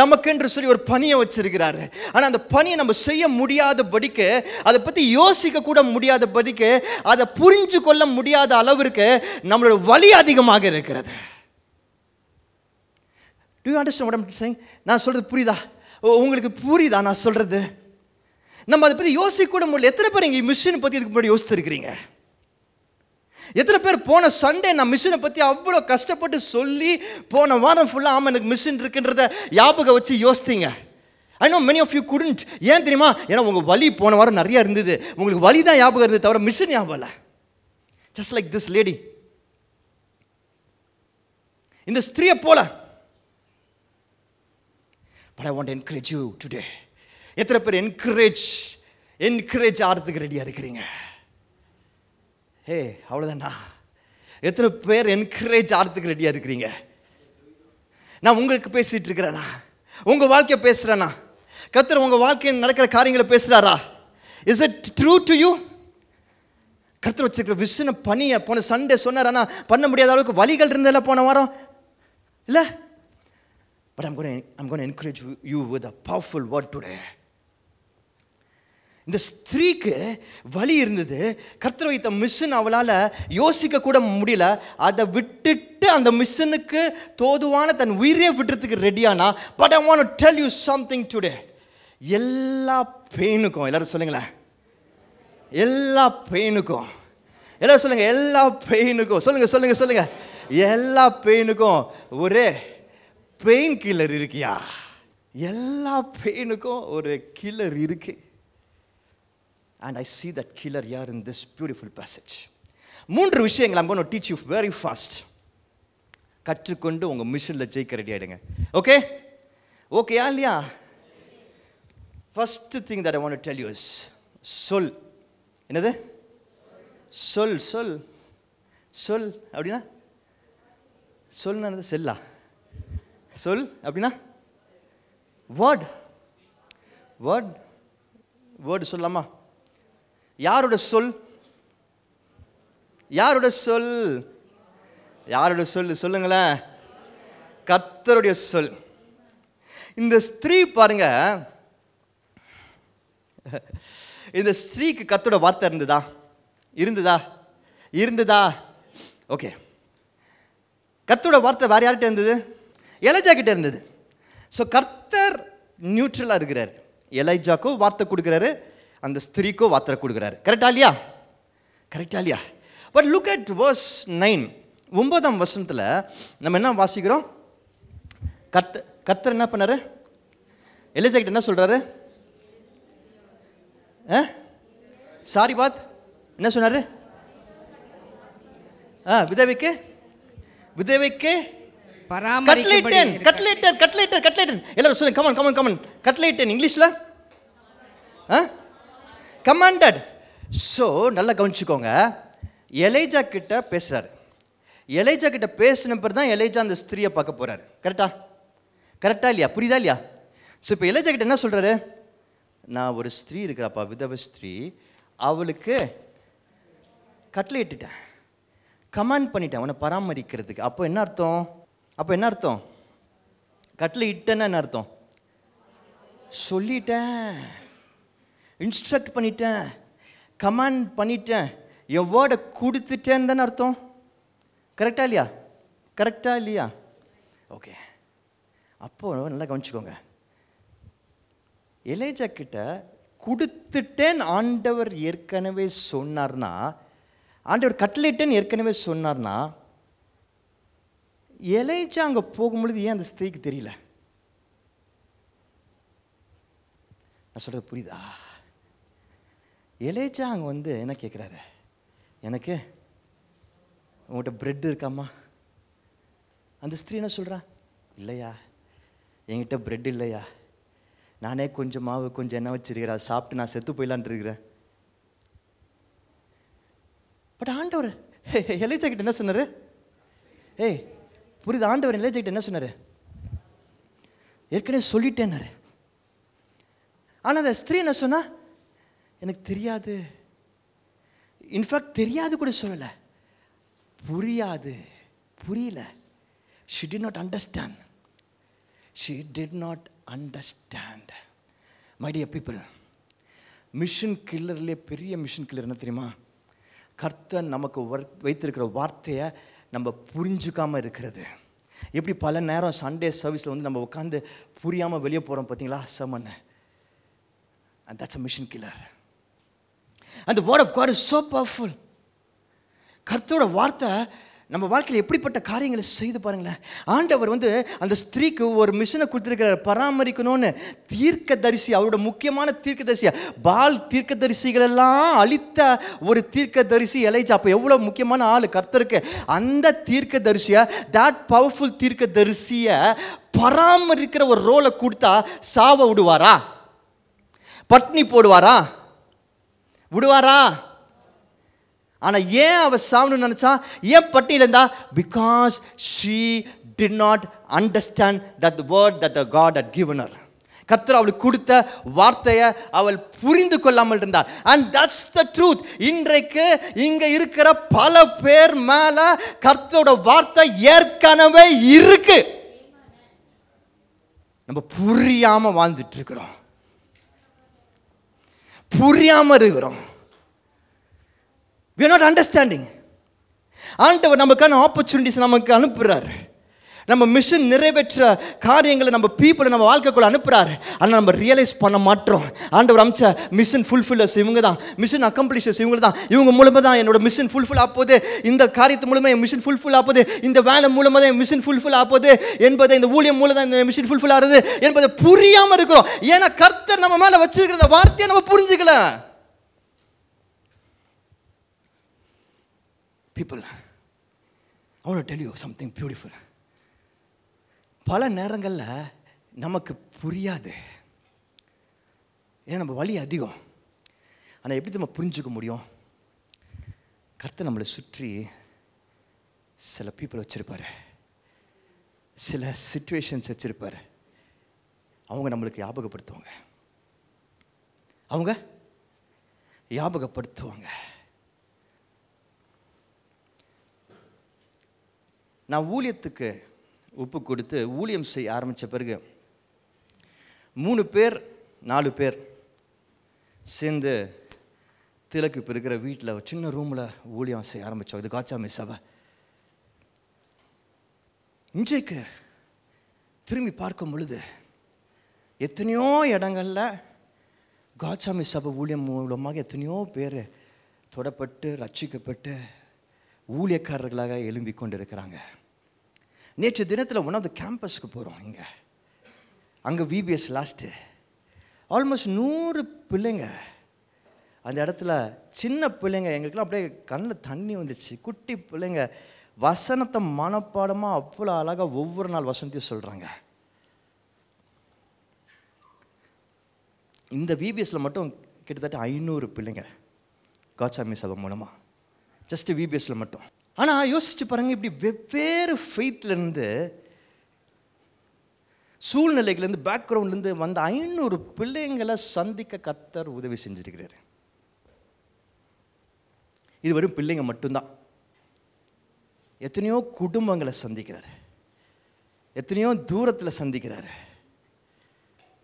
நமக்கென்று சொல்லி ஒரு பணியை வச்சிருக்கிறாரு. ஆனால் அந்த பணியை நம்ம செய்ய முடியாத படிக்கு, அதை பற்றி யோசிக்க கூட முடியாத படிக்கு, அதை புரிஞ்சு கொள்ள முடியாத அளவிற்கு நம்மளோட வலி அதிகமாக இருக்கிறது. Do you understand what I'm saying? நான் சொல்கிறது புரியுதா? உங்களுக்கு புரியுதா நான் சொல்கிறது? நம்ம அதை பற்றி யோசிக்க கூட முடியல. எத்தனை பேர் இங்கே மிஷனை பற்றி இதுக்கு முன்னாடி யோசித்துருக்கிறீங்க? எத்தனை பேர் போன சண்டே நான் மிஷனை பற்றி அவ்வளோ கஷ்டப்பட்டு சொல்லி போன வாரம் ஃபுல்லாக ஆமாம் எனக்கு மிஷன் இருக்குன்றத ஞாபகம் வச்சு யோசித்தீங்க? I know many of you couldn't. ஏன் தெரியுமா? ஏன்னா உங்கள் வலி போன வாரம் நிறையா இருந்தது. உங்களுக்கு வலி தான் ஞாபகம் இருந்தது, தவிர மிஷன் ஞாபகம் இல்லை. Just like this lady. இந்த ஸ்திரியை போல. But I want to encourage you today. எத்தனை பேர் என்கரேஜ் ஆகிறதுக்கு ரெடியாக இருக்கிறீங்க? அவ்வளோதாண்ணா. எத்தனை பேர் என்கரேஜ் ஆகிறதுக்கு ரெடியாக இருக்கிறீங்க? நான் உங்களுக்கு பேசிகிட்டு இருக்கிறேண்ணா, உங்கள் வாழ்க்கையை பேசுகிறேண்ணா. கர்த்தர் உங்கள் வாழ்க்கையில் நடக்கிற காரியங்களை பேசுகிறாரா? Is it true to you? கர்த்தர் வச்சிருக்கிற விஷன பணியை போன சண்டே சொன்னாரா? பண்ண முடியாத அளவுக்கு வழிகள் இருந்ததில்ல போன வாரம் இல்லை? But I'm going to encourage you with a powerful word today. இந்த ஸ்திரீக்கு வலி இருந்தது. கர்த்தர் வைத்த மிஷன் அவளால் யோசிக்க கூட முடியல. அதை விட்டுட்டு அந்த மிஷனுக்கு தோதுவான தன் உயிரே விட்டுறதுக்கு ரெடியானா. But I want to tell you something today. எல்லா பெயினுக்கும், எல்லாரும் சொல்லுங்களேன், எல்லா பெயினுக்கும், எல்லாரும் சொல்லுங்க, எல்லா பெயினுக்கும் சொல்லுங்க, எல்லா பெயினுக்கும் ஒரே பெயின் கில்லர் இருக்கியா? எல்லா பெயினுக்கும் ஒரு கில்லர் இருக்கு. And I see that killer here in this beautiful passage. 3 விஷயங்கள் I'm going to teach you very fast. கற்றுக்கொண்டு உங்க மிஷன்ல ஜெயிக்க ரெடி ஆயிடுங்க. ஓகே? ஓகேயா இல்லையா? First thing that I want to tell you is சொல். என்னது? சொல் அப்படின்னா சொல்னா என்னது? செல்லா? சொல் அப்படின்னா வேர்டு சொல்லலாமா? யாரோட சொல்? சொல்லுங்களேன். கர்த்தருடைய சொல். இந்த ஸ்திரீ பாருங்க, இந்த ஸ்திரீக்கு கர்த்தரோட வார்த்தை இருந்ததா? ஓகே. கர்த்தரோட வார்த்தை வேற யார்கிட்ட இருந்தது? எலிஜா கிட்ட இருந்தது. ஸோ கர்த்தர் நியூட்ரலாக இருக்கிறார். எலிஜாக்கோ வார்த்தை கொடுக்குறாரு, அந்த ஸ்திரீக்கோ வார்த்தை கொடுக்குறாரு. கரெக்டா இல்லையா? But look at verse 9. 9ஆம் வசனத்தில் நம்ம என்ன வாசிக்கிறோம்? கர்த்தர் என்ன பண்ணாரு? எலிஜா கிட்ட என்ன சொல்றாரு? சாரி பாத் என்ன சொன்னாரு? விதவைக்கு கட்லேட்டன். எல்லாரும் சொல்லுங்க, கமான். கட்லேட்டன் இங்கிலீஷ்ல கமாண்டட். ஸோ நல்லா கவனிச்சுக்கோங்க. எலிஜா கிட்ட பேசுறாரு. எலிஜா கிட்ட பேசின பிறகு தான் எலிஜா அந்த ஸ்திரியை பார்க்க போறாரு. கரெக்டா இல்லையா? புரியுதா இல்லையா? ஸோ இப்போ எலிஜா கிட்ட என்ன சொல்றாரு? நான் ஒரு ஸ்திரீ இருக்கிறாப்பா, விதவை ஸ்திரீ, அவளுக்கு கட்லேட்டுட்டேன், கமாண்ட் பண்ணிட்டேன் உன்னை பராமரிக்கிறதுக்கு. அப்போ என்ன அர்த்தம்? கட்டில் இட்டேன்னா என்ன அர்த்தம்? சொல்லிட்டேன், இன்ஸ்ட்ரக்ட் பண்ணிட்டேன், கமாண்ட் பண்ணிட்டேன், என் வேர்டை கொடுத்துட்டேன்னு தானே அர்த்தம். கரெக்டா இல்லையா? ஓகே. அப்போது நல்லா கவனிச்சுக்கோங்க. எலிஜா கிட்ட கொடுத்துட்டேன் ஆண்டவர் ஏற்கனவே சொன்னார்னா ஆண்டவர் கட்டளையிட்டேன்னு ஏற்கனவே சொன்னார்னா, எலேஜா அங்கே போகும்பொழுது ஏன் அந்த ஸ்திரீக்கு தெரியல? நான் சொல்கிறது புரியுதா? எலேஜா அங்கே வந்து என்ன கேட்குறாரு, எனக்கு உங்கள்கிட்ட பிரெட் இருக்காம்மா? அந்த ஸ்திரீ என்ன சொல்கிறா, இல்லையா என்கிட்ட பிரெட் இல்லையா, நானே கொஞ்சம் மாவு கொஞ்சம் எண்ணெய் வச்சிருக்கிறேன், அதை சாப்பிட்டு நான் செத்து போயிடலான் இருக்கிறேன். பட் ஆண்டவர் எலேஜா கிட்ட என்ன சொன்னார்? ஏய் புரியுது, ஆண்டவர் எலேஜா கிட்ட என்ன சொன்னார்? ஏற்கனவே சொல்லிட்டேன்னாரு. ஆனால் அந்த ஸ்திரீ என்ன சொன்னா, எனக்கு தெரியாது. இன்ஃபேக்ட் தெரியாது கூட சொல்லலை, புரியாது, புரியல. She did not understand. She did not understand. My dear people, mission கில்லர்லேயே பெரிய மிஷன் கில்லர் என்ன தெரியுமா? கர்த்தர் நமக்கு வைத்திருக்கிற வார்த்தையை நம்ம புரிஞ்சுக்காமல் இருக்கிறது. எப்படி பல நேரம் சண்டே சர்வீஸில் வந்து நம்ம உட்காந்து புரியாமல் வெளியே போகிறோம் பார்த்தீங்களா சமன். And that's a mission killer. And the word of God is so powerful. கர்த்தரோட வார்த்தை நம்ம வாழ்க்கையில் எப்படிப்பட்ட காரியங்களை செய்து பாருங்களேன். ஆண்டவர் வந்து அந்த ஸ்திரீக்கு ஒரு மிஷனை கொடுத்துருக்கிறார், பராமரிக்கணும்னு. தீர்க்கதரிசி, அவரோட முக்கியமான தீர்க்கதரிசியா, பால் தீர்க்கதரிசிகளெல்லாம் அழித்த ஒரு தீர்க்கதரிசி எலைஜா. அப்போ எவ்வளோ முக்கியமான ஆள் கர்த்தருக்கு. அந்த தீர்க்கதரிசியை, தட் பவர்ஃபுல் தீர்க்கதரிசியை பராமரிக்கிற ஒரு ரோலை கொடுத்தா சாவ விடுவாரா? பட்னி போடுவாரா? விடுவாரா? ஆனால் ஏன் அவ சாவணும்னு நினச்சா, ஏன் பட்டினியில் இருந்தா? Because she did not understand that the word that the God had given her. கர்த்தர் அவளுக்கு கொடுத்த வார்த்தையை அவள் புரிந்து கொள்ளாமல் இருந்தார். And that's the truth. இன்றைக்கு இங்கே இருக்கிற பல பேர் மேலே கர்த்தரோட வார்த்தை ஏற்கனவே இருக்கு, நம்ம புரியாமல் வாழ்ந்துட்டு இருக்கிறோம், புரியாமல் இருக்கிறோம். We are not understanding. ஆண்டவர் நமக்கான ஆப்பர்ச்சுனிட்டிஸ் நமக்கு அனுப்புகிறார். நம்ம மிஷன் நிறைவேற்ற காரியங்களை நம்ம பீப்புளை நம்ம வாழ்க்கைக்குள்ள அனுப்புகிறாரு. ஆனால் நம்ம ரியலைஸ் பண்ண மாட்டோம். ஆண்டவர் அமிச்ச மிஷன் ஃபுல்ஃபில்லர்ஸ் இவங்க தான், மிஷன் அக்கம்ப்ளிஷர்ஸ் இவங்க தான். இவங்க மூலமாக தான் என்னோட மிஷன் ஃபுல்ஃபில் ஆகுது, இந்த காரியத்து மூலமாக என் மிஷன் ஃபுல்ஃபில் ஆகுது, இந்த வேலை மூலமாக தான் என் மிஷன் ஃபுல்ஃபில் ஆகுது என்பதை, இந்த ஊழியம் மூலம் தான் இந்த மிஷன் ஃபுல்ஃபில் ஆகுது என்பதை புரியாமல் இருக்கிறோம். ஏன்னா கர்த்தர் நம்ம மேலே வச்சிருக்கிற வார்த்தையை நம்ம புரிஞ்சுக்கல. People, I want to tell you something beautiful. பல நேரங்களில் நமக்கு புரியாது, ஏன்னா நம்ம வலி அதிகம். ஆனால் எப்படி நம்ம புரிஞ்சுக்க முடியும்? கர்த்தர் நம்மளை சுற்றி சில பீப்புள் வச்சுருப்பார், சில சிச்சுவேஷன்ஸ் வச்சுருப்பார். அவங்க நம்மளுக்கு ஞாபகப்படுத்துவாங்க, அவங்க ஞாபகப்படுத்துவாங்க. நான் ஊழியத்துக்கு ஒப்பு கொடுத்து ஊழியம் செய்ய ஆரம்பித்த பிறகு 3 பேர் 4 பேர் சேர்ந்து திலக்கு இப்போ இருக்கிற வீட்டில் சின்ன ரூமில் ஊழியம் செய்ய ஆரம்பித்தோம். இது காட்சாமி சபை. இன்றைக்கு திரும்பி பார்க்கும் பொழுது எத்தனையோ இடங்களில் காட்சாமி சபை ஊழியம் மூலமாக எத்தனையோ பேர் தொடப்பட்டு ரட்சிக்கப்பட்டு ஊழியக்காரர்களாக எழும்பி கொண்டு இருக்கிறாங்க. நேற்று தினத்தில் ஒன் ஆஃப் த கேம்பஸ்க்கு போகிறோம். இங்கே அங்கே விபிஎஸ் லாஸ்ட்டு ஆல்மோஸ்ட் 100 பிள்ளைங்க அந்த இடத்துல, சின்ன பிள்ளைங்க. எங்களுக்கெல்லாம் அப்படியே கண்ணில் தண்ணி வந்துடுச்சு. குட்டி பிள்ளைங்க வசனத்தை மனப்பாடமாக அவ்வளோ அழகாக ஒவ்வொரு நாள் வசனத்தையும் சொல்கிறாங்க. இந்த விபிஎஸ்ல மட்டும் கிட்டத்தட்ட 500 பிள்ளைங்க காட்சாமி சபை மூலமாக, ஜஸ்ட் விபிஎஸ்ல மட்டும். ஆனால் யோசிச்சு பாருங்க, இப்படி வெவ்வேறு ஃபெய்த்லேருந்து, சூழ்நிலைகள்லேருந்து, பேக்ரவுண்ட்லேருந்து வந்த 500 பிள்ளைங்களை சந்திக்க கர்த்தர் உதவி செஞ்சிருக்கிறாரு. இது வெறும் பிள்ளைங்க மட்டும்தான். எத்தனையோ குடும்பங்களை சந்திக்கிறாரு, எத்தனையோ தூரத்தில் சந்திக்கிறாரு,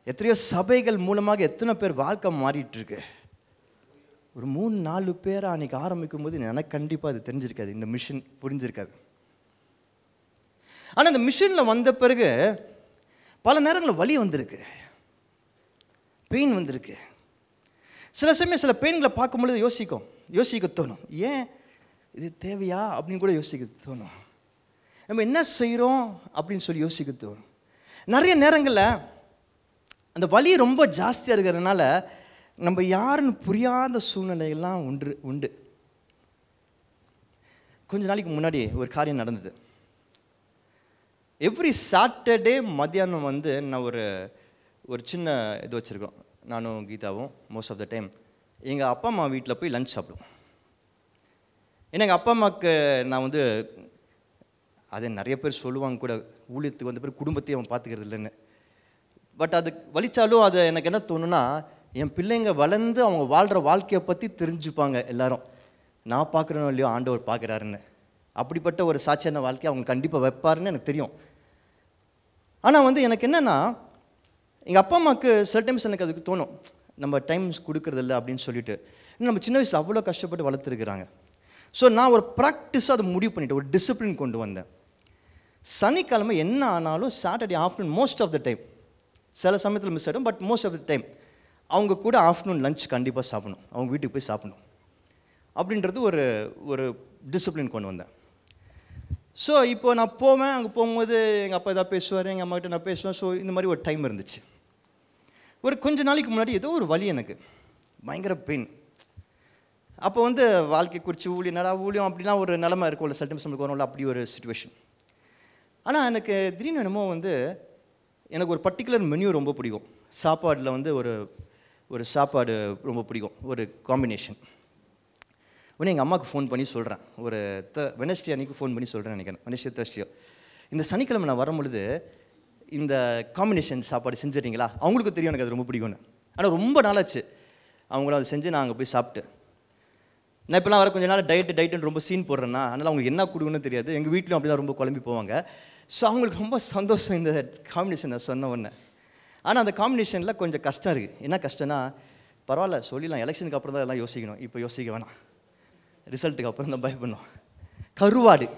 எத்தனையோ சபைகள் மூலமாக எத்தனை பேர் வாழ்க்கை மாறிட்டு இருக்கு. ஒரு 3-4 பேரை அன்றைக்கி ஆரம்பிக்கும் போது எனக்கு கண்டிப்பாக அது தெரிஞ்சிருக்காது, இந்த மிஷன் புரிஞ்சிருக்காது. ஆனால் இந்த மிஷனில் வந்த பிறகு பல நேரங்களில் வலி வந்திருக்கு, பெயின் வந்திருக்கு. சில சமயம் சில பெயின்களை பார்க்கும்பொழுது யோசிக்க தோணும், ஏன் இது தேவையா அப்படின்னு கூட யோசிக்க தோணும். நம்ம என்ன செய்கிறோம் அப்படின்னு சொல்லி யோசிக்க தோணும். நிறைய நேரங்களில் அந்த வலி ரொம்ப ஜாஸ்தியாக இருக்கிறதுனால நம்ம யாருன்னு புரியாத சூழ்நிலைகள்லாம் உண்டு. கொஞ்ச நாளைக்கு முன்னாடி ஒரு காரியம் நடந்தது. எவ்ரி சாட்டர்டே மத்தியானம் வந்து நான் ஒரு சின்ன இது வச்சுருக்கோம், நானும் கீதாவும். மோஸ்ட் ஆஃப் த டைம் எங்கள் அப்பா அம்மா வீட்டில் போய் லஞ்ச் சாப்பிடுவோம். ஏன்னா எங்கள் அப்பா அம்மாவுக்கு நான் வந்து அதை நிறைய பேர் சொல்லுவாங்க கூட, ஊழியத்துக்கு வந்த பேர் குடும்பத்தையும் அவன் பார்த்துக்கிறது இல்லைன்னு. பட் அது வலிச்சாலும் அது எனக்கு என்ன தோணுன்னா, என் பிள்ளைங்க வளர்ந்து அவங்க வாழ்கிற வாழ்க்கையை பற்றி தெரிஞ்சுப்பாங்க எல்லாரும். நான் பார்க்குறேனோ இல்லையோ ஆண்டவர் பார்க்குறாருன்னு. அப்படிப்பட்ட ஒரு சாட்சியான வாழ்க்கையை அவங்க கண்டிப்பாக வைப்பாருன்னு எனக்கு தெரியும். ஆனால் வந்து எனக்கு என்னென்னா, எங்கள் அப்பா அம்மாவுக்கு சில டைம்ஸ் எனக்கு அதுக்கு தோணும், நம்ம டைம்ஸ் கொடுக்குறதில்ல அப்படின்னு சொல்லிட்டு. நம்ம சின்ன வயசில் அவ்வளோ கஷ்டப்பட்டு வளர்த்துருக்குறாங்க. ஸோ நான் ஒரு ப்ராக்டிஸாக அதை முடிவு பண்ணிவிட்டு ஒரு டிசிப்ளின் கொண்டு வந்தேன். சனிக்கிழமை என்ன ஆனாலும் Saturday afternoon most of the time, சில சமயத்தில் மிஸ் ஆகிடும், but most of the time அவங்க கூட ஆஃப்டர்நூன் லஞ்ச் கண்டிப்பாக சாப்பிடணும், அவங்க வீட்டுக்கு போய் சாப்பிடணும் அப்படின்றது ஒரு டிசிப்ளின் கொண்டு வந்தேன். ஸோ இப்போ நான் போவேன், அங்கே போகும்போது எங்கள் அப்பா எதாவது பேசுவார், எங்கள் அம்மாக்கிட்ட நான் பேசுவேன். ஸோ இந்த மாதிரி ஒரு டைம் இருந்துச்சு. ஒரு கொஞ்ச நாளைக்கு முன்னாடி ஏதோ ஒரு வலி, எனக்கு பயங்கர பெயின். அப்போ வந்து வாழ்க்கை குறித்து ஊழியம் அப்படிலாம் ஒரு நிலமை இருக்கும்ல, சில டைம்ஸ் நம்மளுக்கு வரும்ல, அப்படி ஒரு சுச்சுவேஷன். ஆனால் எனக்கு திடீர்னு என்னமோ வந்து எனக்கு ஒரு பர்டிகுலர் மெனு ரொம்ப பிடிக்கும். சாப்பாடில் வந்து ஒரு சாப்பாடு ரொம்ப பிடிக்கும், ஒரு காம்பினேஷன். உடனே எங்கள் அம்மாவுக்கு ஃபோன் பண்ணி சொல்கிறேன், ஒரு வெனஸ்டே அன்றைக்கி ஃபோன் பண்ணி சொல்கிறேன் நினைக்கிறேன், வெனஸ்டே தேர்ஸ்டேயோ. இந்த சனிக்கிழமை நான் வரும்பொழுது இந்த காம்பினேஷன் சாப்பாடு செஞ்சிடறீங்களா? அவங்களுக்கு தெரியும் எனக்கு அது ரொம்ப பிடிக்கும்னு. ஆனால் ரொம்ப நாளாச்சு அவங்களும் அதை செஞ்சு நான் அங்கே போய் சாப்பிட்டு. நான் இப்போலாம் வர கொஞ்ச நாள் டயட்டுன்னு ரொம்ப சீன் போடுறேன்னா, அதனால் அவங்களுக்கு என்ன கொடுக்குன்னு தெரியாது. எங்கள் வீட்லையும் அப்படி தான் ரொம்ப குழம்பி போவாங்க. ஸோ அவங்களுக்கு ரொம்ப சந்தோஷம் இந்த காம்பினேஷன் நான் சொன்ன உடனே. ஆனால் அந்த காம்பினேஷனில் கொஞ்சம் கஷ்டம் இருக்குது. என்ன கஷ்டம்னா, பரவாயில்ல சொல்லிடலாம், எலெக்ஷனுக்கு அப்புறம் தான் எல்லாம் யோசிக்கணும், இப்போ யோசிக்க வேணாம், ரிசல்ட்டுக்கு அப்புறம் தான் பயப்படணும். கருவாடு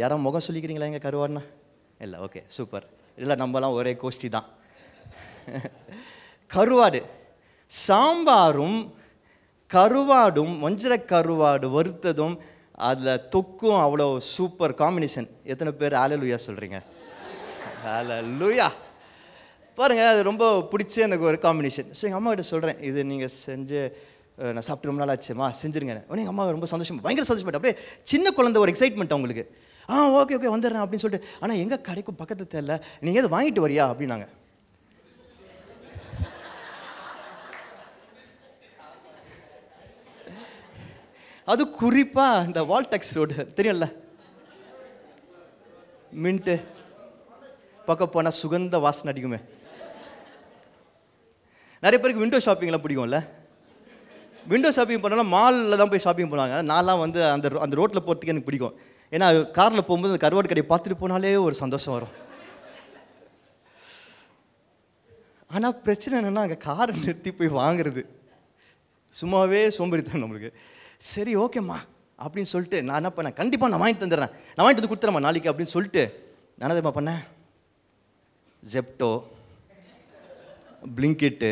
யாராவது முகம் சொல்லிக்கிறீங்களா எங்கள் கருவாடுனா? இல்லை, ஓகே, சூப்பர். இல்லை, நம்மலாம் ஒரே கோஷ்டி தான். கருவாடு சாம்பாரும் கருவாடும், வஞ்சிர கருவாடு வறுத்ததும், அதில் தொக்கும் அவ்வளோ சூப்பர் காம்பினேஷன். எத்தனை பேர் ஹல்லேலூயா சொல்கிறீங்க? ஹல்லேலூயா. பாருங்கள், அது ரொம்ப பிடிச்ச எனக்கு ஒரு காம்பினேஷன். ஸோ எங்கள் அம்மா கிட்ட சொல்கிறேன், இது நீங்கள் செஞ்சு நான் சாப்பிட்டு ரொம்ப நாள் ஆச்சுமா, செஞ்சுருங்க. உடனே எங்கள் அம்மா ரொம்ப சந்தோஷம், பயங்கர சந்தோஷப்பட்டு, அப்படியே சின்ன குழந்தை ஒரு எக்ஸைட்மெண்ட் அவங்களுக்கு. ஓகே வந்துடுறேன் அப்படின்னு சொல்லிட்டு. ஆனால் எங்கே கடைக்கும் பக்கத்து தெரியல, நீங்கள் எது வாங்கிட்டு வரியா அப்படின்னாங்க. அது குறிப்பாக இந்த வால்டெக்ஸ் ரோடு தெரியும்ல, மின்ட்டு பக்கம் போனால் சுகந்த வாசனை அடிக்குமே. நிறைய பேருக்கு விண்டோ ஷாப்பிங்லாம் பிடிக்கும்ல. விண்டோ ஷாப்பிங் பண்ணாலும் மாலில் தான் போய் ஷாப்பிங் பண்ணுவாங்க. நான்லாம் வந்து அந்த ரோட்டில் போகிறதுக்கு எனக்கு பிடிக்கும். ஏன்னா காரில் போகும்போது அந்த கருவாடு கடையை பார்த்துட்டு போனாலே ஒரு சந்தோஷம் வரும். ஆனால் பிரச்சனை என்னென்னா, அங்கே காரை நிறுத்தி போய் வாங்குறது சும்மாவே சோம்பேறித்தான் நம்மளுக்கு. சரி, ஓகேம்மா அப்படின்னு சொல்லிட்டு நான் என்ன பண்ணேன், கண்டிப்பாக நான் வாங்கிட்டு வந்துடுறேன், நான் வாங்கிட்டு வந்து கொடுத்துறேம்மா நாளைக்கு அப்படின்னு சொல்லிட்டு நான் என்ன பண்ணேன், ஜெப்டோ, பிளிங்கிட்டு,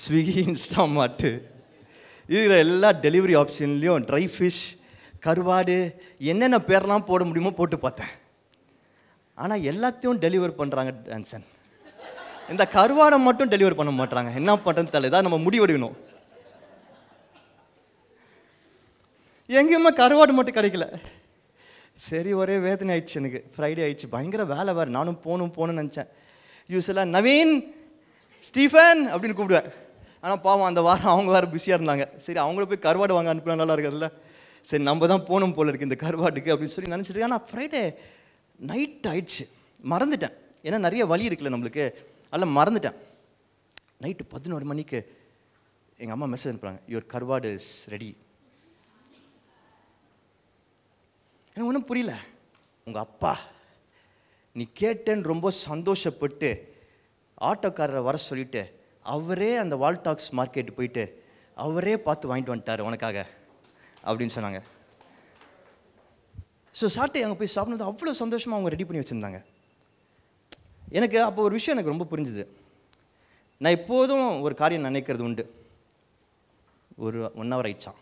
ஸ்விக்கி, இன்ஸ்டாமார்ட்டு, இருக்கிற எல்லா டெலிவரி ஆப்ஷன்லேயும் ட்ரை ஃபிஷ், கருவாடு, என்னென்ன பேர்லாம் போட முடியுமோ போட்டு பார்த்தேன். ஆனால் எல்லாத்தையும் டெலிவர் பண்ணுறாங்க டான்சன். இந்த கருவாடை மட்டும் டெலிவர் பண்ண மாட்டாங்க. என்ன பண்ணுறது தெரியல, ஏதாவது நம்ம முடிவெடுக்கணும். எங்கேயுமே கருவாடு மட்டும் கிடைக்கல. சரி, ஒரே வேதனை ஆயிடுச்சு எனக்கு. ஃப்ரைடே ஆயிடுச்சு, பயங்கர வேலை வேறு. நானும் போகணும்னு நினச்சேன். யூஸ்வலாக நவீன், ஸ்டீஃபன் அப்படின்னு கூப்பிடுவேன். ஆனால் பாவம் அந்த வாரம் அவங்க வேறு பிஸியாக இருந்தாங்க. சரி, அவங்கள போய் கருவாடு வாங்க அனுப்பினா நல்லா இருக்காதுல்ல. சரி, நம்ம தான் போகணும் போல இருக்குது இந்த கருவாட்டுக்கு அப்படின்னு சொல்லி நினச்சிட்டு. ஆனால் ஃப்ரைடே நைட் ஆயிடுச்சு, மறந்துட்டேன். ஏன்னா நிறைய வலி இருக்குல்ல நம்மளுக்கு, அதில் மறந்துட்டேன். நைட்டு 11 மணிக்கு எங்கள் அம்மா மெசேஜ் அனுப்புகிறாங்க, யுவர் கருவாடு இஸ் ரெடி. எனக்கு ஒன்றும் புரியல. உங்கள் அப்பா நீ கேட்டேன்னு ரொம்ப சந்தோஷப்பட்டு ஆட்டோக்காரரை வர சொல்லிவிட்டு அவரே அந்த வால்டாக்ஸ் மார்க்கெட்டு போயிட்டு அவரே பார்த்து வாங்கிட்டு வந்துட்டார் உனக்காக அப்படின்னு சொன்னாங்க. ஸோ சாட்டை அங்கே போய் சாப்பிட்றது அவ்வளோ சந்தோஷமாக அவங்க ரெடி பண்ணி வச்சுருந்தாங்க. எனக்கு அப்போ ஒரு விஷயம் எனக்கு ரொம்ப புரிஞ்சுது. நான் எப்போதும் ஒரு காரியம் நினைக்கிறது உண்டு. ஒரு 1 hour ஆயிடுச்சான்.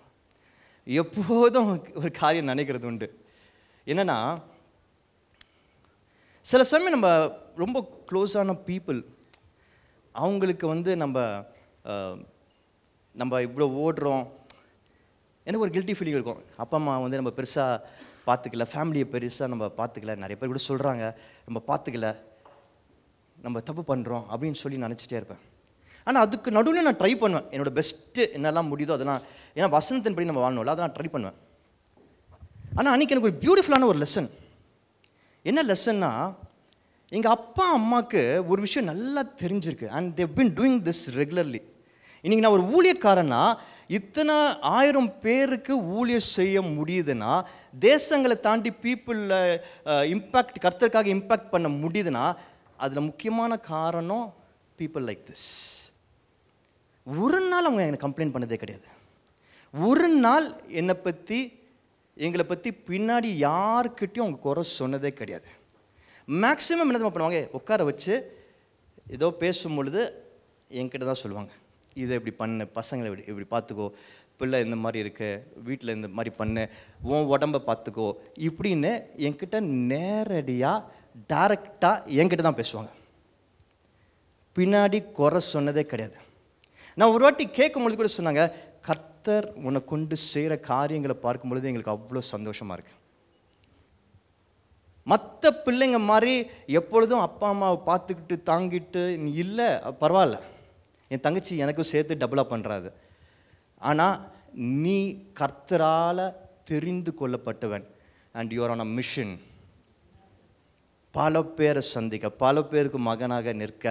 எப்போதும் ஒரு காரியம் நினைக்கிறது உண்டு. என்னென்னா, சில சமயம் நம்ம ரொம்ப க்ளோஸான பீப்புள் அவங்களுக்கு நம்ம இவ்வளோ ஓடுறோம், எனக்கு ஒரு கில்ட்டி ஃபீலிங் இருக்கும். அப்பா அம்மா நம்ம பெருசாக பார்த்துக்கல, ஃபேமிலியை பெருசாக நம்ம பார்த்துக்கல, நிறைய பேர் கூட சொல்கிறாங்க நம்ம பார்த்துக்கல, நம்ம தப்பு பண்ணுறோம் அப்படின்னு சொல்லி நினச்சிட்டே இருப்பேன். ஆனால் அதுக்கு நடுவில் நான் ட்ரை பண்ணுவேன், என்னோடய பெஸ்ட்டு என்னெல்லாம் முடியுதோ அதெல்லாம். ஏன்னா வசனத்தின் படி நம்ம வாழணும்ல, அதை நான் ட்ரை பண்ணுவேன். ஆனால் அன்றைக்கி எனக்கு ஒரு பியூட்டிஃபுல்லான ஒரு லெசன். என்ன லெசன்னா, எங்கள் அப்பா அம்மாவுக்கு ஒரு விஷயம் நல்லா தெரிஞ்சிருக்கு. And they've been doing this regularly. இன்றைக்கி நான் ஒரு ஊழியக்காரன்னா, இத்தனை 1000 பேருக்கு ஊழியம் செய்ய முடியுதுன்னா, தேசங்களை தாண்டி பீப்புளில் இம்பேக்ட், கர்த்தருக்காக இம்பேக்ட் பண்ண முடியுதுன்னா, அதில் முக்கியமான காரணம் பீப்புள் லைக் திஸ். ஒரு நாள் அவங்க எனக்கு கம்ப்ளைண்ட் பண்ணதே கிடையாது. ஒரு நாள் எங்களை பற்றி பின்னாடி யார்கிட்டையும் அவங்க குறை சொன்னதே கிடையாது. மேக்ஸிமம் என்ன பண்ணுவாங்க, உட்கார வச்சு ஏதோ பேசும் பொழுது என்கிட்ட தான் சொல்லுவாங்க, இதை இப்படி பண்ணு, பசங்களை இப்படி பார்த்துக்கோ, பிள்ளை இந்த மாதிரி இருக்கு, வீட்டில் இந்த மாதிரி பண்ணு, உன் உடம்பை பார்த்துக்கோ, இப்படின்னு என்கிட்ட நேரடியாக டைரெக்டாக என்கிட்ட தான் பேசுவாங்க. பின்னாடி குறை சொன்னதே கிடையாது. நான் ஒரு வாட்டி கேட்கும் பொழுது கூட சொன்னாங்க, கர்த்தர் உன்னை கொண்டு செய்கிற காரியங்களை பார்க்கும் பொழுது எங்களுக்கு அவ்வளோ சந்தோஷமாக இருக்கு. மற்ற பிள்ளைங்க மாதிரி எப்பொழுதும் அப்பா அம்மாவை பார்த்துக்கிட்டு தாங்கிட்டு நீ இல்லை, பரவாயில்ல, என் தங்கச்சி எனக்கும் சேர்த்து டபுளாக பண்ணுறாது. ஆனால் நீ கர்த்தரால் தெரிந்து கொள்ளப்பட்டவன். And you're on a mission. பல பேரை சந்திக்க, பல பேருக்கு மகனாக நிற்க,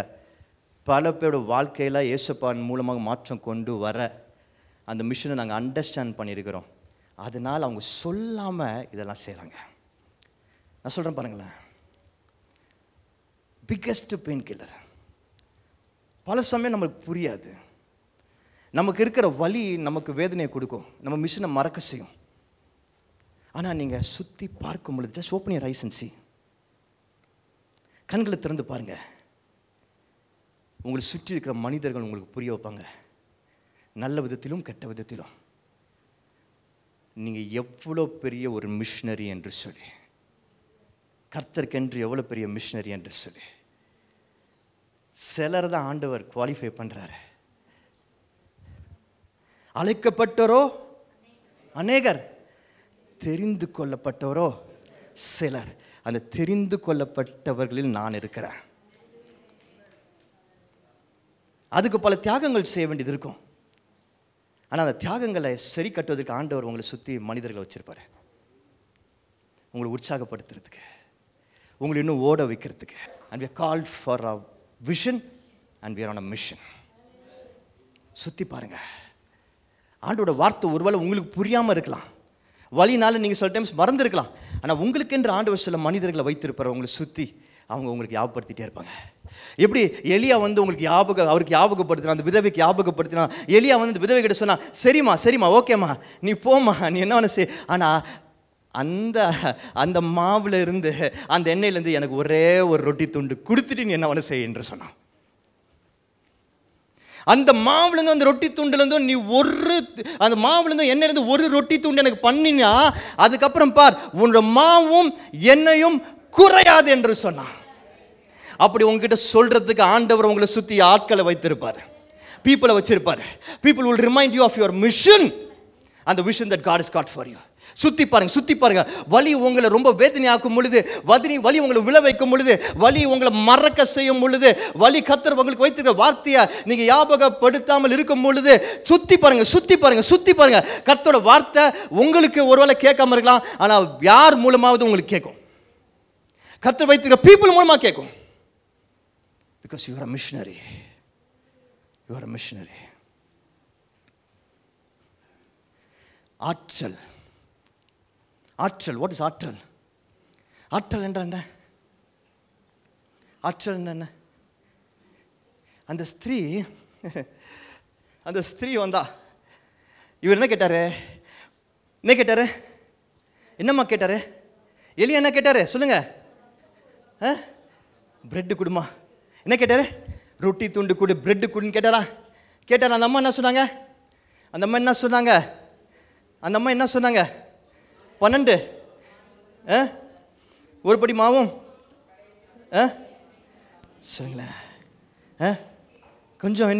பல பேரோட வாழ்க்கையில் இயேசுப்பாவின் மூலமாக மாற்றம் கொண்டு வர அந்த மிஷனை நாங்கள் அண்டர்ஸ்டாண்ட் பண்ணியிருக்கிறோம். அதனால் அவங்க சொல்லாமல் இதெல்லாம் செய்கிறாங்க. நான் சொல்கிறேன் பாருங்களேன், பிக்கெஸ்ட் பெயின் கில்லர். பல சமயம் நம்மளுக்கு புரியாது, நமக்கு இருக்கிற வலி நமக்கு வேதனையை கொடுக்கும், நம்ம மிஷனை மறக்க செய்யும். ஆனால் நீங்கள் சுற்றி பார்க்கும் பொழுது, just open your eyes and see, கண்களை திறந்து பாருங்கள், உங்களை சுற்றி இருக்கிற மனிதர்கள் உங்களுக்கு புரிய வைப்பாங்க, நல்ல விதத்திலும் கெட்ட விதத்திலும். நீங்கள் எவ்வளோ பெரிய ஒரு மிஷனரி என்று சொல்லி, கர்த்தருக்கென்று எவ்வளோ பெரிய மிஷனரி என்று சொல்லி. சிலர் தான் ஆண்டவர் குவாலிஃபை பண்ணுறாரு. அழைக்கப்பட்டவரோ அநேகர், தெரிந்து கொள்ளப்பட்டவரோ சிலர். அந்த தெரிந்து கொள்ளப்பட்டவர்களில் நான் இருக்கிறேன். அதுக்கு பல தியாகங்கள் செய்ய வேண்டியது இருக்கும். ஆனால் அந்த தியாகங்களை சரி கட்டுவதற்கு ஆண்டவர் உங்களை சுற்றி மனிதர்களை வச்சிருப்பாரு, உங்களை உற்சாகப்படுத்துறதுக்கு, உங்களை இன்னும் ஓட வைக்கிறதுக்கு. And we are called for a vision and we are on a mission. சுற்றி பாருங்க. ஆண்டோட வார்த்தை ஒருவேளை உங்களுக்கு புரியாமல் இருக்கலாம், வழினால நீங்கள் சில டைம்ஸ் மறந்துருக்கலாம். ஆனால் உங்களுக்கு என்று ஆண்டவர் சில மனிதர்களை வைத்திருப்பார் உங்களை சுற்றி, அவங்க உங்களுக்கு ஞாபகப்படுத்திட்டே இருப்பாங்க. எப்படி எலியா உங்களுக்கு அவருக்கு ஞாபகப்படுத்தினா, அந்த விதவைக்கு ஞாபகப்படுத்தினா, எலியா அந்த விதவை கிட்ட சொன்னா, சரிம்மா ஓகேம்மா, நீ போம்மா, நீ என்ன வேணா செய். ஆனால் அந்த மாவுல இருந்து, அந்த எண்ணெயிலேருந்து எனக்கு ஒரே ஒரு ரொட்டி துண்டு கொடுத்துட்டு நீ என்ன வேணா செய் என்று சொன்னான். அந்த மாவுலேருந்து, அந்த ரொட்டி துண்டுலேருந்து நீ அந்த மாவுலேருந்து எண்ணெயிலேருந்து ஒரு ரொட்டி துண்டு எனக்கு பண்ணினா, அதுக்கப்புறம் பார் உன்னோட மாவும் எண்ணெயும் குறையாது என்று சொன்னான். அப்படி உங்ககிட்ட சொல்றதுக்கு ஆண்டவர் உங்களை சுற்றி ஆட்களை வைத்திருப்பார், பீப்புளை வச்சிருப்பார். People will remind you of your mission and the vision that God has got for you. சுற்றி பாருங்க. வலி உங்களை ரொம்ப வேதனையாக்கும் பொழுது, வலி உங்களை விழ வைக்கும் பொழுது, வலி உங்களை மறக்க செய்யும் பொழுது, வலி கர்த்தர் உங்களுக்கு வைத்திருக்கிற வார்த்தையை நீங்க ஞாபகப்படுத்தாமல் இருக்கும் பொழுது, சுற்றி பாருங்க. கர்த்தரோட வார்த்தை உங்களுக்கு ஒருவேளை கேட்காம இருக்கலாம், ஆனால் யார் மூலமாவது உங்களுக்கு கேட்கும். கர்த்தர் வைத்திருக்கிற பீப்புள் மூலமா கேட்கும். Because you are a missionary. ஆற்றல். What is ஆற்றல்? ஆற்றல் என்ற என்ன? ஆற்றல் என்ன? அந்த ஸ்திரீ வந்தா, இவர் என்ன கேட்டாரு? என்னம்மா கேட்டாரு? எலியா என்ன கேட்டாரு சொல்லுங்க? பிரெட் கொடுமா. என்ன கேட்டாரு? ரொட்டி துண்டு கொடு, பிரெட் கொடுன்னு கேட்டாரா? அந்த அம்மா என்ன சொன்னாங்க? அந்த அம்மா என்ன சொன்னாங்க? 12 ஒரு படி மாவும் சொல்லுங்களேன், கொஞ்சம்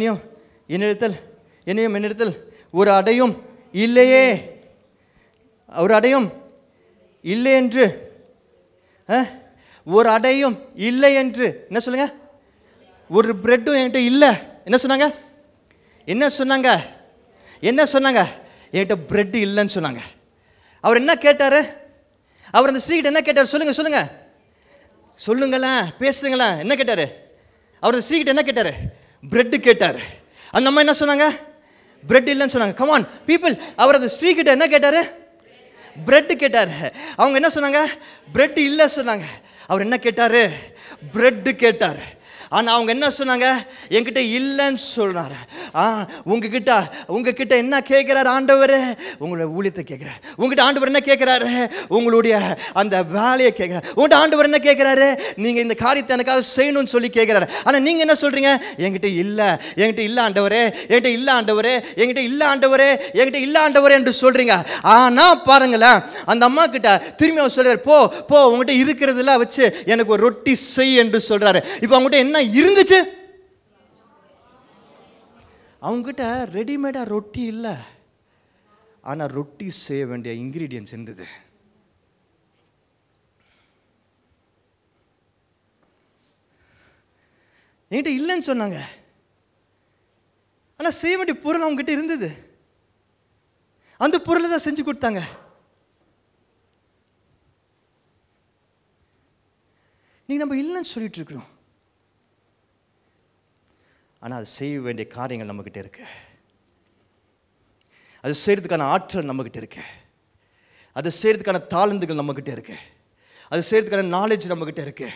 என்னிடத்தில் ஒரு அடையும் இல்லையே, ஒரு அடையும் இல்லை என்று, ஒரு அடையும் இல்லை என்று என்ன சொல்லுங்க, ஒரு பிரெட்டும் என்கிட்ட இல்லை. என்ன சொன்னாங்க? என்கிட்ட பிரெட் இல்லைன்னு சொன்னாங்க. அவர் என்ன கேட்டாரு? அவர் அந்த ஸ்ரீகிட்ட என்ன கேட்டார்? சொல்லுங்களேன், பேசுங்களேன். என்ன கேட்டாரு? அவர் அந்த ஸ்ரீகிட்ட என்ன கேட்டாரு? பிரெட் கேட்டார். அந்த அம்மா என்ன சொன்னாங்க? பிரெட் இல்லைன்னு சொன்னாங்க. கமான் பீப்புள், அவர் அந்த ஸ்ரீகிட்ட என்ன கேட்டாரு? பிரெட் கேட்டார். அவங்க என்ன சொன்னாங்க? பிரெட் இல்லை சொன்னாங்க. அவர் என்ன கேட்டாரு? பிரெட் கேட்டார். ஆனால் அவங்க என்ன சொன்னாங்க? என்கிட்ட இல்லைன்னு சொல்கிறாரு. உங்ககிட்ட என்ன கேட்குறாரு ஆண்டவர்? உங்களோட ஊழியத்தை கேட்குறாரு. உங்ககிட்ட ஆண்டவர் என்ன கேட்குறாரு? உங்களுடைய அந்த வேலையை கேட்குறாரு. உங்கள்கிட்ட ஆண்டவர் என்ன கேட்குறாரு? நீங்கள் இந்த காரியத்தை எனக்காக செய்யணும்னு சொல்லி கேட்குறாரு. ஆனால் நீங்கள் என்ன சொல்கிறீங்க? என்கிட்ட இல்லை ஆண்டவரே என்று சொல்கிறீங்க. ஆனால் பாருங்களேன், அந்த அம்மா கிட்ட திரும்பி அவர் சொல்கிறார், போ உங்கள்கிட்ட இருக்கிறதுல வச்சு எனக்கு ஒரு ரொட்டி செய் என்று சொல்கிறாரு. இப்போ அவங்ககிட்ட என்ன இருந்துச்சு? அவங்ககிட்ட ரெடிமேடா ரொட்டி இல்லை, ஆனால் ரொட்டி செய்ய வேண்டிய இன்கிரீடியன்ஸ் இருந்தது. என்கிட்ட இல்லைன்னு சொன்னாங்க, ஆனால் செய்ய வேண்டிய பொருள் அவங்ககிட்ட இருந்தது. அந்த பொருளை தான் செஞ்சு கொடுத்தாங்க. நீங்க நம்ம இல்லைன்னு சொல்லிட்டு இருக்கிறோம், ஆனால் அது செய்ய வேண்டிய காரியங்கள் நம்மக்கிட்ட இருக்கு. அது செய்யறதுக்கான ஆற்றல் நம்மக்கிட்ட இருக்கு. அது செய்யறதுக்கான தாளந்துகள் நம்மக்கிட்ட இருக்கு. அது செய்யறதுக்கான நாலேஜ் நம்மக்கிட்ட இருக்கு.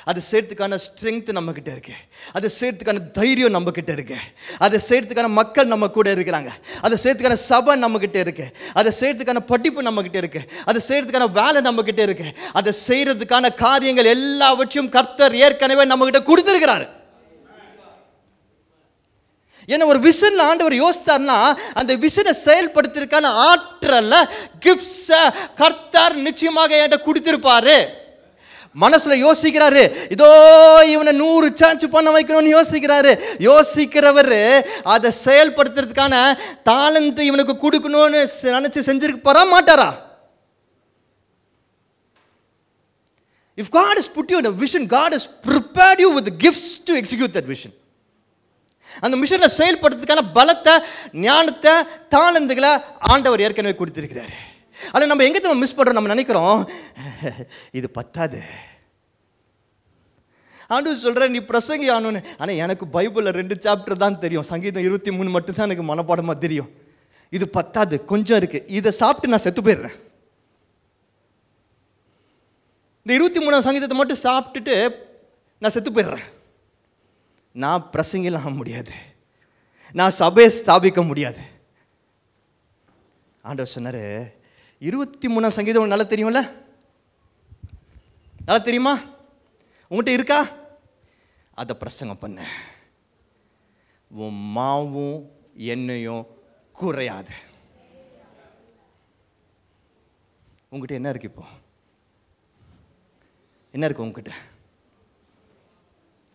அது செய்யறதுக்கான ஸ்ட்ரென்த் நம்மக்கிட்ட இருக்கு. அது செய்யறதுக்கான தைரியம் நம்மக்கிட்ட இருக்கு. அதை செய்யறதுக்கான மக்கள் நம்ம கூட இருக்கிறாங்க. அதை செய்யறதுக்கான சபை நம்மக்கிட்ட இருக்கு. அதை செய்யறதுக்கான படிப்பு நம்மக்கிட்ட இருக்கு. அதை செய்யறதுக்கான வேலை நம்மக்கிட்ட இருக்கு. அதை செய்யறதுக்கான காரியங்கள் எல்லாவற்றையும் கர்த்தர் ஏற்கனவே நம்மக்கிட்ட கொடுத்திருக்கிறார். ஏன்னா ஒரு விஷன்ல ஆண்டவர் யோசித்தார்னா அந்த விஷனை செயல்படுத்துறதுக்கான ஆற்றல்ல கிஃப்ட்ஸை கர்த்தர் நிச்சயமாக என்கிட்ட கொடுத்திருப்பாரு. மனசுல யோசிக்கிறாரு, இதோ இவனை 100 சான்ஸ் பண்ண வைக்கணும்னு யோசிக்கிறவர் அதை செயல்படுத்துறதுக்கான டாலண்ட் இவனுக்கு கொடுக்கணும்னு நினைச்சு செஞ்சிருக்க மாட்டாரா? If God has put you in a vision, God has prepared you with the gifts to execute that vision. அந்த மிஷனை செயல்படுறதுக்கான பலத்தை, ஞானத்தை, தாளந்துகளை ஆண்டவர் ஏற்கனவே கொடுத்திருக்கிறாரு. ஆனால் நம்ம எங்கே நம்ம மிஸ் பண்ணுறோம்? நம்ம நினைக்கிறோம் இது பத்தாது. ஆண்டவர் சொல்கிறேன் நீ பிரசங்கி ஆகணும்னு. ஆனால் எனக்கு பைபிளில் 2 சாப்டர் தான் தெரியும். சங்கீதம் 23 மட்டும்தான் எனக்கு மனப்பாடமாக தெரியும். இது பத்தாது, கொஞ்சம் இருக்குது. இதை சாப்பிட்டு நான் செத்து போயிடுறேன். இந்த 23ஆம் சங்கீதத்தை மட்டும் சாப்பிட்டுட்டு நான் செத்து போயிடுறேன். நான் பிரசங்கிலாம் ஆக முடியாது, நான் சபையை ஸ்தாபிக்க முடியாது. ஆண்டவர் சொன்னார் 23ஆம் சங்கீதம் நல்லா தெரியும்ல? நல்லா தெரியுமா? உங்கள்கிட்ட இருக்கா? அதை பிரசங்கம் பண்ண. உன் மாவும் எண்ணெயும் குறையாது. உங்ககிட்ட என்ன இருக்கு? இப்போ என்ன இருக்கு உங்ககிட்ட?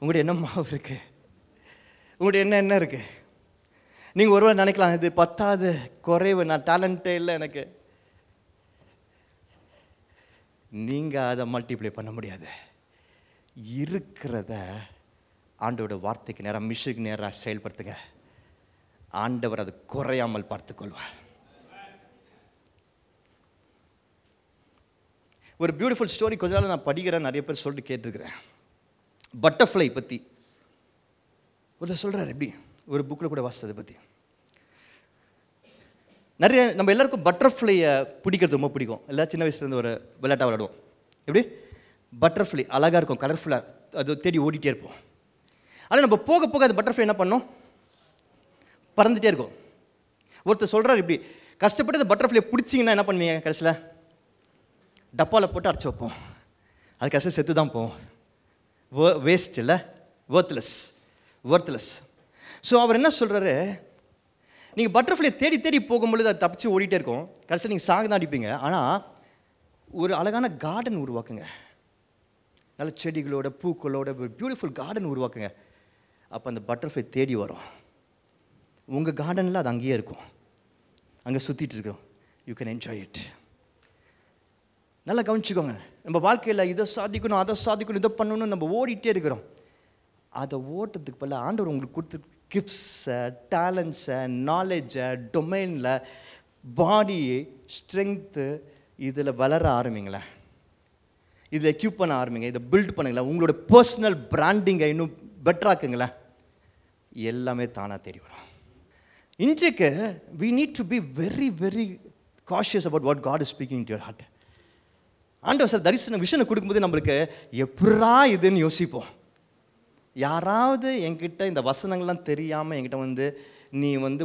உங்கள்கிட்ட என்ன மாவு இருக்கு? உங்கள்கிட்ட என்ன இருக்கு? நீங்கள் ஒருவேளை நினைக்கலாம் இது பத்தாது, குறைவு, நான் டேலண்ட்டே இல்லை எனக்கு. நீங்கள் அதை மல்டிப்ளை பண்ண முடியாது. இருக்கிறத ஆண்டோட வார்த்தைக்கு நேராக, மிஷனுக்கு நேராக செயல்படுத்துங்க. ஆண்டவர் அது குறையாமல் பார்த்துக்கொள்வார். ஒரு பியூட்டிஃபுல் ஸ்டோரி கொஞ்ச நாள் நான் படிக்கிறேன், நிறைய பேர் சொல்லிட்டு கேட்டுருக்கிறேன். பட்டர்ஃப்ளை பற்றி ஒருத்தர் சொல்கிறார். எப்படி ஒரு புக்கில் கூட வாசித்ததை பற்றி. நிறைய நம்ம எல்லாருக்கும் பட்டர்ஃப்ளையை பிடிக்கிறது ரொம்ப பிடிக்கும். எல்லாம் சின்ன வயசுலேருந்து ஒரு விளையாட்டாக விளையாடுவோம். எப்படி பட்டர்ஃப்ளை அழகாக இருக்கும், கலர்ஃபுல்லாக, அது தேடி ஓடிட்டே இருப்போம். ஆனால் நம்ம போக போக அந்த பட்டர்ஃப்ளை என்ன பண்ணோம்? பறந்துகிட்டே இருக்கும். ஒருத்தர் சொல்கிறார், இப்படி கஷ்டப்பட்டு அந்த பட்டர்ஃப்ளை பிடிச்சிங்கன்னா என்ன பண்ணுவீங்க? கடைசியில் டப்பாவில் போட்டு அடைச்சி வைப்போம். அது கஷ்டம் செத்து தான் போவோம். வேஸ்ட் இல்லை, ஒர்த்லெஸ். ஸோ அவர் என்ன சொல்கிறாரு, நீங்கள் பட்டர்ஃப்ளை தேடி தேடி போகும்பொழுது அது தப்பிச்சு ஓடிட்டே இருக்கும். கடைசியில் நீங்கள் சாக தான் அடிப்பீங்க. ஆனால் ஒரு அழகான கார்டன் உருவாக்குங்க, நல்ல செடிகளோட பூக்களோட ஒரு பியூட்டிஃபுல் கார்டன் உருவாக்குங்க. அப்போ அந்த பட்டர்ஃப்ளை தேடி வரும். உங்கள் கார்டனில் அது அங்கேயே இருக்கும், அங்கே சுற்றிட்டு இருக்கிறோம். You can enjoy it. நல்லா கவனிச்சுக்கோங்க. நம்ம வாழ்க்கையில் இதை சாதிக்கணும், அதை சாதிக்கணும், இதை பண்ணணும்னு நம்ம ஓடிட்டே இருக்கிறோம். அதை ஓட்டத்துக்கு பதில் ஆண்டவர் உங்களுக்கு கொடுத்து கிஃப்ட்ஸை, டேலண்ட்ஸை, நாலேஜை, டொமைனில், பாடி ஸ்ட்ரென்த்து, இதில் வளர ஆரம்பிங்களேன், இதில் எக்யூப் பண்ண ஆரம்பிங்க, இதை பில்ட் பண்ணுங்களேன், உங்களோட பர்சனல் பிராண்டிங்கை இன்னும் பெட்டராக்குங்களேன், எல்லாமே தானாக தேடி வரும். இன்றைக்கு we need to be very very cautious about what God is speaking to your heart. ஆண்டவர் சார் தரிசன விஷனை கொடுக்கும்போது நம்மளுக்கு எப்படா இதுன்னு யோசிப்போம். யாராவது என்கிட்ட இந்த வசனங்கள்லாம் தெரியாமல் என்கிட்ட வந்து நீ வந்து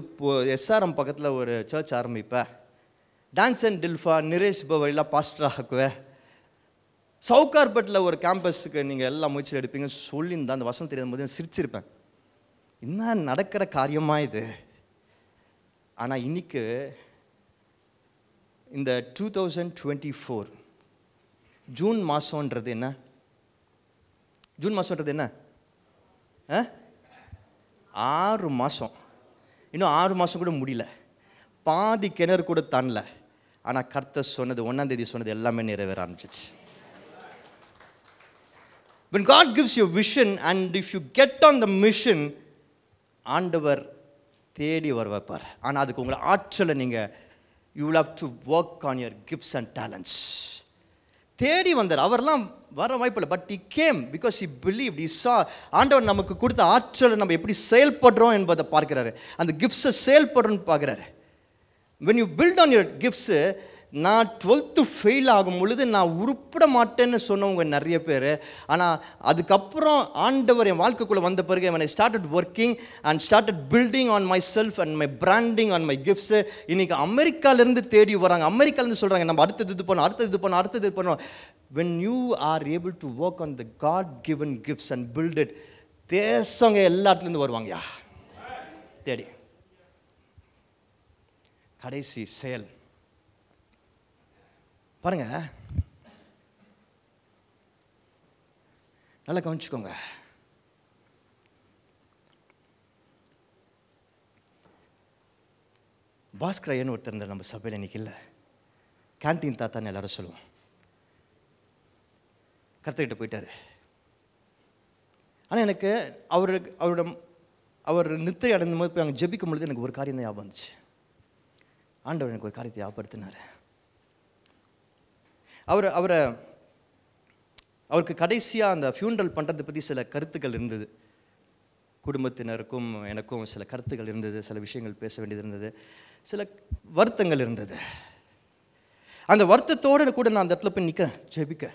எஸ்ஆர்எம் பக்கத்தில் ஒரு சர்ச் ஆரம்பிப்ப, டான்ஸ் அண்ட் டில்ஃபா நிரேஷ் பவழிலாம் பாஸ்டர் ஆக்குவேன், சவுகார்பேட்டில் ஒரு கேம்பஸுக்கு நீங்கள் எல்லாம் முயற்சி எடுப்பீங்க சொல்லியிருந்தா அந்த வசனம் தெரியாத போது சிரிச்சிருப்பேன். என்ன நடக்கிற காரியமாக இது? ஆனால் இன்னைக்கு இந்த 2024 ஜூன் மாதம்ன்றது என்ன? ஜூன் மாதம்ன்றது என்ன? 6 மாதம். இன்னும் 6 மாதம் கூட முடியல, பாதி கிணறு கூட தாண்டல. ஆனால் கர்த்தர் சொன்னது, 1ஆம் தேதி சொன்னது எல்லாமே நிறைவேற ஆரம்பிச்சிச்சு. When God gives you a vision and if you get on the mission, ஆண்டவர் தேடி வர வைப்பார். ஆனால் அதுக்கு உங்களை ஆற்றலை நீங்கள் you will have to work on your gifts and talents. தேடி வந்தார். அவரெல்லாம் வர வாய்ப்பில்லை. But he came because he believed. he saw. ஆண்டவர் நமக்கு கொடுத்த ஆற்றலை நம்ம எப்படி செயல்படுறோம் என்பதை பார்க்கிறாரு. அந்த கிஃப்ட்ஸை செயல்படுறோன்னு பார்க்குறாரு. when you build on your gifts, நான் 12th ஃபெயில் ஆகும் பொழுது நான் உருப்பிட மாட்டேன்னு சொன்னவங்க நிறைய பேர். ஆனால் அதுக்கப்புறம் ஆண்டவர் என் வாழ்க்கைக்குள்ளே வந்த பிறகு when I started working and started building on myself and my branding on my gifts, இன்றைக்கி அமெரிக்காவிலேருந்து தேடி வராங்க. அமெரிக்காவிலேருந்து சொல்கிறாங்க நம்ம அடுத்தது இது பண்ணோம், அடுத்தது இது பண்ணோம், அடுத்தது இது பண்ணோம். when you are able to work on the God given gifts and build it, தேசங்க எல்லாத்துலேருந்து வருவாங்கயா தேடி. கடைசி செயல் பாருங்க, நல்லா கவனிச்சுக்கோங்க. பாஸ்கரையன்னு ஒருத்தர் இருந்தார் நம்ம சபையில், இன்னைக்கு இல்லை. கேன்டீன் தாத்தான்னு எல்லாரும் சொல்லுவோம். கர்த்தர்கிட்ட போயிட்டாரு. ஆனால் எனக்கு அவர் நித்திரை அடைந்த போது போய் அங்கே ஜெபிக்கும் பொழுது எனக்கு ஒரு காரியம் தான் ஞாபகம் வந்துச்சு. ஆண்டவர் எனக்கு ஒரு காரியத்தை ஞாபகப்படுத்தினார். அவருக்கு கடைசியாக அந்த ஃபியூனரல் பண்ணுறதை பற்றி சில கருத்துக்கள் இருந்தது. குடும்பத்தினருக்கும் எனக்கும் சில கருத்துக்கள் இருந்தது, சில விஷயங்கள் பேச வேண்டியது இருந்தது, சில வருத்தங்கள் இருந்தது. அந்த வருத்தத்தோடு கூட நான் அந்த இடத்துல போய் நிற்கிறேன் ஜெபிக்க.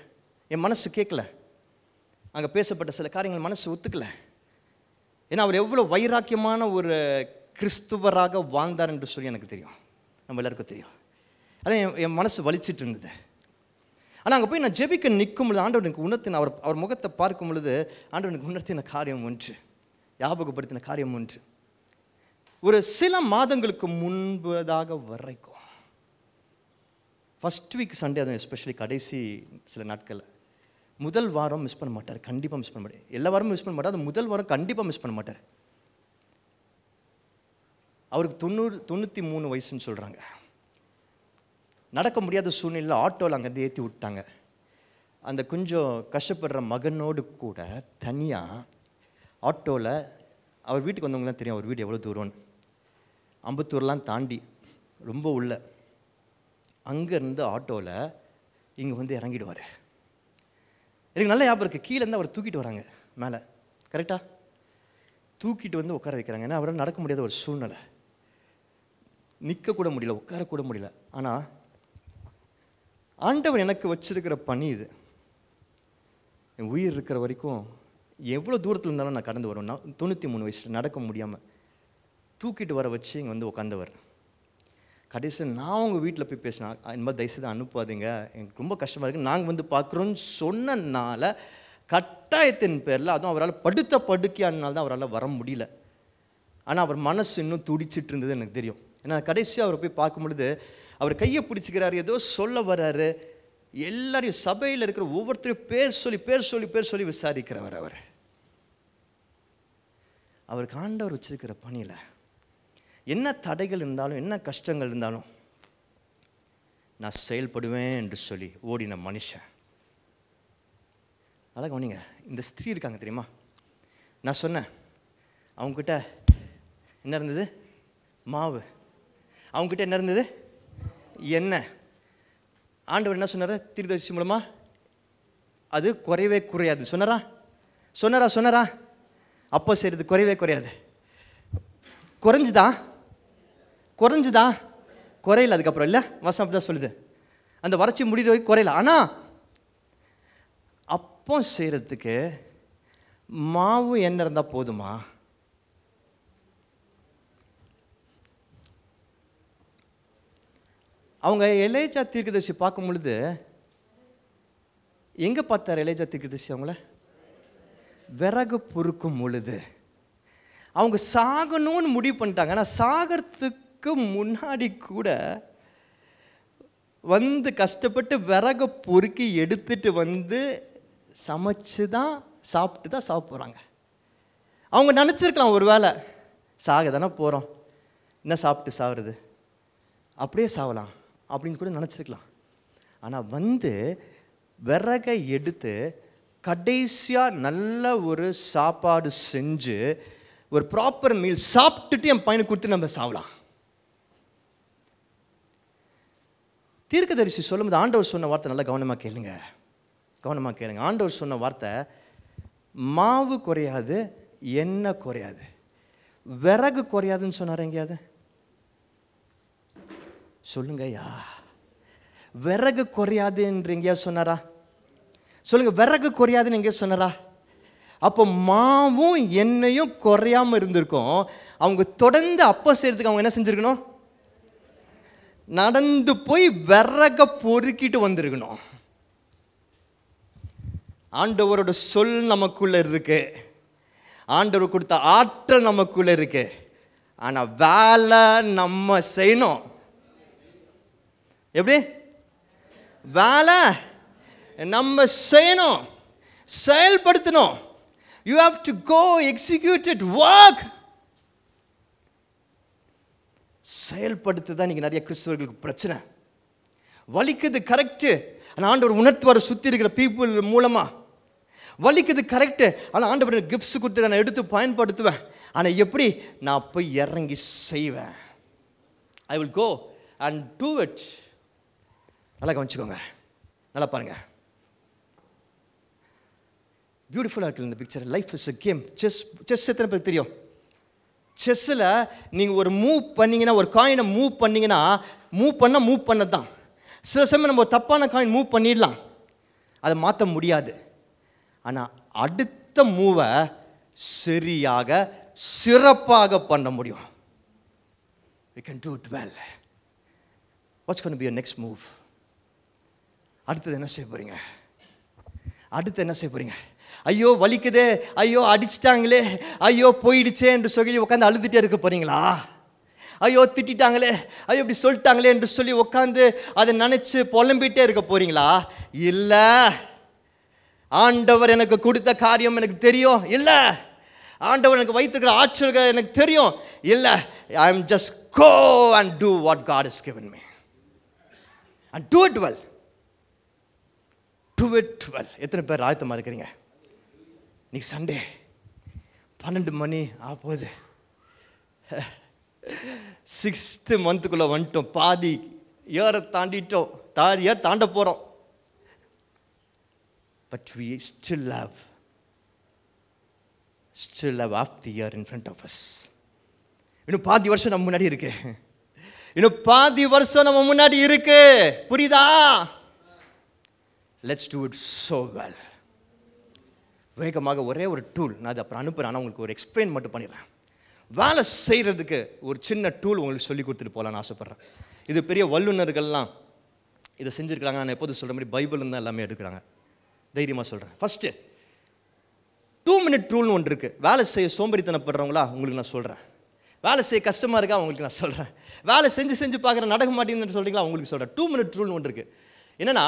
என் மனசு கேட்கல, அங்கே பேசப்பட்ட சில காரியங்கள் மனசு ஒத்துக்கல. ஏன்னா அவர் எவ்வளோ வைராக்கியமான ஒரு கிறிஸ்துவராக வாழ்ந்தார் என்று சொல்லி எனக்கு தெரியும், நம்ம எல்லாருக்கும் தெரியும். ஆனால் என் மனசு வலிச்சிட்டு இருந்தது. ஆனால் அங்கே போய் நான் ஜெபிக்க நிற்கும் பொழுது ஆண்டவர் எனக்கு உணர்த்தின, அவர் முகத்தை பார்க்கும் பொழுது ஆண்டவர் எனக்கு உணர்த்தின காரியம் ஒன்று, ஞாபகப்படுத்தின காரியம் ஒன்று. ஒரு சில மாதங்களுக்கு முன்பதாக வரைக்கும் ஃபஸ்ட் வீக் சண்டே, அதுவும் எஸ்பெஷலி கடைசி சில நாட்களில் முதல் வாரம் மிஸ் பண்ண மாட்டார், கண்டிப்பாக மிஸ் பண்ண மாட்டார். எல்லா வாரமும் மிஸ் பண்ண மாட்டார், அது முதல் வாரம் கண்டிப்பாக மிஸ் பண்ண மாட்டார். அவருக்கு 93 வயசுன்னு சொல்கிறாங்க. நடக்க முடியாத சூழ்நிலையில் ஆட்டோவில் அங்கேருந்து ஏற்றி விட்டாங்க. அந்த கொஞ்சம் கஷ்டப்படுற மகனோடு கூட தனியாக ஆட்டோவில், அவர் வீட்டுக்கு வந்தவங்களாம் தெரியும் அவர் வீடு எவ்வளோ தூரம்னு, அம்பத்தூர்லாம் தாண்டி ரொம்ப உள்ள, அங்கேருந்து ஆட்டோவில் இங்கே வந்து இறங்கிடுவார். எனக்கு நல்ல ஞாபகம் இருக்குது. கீழேருந்து அவர் தூக்கிட்டு வராங்க மேலே, கரெக்டாக தூக்கிட்டு வந்து உட்கார வைக்கிறாங்க. ஏன்னா அவரால் நடக்க முடியாத ஒரு சூழ்நிலை, நிற்கக்கூட முடியல, உட்காரக்கூட முடியல. ஆனால் ஆண்டவர் எனக்கு வச்சிருக்கிற பணி இது. என் உயிர் இருக்கிற வரைக்கும் எவ்வளோ தூரத்தில் இருந்தாலும் நான் கடந்து வருவேன். 93 வயசில் நடக்க முடியாமல் தூக்கிட்டு வர வச்சு இங்கே வந்து உட்காந்தவர். கடைசி நான் உங்கள் வீட்டில் போய் பேசினேன், இந்த மாதிரி தயவுசெய்து அனுப்பாதீங்க, எனக்கு ரொம்ப கஷ்டமாக இருக்குது, நாங்கள் வந்து பார்க்குறோன்னு சொன்னனால கட்டாயத்தின் பேரில், அதுவும் அவரால் படுக்கையானால தான் அவரால் வர முடியல. ஆனால் அவர் மனசு இன்னும் துடிச்சிட்டு இருந்தது எனக்கு தெரியும். ஏன்னா கடைசியாக அவரை போய் பார்க்கும் பொழுது அவர் கையை பிடிச்சிக்கிறாரு, ஏதோ சொல்ல வர்றாரு. எல்லாரையும் சபையில் இருக்கிற ஒவ்வொருத்தரையும் பேர் சொல்லி விசாரிக்கிறவர். அவருக்கு ஆண்டவர் வச்சிருக்கிற பணியில் என்ன தடைகள் இருந்தாலும் என்ன கஷ்டங்கள் இருந்தாலும் நான் செயல்படுவேன் என்று சொல்லி ஓடின மனுஷன். அதான் கவனிங்க, இந்த ஸ்திரீ இருக்காங்க தெரியுமா, நான் சொன்னேன் அவங்கக்கிட்ட என்ன இருந்தது? மாவு. அவங்கக்கிட்ட என்ன இருந்தது? எண்ணெய். ஆண்டவர் என்ன சொன்னார் தீர்க்கதரிசி மூலமா? அது குறையவே குறையாது சொன்னாரா? அப்போ செய்கிறது குறையவே குறையாது. குறைஞ்சுதா? குறையில. அதுக்கப்புறம் இல்லை, வசனம் அப்படி தான் சொல்லுது. அந்த வறட்சி முடிகிற வரைக்கும் குறையல. ஆனால் அப்போ செய்கிறதுக்கு மாவு எண்ணெய் இருந்தால் போதுமா? அவங்க எலேஜா தீர்க்கதரிசி பார்க்கும் பொழுது எங்கே பார்த்தார் எலேஜா தீர்க்கதரிசி? அவங்கள விறகு பொறுக்கும் பொழுது அவங்க சாகணும்னு முடிவு பண்ணிட்டாங்க. ஆனால் சாகிறதுக்கு முன்னாடி கூட வந்து கஷ்டப்பட்டு விறகு பொறுக்கி எடுத்துட்டு வந்து சமைச்சு தான் சாப்பிட்டு தான் சாப்பிட போகிறாங்க. அவங்க நினச்சிருக்கலாம் ஒரு வேளை சாக தானே போகிறோம், என்ன சாப்பிட்டு சாகுறது, அப்படியே சாவலாம் அப்படின்னு கூட நினச்சிருக்கலாம். ஆனால் வந்து விறகை எடுத்து கடைசியாக நல்ல ஒரு சாப்பாடு செஞ்சு ஒரு ப்ராப்பர் மீல் சாப்பிட்டுட்டு என் பையனுக்கு கொடுத்து நம்ம சாவலாம். தீர்க்கதரிசி சொல்லும்போது ஆண்டவர் சொன்ன வார்த்தை நல்லா கவனமாக கேளுங்க. ஆண்டவர் சொன்ன வார்த்தை மாவு குறையாது, எண்ணெய் குறையாது, விறகு குறையாதுன்னு சொன்னார். எங்கேயாவது சொல்லுங்கய்யா, விறகு குறையாது என்று எங்கேயா சொன்னாரா? சொல்லுங்க, விறகு குறையாதுன்னு எங்கேயா சொன்னாரா? அப்போ மாவும் எண்ணெயும் குறையாம இருந்திருக்கும். அவங்க தொடர்ந்து அப்போ செய்யறதுக்கு அவங்க என்ன செஞ்சிருக்கணும்? நடந்து போய் விறக பொறுக்கிட்டு வந்திருக்கணும். ஆண்டவரோட சொல் நமக்குள்ள இருக்கு, ஆண்டவர் கொடுத்த ஆற்றல் நமக்குள்ள இருக்கு. ஆனா வேலை நம்ம செய்யணும். எப்படி? வேலை நம்ம செய்யணும், செயல்படுத்தணும். You have to go execute it, work. செயல்படுத்துதான் இன்னைக்கு நிறைய கிறிஸ்தவர்களுக்கு பிரச்சனை. வலிக்குது கரெக்டு, ஆனால் ஆண்டவர் உணர்த்துவார் சுற்றி இருக்கிற பீப்புள் மூலமா. வலிக்குது கரெக்டு, ஆனால் ஆண்டவர் கிஃப்ட்ஸ் கொடுத்து நான் எடுத்து பயன்படுத்துவேன். ஆனால் எப்படி? நான் போய் இறங்கி செய்வேன். I will go and do it. நல்லா கவனிச்சுக்கோங்க, நல்லா பாருங்க. பியூட்டிஃபுல்லாக இருக்குது இந்த picture. Life is a game. Chess எத்தனை பேருக்கு தெரியும்? செஸ்ஸில் நீங்கள் ஒரு மூவ் பண்ணிங்கன்னா, ஒரு காயினை மூவ் பண்ணிங்கன்னா, மூவ் பண்ணது தான். சில சமயம் நம்ம ஒரு தப்பான காயின் மூவ் பண்ணிடலாம், அதை மாற்ற முடியாது. ஆனால் அடுத்த மூவை சரியாக சிறப்பாக பண்ண முடியும். We can do it well. What's going to be your next move? அடுத்தது என்ன செய்ய போறீங்க? ஐயோ வலிக்குதே, ஐயோ அடிச்சிட்டாங்களே, ஐயோ போயிடுச்சே என்று சொல்லி உட்காந்து அழுதுகிட்டே இருக்க போறீங்களா? ஐயோ திட்டாங்களே, ஐயோ இப்படி சொல்லிட்டாங்களே என்று சொல்லி உட்காந்து அதை நினைச்சு புலம்பிட்டே இருக்க போறீங்களா? இல்லை, ஆண்டவர் எனக்கு கொடுத்த காரியம் எனக்கு தெரியும். இல்லை, ஆண்டவர் எனக்கு வைத்துக்கிற ஆற்றல்கள் எனக்கு தெரியும். இல்லை, I am just go and do what God has given me and do it well. Do it well. எத்தனை பேர் ஆயத்தமாக இருக்கிறீங்க? இன்னைக்கு சண்டே 12 மணி போகுது. 6th மந்த்துக்குள்ளே வந்துட்டோம். பாதி இயரை தாண்டிட்டோம், தாண்ட போகிறோம். But we still have half the year in front of us. இன்னும் பாதி வருஷம் நம்ம முன்னாடி இருக்கு. புரியுதா? Let's do it so well. வேகமாக ஒரே ஒரு டூல் நான் அதை அப்புறம் அனுப்புகிறேன். ஆனால் உங்களுக்கு ஒரு எக்ஸ்பிளைன் மட்டும் பண்ணிடுறேன். வேலை செய்கிறதுக்கு ஒரு சின்ன டூல் உங்களுக்கு சொல்லி கொடுத்துட்டு போகலான்னு ஆசைப்பட்றேன். இது பெரிய வல்லுநர்கள்லாம் இதை செஞ்சுருக்கிறாங்க. நான் எப்போது சொல்கிற மாதிரி பைபிள் தான் எல்லாமே எடுக்கிறாங்க. தைரியமாக சொல்கிறேன். ஃபஸ்ட்டு 2 minute ரூல்னு ஒன்று இருக்குது. வேலை செய்ய சோம்பேறித்தனப்படுறவங்களா உங்களுக்கு நான் சொல்கிறேன். வேலை செய்ய கஷ்டமாக இருக்கா உங்களுக்கு நான் சொல்கிறேன். வேலை செஞ்சு பார்க்குறேன் நடக்க மாட்டேங்குதுன்னு சொல்கிறீங்களா உங்களுக்கு சொல்கிறேன். 2 minute ரூல் ஒன்று இருக்குது. என்னென்னா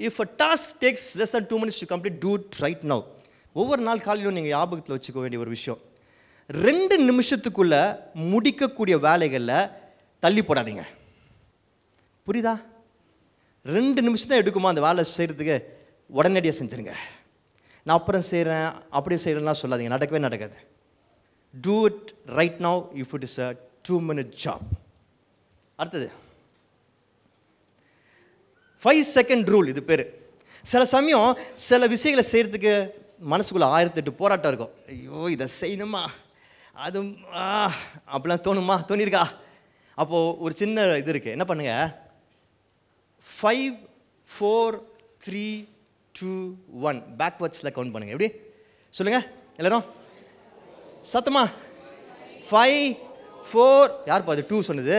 if a task takes less than 2 minutes to complete, do it right now. ஒவ்வொரு நாள் காலையிலும் நீங்கள் ஞாபகத்தில் வச்சுக்க வேண்டிய ஒரு விஷயம், 2 நிமிஷத்துக்குள்ளே முடிக்கக்கூடிய வேலைகளில் தள்ளி போடாதீங்க. புரியுதா? 2 நிமிஷம் தான் எடுக்குமா அந்த வேலை செய்கிறதுக்கு, உடனடியாக செஞ்சுருங்க. நான் அப்புறம் செய்கிறேன் அப்படியே செய்கிறேன்னா சொல்லாதீங்க, நடக்கவே நடக்காது. Do it right now if it is a 2-minute job. அடுத்தது 5-second ரூல். இது பேர். சில சமயம் சில விஷயங்களை செய்கிறதுக்கு மனசுக்குள்ளே 1008 போராட்டம் இருக்கும். ஐயோ இதை செய்யணுமா, அது அப்படிலாம் தோணியிருக்கா? அப்போது ஒரு சின்ன இது இருக்குது, என்ன பண்ணுங்க, 5 4 3 2 1 பேக்வர்ட்ஸில் கவுண்ட் பண்ணுங்கள். எப்படி சொல்லுங்கள் எல்லாரும் சத்தமா? 5 4, யார் பாது 2 சொன்னது?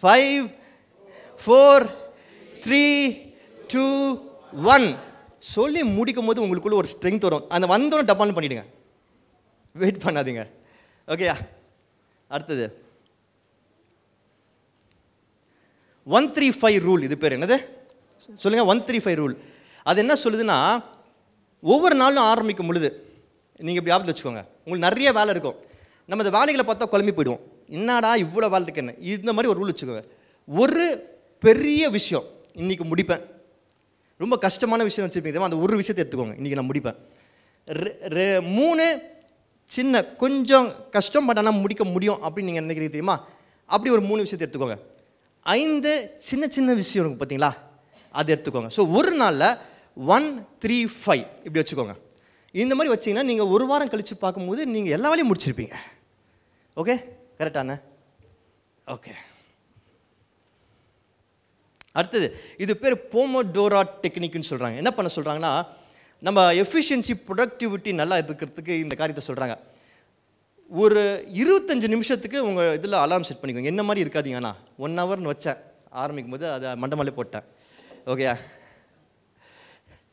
5 4 3 2 1 சொல்லி முடிக்கும் போது உங்களுக்குள்ள ஒரு ஸ்ட்ரென்த் வரும். அந்த வந்தோன்னு டப்பான்னு பண்ணிவிடுங்க, வெயிட் பண்ணாதீங்க. ஓகேயா? அடுத்தது 135 ரூல். இது பேர் என்னது சொல்லுங்கள்? 135 ரூல். அது என்ன சொல்லுதுன்னா, ஒவ்வொரு நாளும் ஆரம்பிக்கும் பொழுது நீங்கள் இப்படி ஆபத்து வச்சுக்கோங்க, உங்களுக்கு நிறைய வேலை இருக்கும். நம்ம இந்த வேலைகளை பார்த்தா குழம்பி போயிடுவோம், என்னடா இவ்வளோ வேலை இருக்குன்னு. இந்த மாதிரி ஒரு ரூல் வச்சுக்கோங்க. ஒரு பெரிய விஷயம் இன்றைக்கி முடிப்பேன், ரொம்ப கஷ்டமான விஷயம் வச்சுருப்பீங்க, அந்த ஒரு விஷயத்தை எடுத்துக்கோங்க, இன்றைக்கி நான் முடிப்பேன். 3 சின்ன கொஞ்சம் கஷ்டம் பட் ஆனால் முடிக்க முடியும் அப்படின்னு நீங்கள் நினைக்கிறீங்க தெரியுமா? அப்படி ஒரு 3 விஷயத்தை எடுத்துக்கோங்க. 5 சின்ன சின்ன விஷயம் இருக்கும் பார்த்தீங்களா, அது எடுத்துக்கோங்க. ஸோ ஒரு நாளில் 1 3 5 இப்படி வச்சுக்கோங்க. இந்த மாதிரி வச்சிங்கன்னா நீங்கள் ஒரு வாரம் கழித்து பார்க்கும்போது நீங்கள் எல்லா வேலையும் முடிச்சிருப்பீங்க. ஓகே, கரெக்டான? ஓகே. அடுத்தது இது பேர் போமோடோரா டெக்னிக்னு சொல்கிறாங்க. என்ன பண்ண சொல்கிறாங்கன்னா, நம்ம எஃபிஷியன்சி ப்ரொடக்டிவிட்டி நல்லா இருக்கிறதுக்கு இந்த காரியத்தை சொல்கிறாங்க. ஒரு 25 நிமிஷத்துக்கு உங்கள் இதில் அலாரம் செட் பண்ணிக்கோங்க. என்ன மாதிரி இருக்காதீங்கண்ணா, 1 ஹவர்னு வச்சேன் ஆரம்பிக்கும் போது அதை மண்டமாலே போட்டேன். ஓகேயா?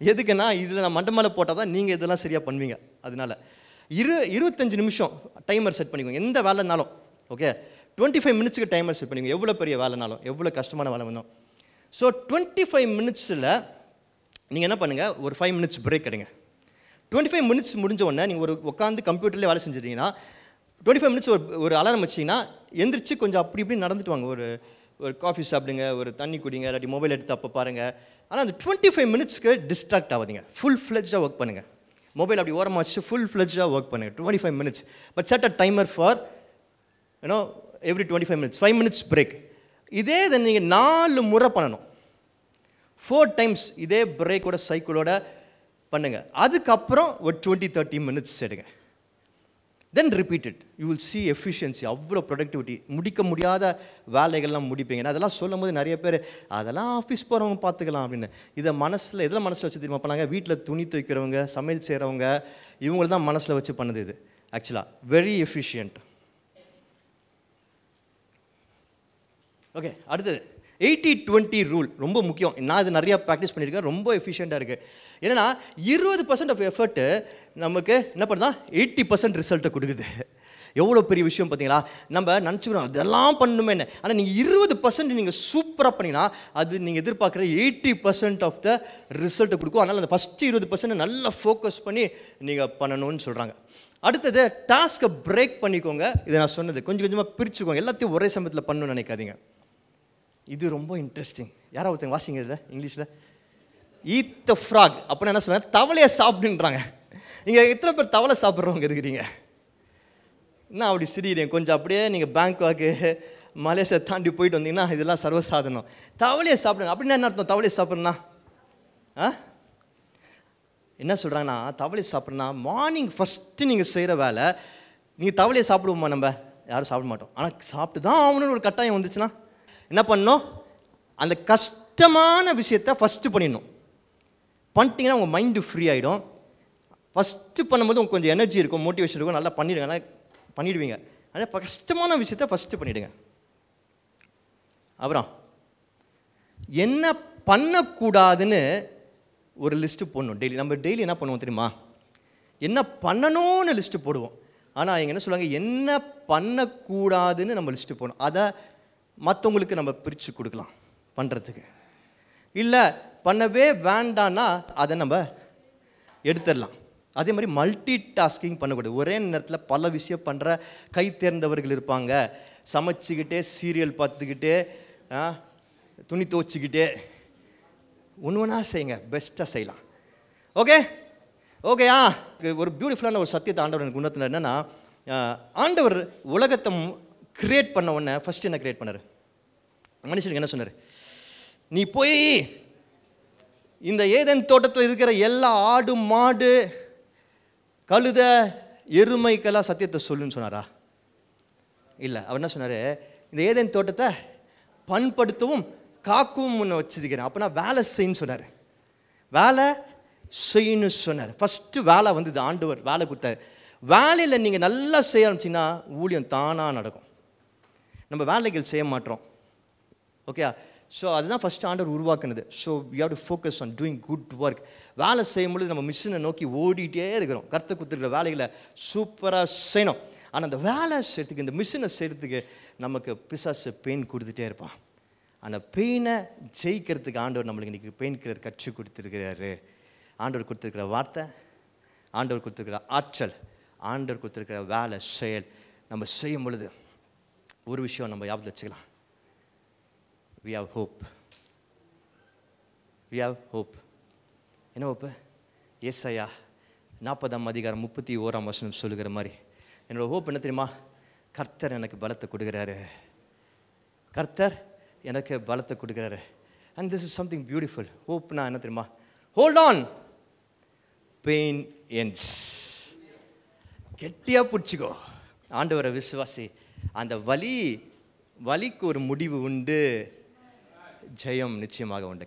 எதுக்குன்னா இதில் நான் மண்டமாலே போட்டால் தான் நீங்கள் இதெல்லாம் சரியாக பண்ணுவீங்க. அதனால் 25 நிமிஷம் டைமர் செட் பண்ணிக்கோங்க எந்த வேலைனாலும். ஓகே, 25 மினிட்ஸுக்கு டைமர் செட் பண்ணிக்கோங்க, எவ்வளோ பெரிய வேலைனாலும், எவ்வளோ கஷ்டமான வேலை வந்தோம். ஸோ 25 மினிட்ஸில் நீங்கள் என்ன பண்ணுங்கள், ஒரு 5 மினிட்ஸ் பிரேக் எடுங்க. 25 மினிட்ஸ் முடிஞ்ச உடனே நீங்கள் ஒரு உட்காந்து கம்ப்யூட்டர்லேயே வேலை செஞ்சிட்டிங்கன்னா 25 மினிட்ஸ் ஒரு அலாரம் வச்சிங்கன்னா எந்திரிச்சு கொஞ்சம் அப்படி இப்படி நடந்துட்டு வாங்க. ஒரு காஃபி சாப்பிடுங்க, ஒரு தண்ணி குடிங்க, இல்லாட்டி மொபைல் எடுத்து அப்போ பாருங்கள். ஆனால் அந்த 25 மினிட்ஸ்க்கு டிஸ்ட்ராக்ட் ஆகாதீங்க, ஃபுல் ஃப்ளெட்ஜாக ஒர்க் பண்ணுங்கள். மொபைல் அப்படி ஓரமாக வச்சு ஃபுல் ஃப்ளெட்ஜாக ஒர்க் பண்ணுங்கள் 25 minutes. But set a timer for every 25 minutes, 5 minutes break. இதே இதை நீங்கள் 4 முறை பண்ணணும், 4 டைம்ஸ் இதே பிரேக்கோட சைக்கிளோட பண்ணுங்கள். அதுக்கப்புறம் ஒரு 20-30 மினிட்ஸ் எடுங்க. Then repeat it, you will see efficiency, அவ்வளோ ப்ரொடக்டிவிட்டி. முடிக்க முடியாத வேலைகள்லாம் முடிப்பீங்க. அதெல்லாம் சொல்லும் போது நிறைய பேர் அதெல்லாம் ஆஃபீஸ் போகிறவங்க பார்த்துக்கலாம் அப்படின்னு. இதை மனசில் எதில் மனசில் வச்சு தெரியுமா பண்ணாங்க? வீட்டில் துணி துவைக்கிறவங்க, சமையல் செய்கிறவங்க, இவங்கள தான் மனசில் வச்சு பண்ணுது இது. ஆக்சுவலாக வெரி எஃபிஷியன்ட். ஓகே, அடுத்தது 80-20 ரூல் ரொம்ப முக்கியம். நான் இது நிறையா ப்ராக்டிஸ் பண்ணியிருக்கேன், ரொம்ப எஃபிஷியண்ட்டாக இருக்குது. ஏன்னா 20% ஆஃப் எஃபர்ட்டு நமக்கு என்ன பண்ணுதா 80% ரிசல்ட்டை கொடுக்குது. எவ்வளோ பெரிய விஷயம் பார்த்தீங்களா? நம்ம நினச்சிக்கிறோம் அதெல்லாம் பண்ணணுமே என்ன, ஆனால் நீங்கள் 20% நீங்கள் சூப்பராக பண்ணிங்கன்னா அது நீங்கள் எதிர்பார்க்குற 80% ஆஃப் த ரிசல்ட்டை கொடுக்கும். அதனால் அந்த ஃபஸ்ட்டு 20% நல்லா ஃபோக்கஸ் பண்ணி நீங்கள் பண்ணணும்னு சொல்கிறாங்க. அடுத்தது டாஸ்க்கை பிரேக் பண்ணிக்கோங்க. இதை நான் சொன்னது கொஞ்சம் கொஞ்சமாக பிரிச்சுக்கோங்க, எல்லாத்தையும் ஒரே சமயத்தில் பண்ணணும்னு நினைக்காதீங்க. இது ரொம்ப இன்ட்ரெஸ்டிங். யாராவது ஒருத்தங்க வாசிங்க இதில் இங்கிலீஷில். ஈட் த ஃப்ராக் அப்படின்னு என்ன சொன்னால் தவளையை சாப்பிடுன்றாங்க. நீங்கள் எத்தனை பேர் தவளை சாப்பிட்றவங்க இருக்கிறீங்க? என்ன அப்படி சிரிக்கிறீங்க? கொஞ்சம் அப்படியே நீங்கள் பேங்காக்கு மலேசியா தாண்டி போயிட்டு வந்தீங்கன்னா இதெல்லாம் சர்வசாதாரணம். தவளையை சாப்பிடுங்க அப்படின்னா என்ன அர்த்தம்? தவளையை சாப்பிட்றனா என்ன சொல்கிறாங்கன்னா, தவளையை சாப்பிட்றனா மார்னிங் ஃபஸ்ட்டு நீங்கள் செய்கிற வேலை. நீங்கள் தவளையை சாப்பிடுவோமா? நம்ம யாரும் சாப்பிட மாட்டோம். ஆனால் சாப்பிட்டு தான் ஆகணும்னு ஒரு கட்டாயம் வந்துச்சுன்னா என்ன பண்ணணும்? அந்த கஷ்டமான விஷயத்தை ஃபஸ்ட்டு பண்ணிடணும். பண்ணிட்டீங்கன்னா உங்கள் மைண்டு ஃப்ரீ ஆகிடும். ஃபஸ்ட்டு பண்ணும்போது உங்களுக்கு கொஞ்சம் எனர்ஜி இருக்கும், மோட்டிவேஷன் இருக்கும், நல்லா பண்ணிவிடுங்க. ஆனால் பண்ணிவிடுவீங்க. ஆனால் இப்போ கஷ்டமான விஷயத்தை ஃபஸ்ட்டு பண்ணிவிடுங்க. அப்புறம் என்ன பண்ணக்கூடாதுன்னு ஒரு லிஸ்ட்டு போடணும். டெய்லி நம்ம டெய்லி என்ன பண்ணுவோம் தெரியுமா? என்ன பண்ணணும்னு லிஸ்ட்டு போடுவோம். ஆனால் இங்கே என்ன சொல்லுவாங்க, என்ன பண்ணக்கூடாதுன்னு நம்ம லிஸ்ட்டு போகணும். அதை மற்றவங்களுக்கு நம்ம பிரித்து கொடுக்கலாம் பண்ணுறதுக்கு. இல்லை பண்ணவே வேண்டான்னா அதை நம்ம எடுத்துடலாம். அதே மாதிரி மல்டி டாஸ்கிங் பண்ணக்கூடாது. ஒரே நேரத்தில் பல விஷயம் பண்ணுற கை தேர்ந்தவர்கள் இருப்பாங்க. சமைச்சிக்கிட்டே, சீரியல் பார்த்துக்கிட்டே, துணி துவச்சிக்கிட்டே ஒன்று ஒன்றா செய்யுங்க, பெஸ்ட்டாக செய்யலாம். ஓகே ஓகேயா. ஒரு பியூட்டிஃபுல்லான ஒரு சத்தியத்தை ஆண்டவர் எனக்கு உணர்த்தினார். என்னென்னா, ஆண்டவர் உலகத்தை கிரியேட் பண்ண உடனே ஃபஸ்ட்டு என்ன கிரியேட் பண்ணார்? மனுஷனுக்கு என்ன சொன்னார்? நீ போய் இந்த ஏதேன் தோட்டத்தில் இருக்கிற எல்லா ஆடு மாடு கழுத எருமைக்கெல்லாம் சத்தியத்தை சொல்லுன்னு சொன்னாரா? இல்லை. அவர் என்ன சொன்னார்? இந்த ஏதேன் தோட்டத்தை பண்படுத்தவும் காக்கவும் ஒன்று வச்சிருக்கிறேன். அப்போனா வேலை செய்யன்னு சொன்னார். வேலை செய்யணும்னு சொன்னார். ஃபஸ்ட்டு வேலை வந்து இது ஆண்டவர் வேலை கொடுத்தாரு. வேலையில் நீங்கள் நல்லா செய்ய ஆரம்பிச்சிங்கன்னா ஊழியம் தானாக நடக்கும். நம்ம வேலைகள் செய்ய மாட்டோம். ஓகே. ஸோ அதுதான் ஃபஸ்ட்டு ஆண்டவர் உருவாக்குனது. So we have to focus on doing good work. வேலை செய்யும்பொழுது நம்ம மிஷினை நோக்கி ஓடிட்டே இருக்கிறோம். கர்த்தர் கொடுத்துருக்கிற வேலைகளை சூப்பராக செய்யணும். ஆனால் அந்த வேலை செய்கிறதுக்கு, இந்த மிஷினை செய்கிறதுக்கு நமக்கு பிசாசு பெயின் கொடுத்துட்டே இருப்பான். அந்த பெயினை ஜெயிக்கிறதுக்கு ஆண்டவர் நம்மளுக்கு இன்றைக்கி பெயின் கில்லர் கற்றுக் கொடுத்துருக்கிறாரு. ஆண்டவர் கொடுத்துருக்கிற வார்த்தை, ஆண்டவர் கொடுத்துருக்கிற ஆற்றல், ஆண்டவர் கொடுத்துருக்கிற வேலை செயல் நம்ம செய்யும் பொழுது ஒரு விஷயம் நம்ம ஞாபகத்தில் வச்சுக்கலாம். We have hope. We have hope. என்ன ஹோப்பு? ஏசாயா 40:31 சொல்லுகிற மாதிரி என்னோட ஹோப் என்ன தெரியுமா? கர்த்தர் எனக்கு பலத்தை கொடுக்குறாரு. கர்த்தர் எனக்கு பலத்தை கொடுக்குறாரு. And this is something beautiful. ஹோப்னா என்ன தெரியுமா? Hold on, pain ends. கெட்டியாக பிடிச்சிக்கோ, ஆண்டவரை விசுவாசி. அந்த வலிக்கு ஒரு முடிவு உண்டு, ஜெயம் நிச்சயமாக உண்டு.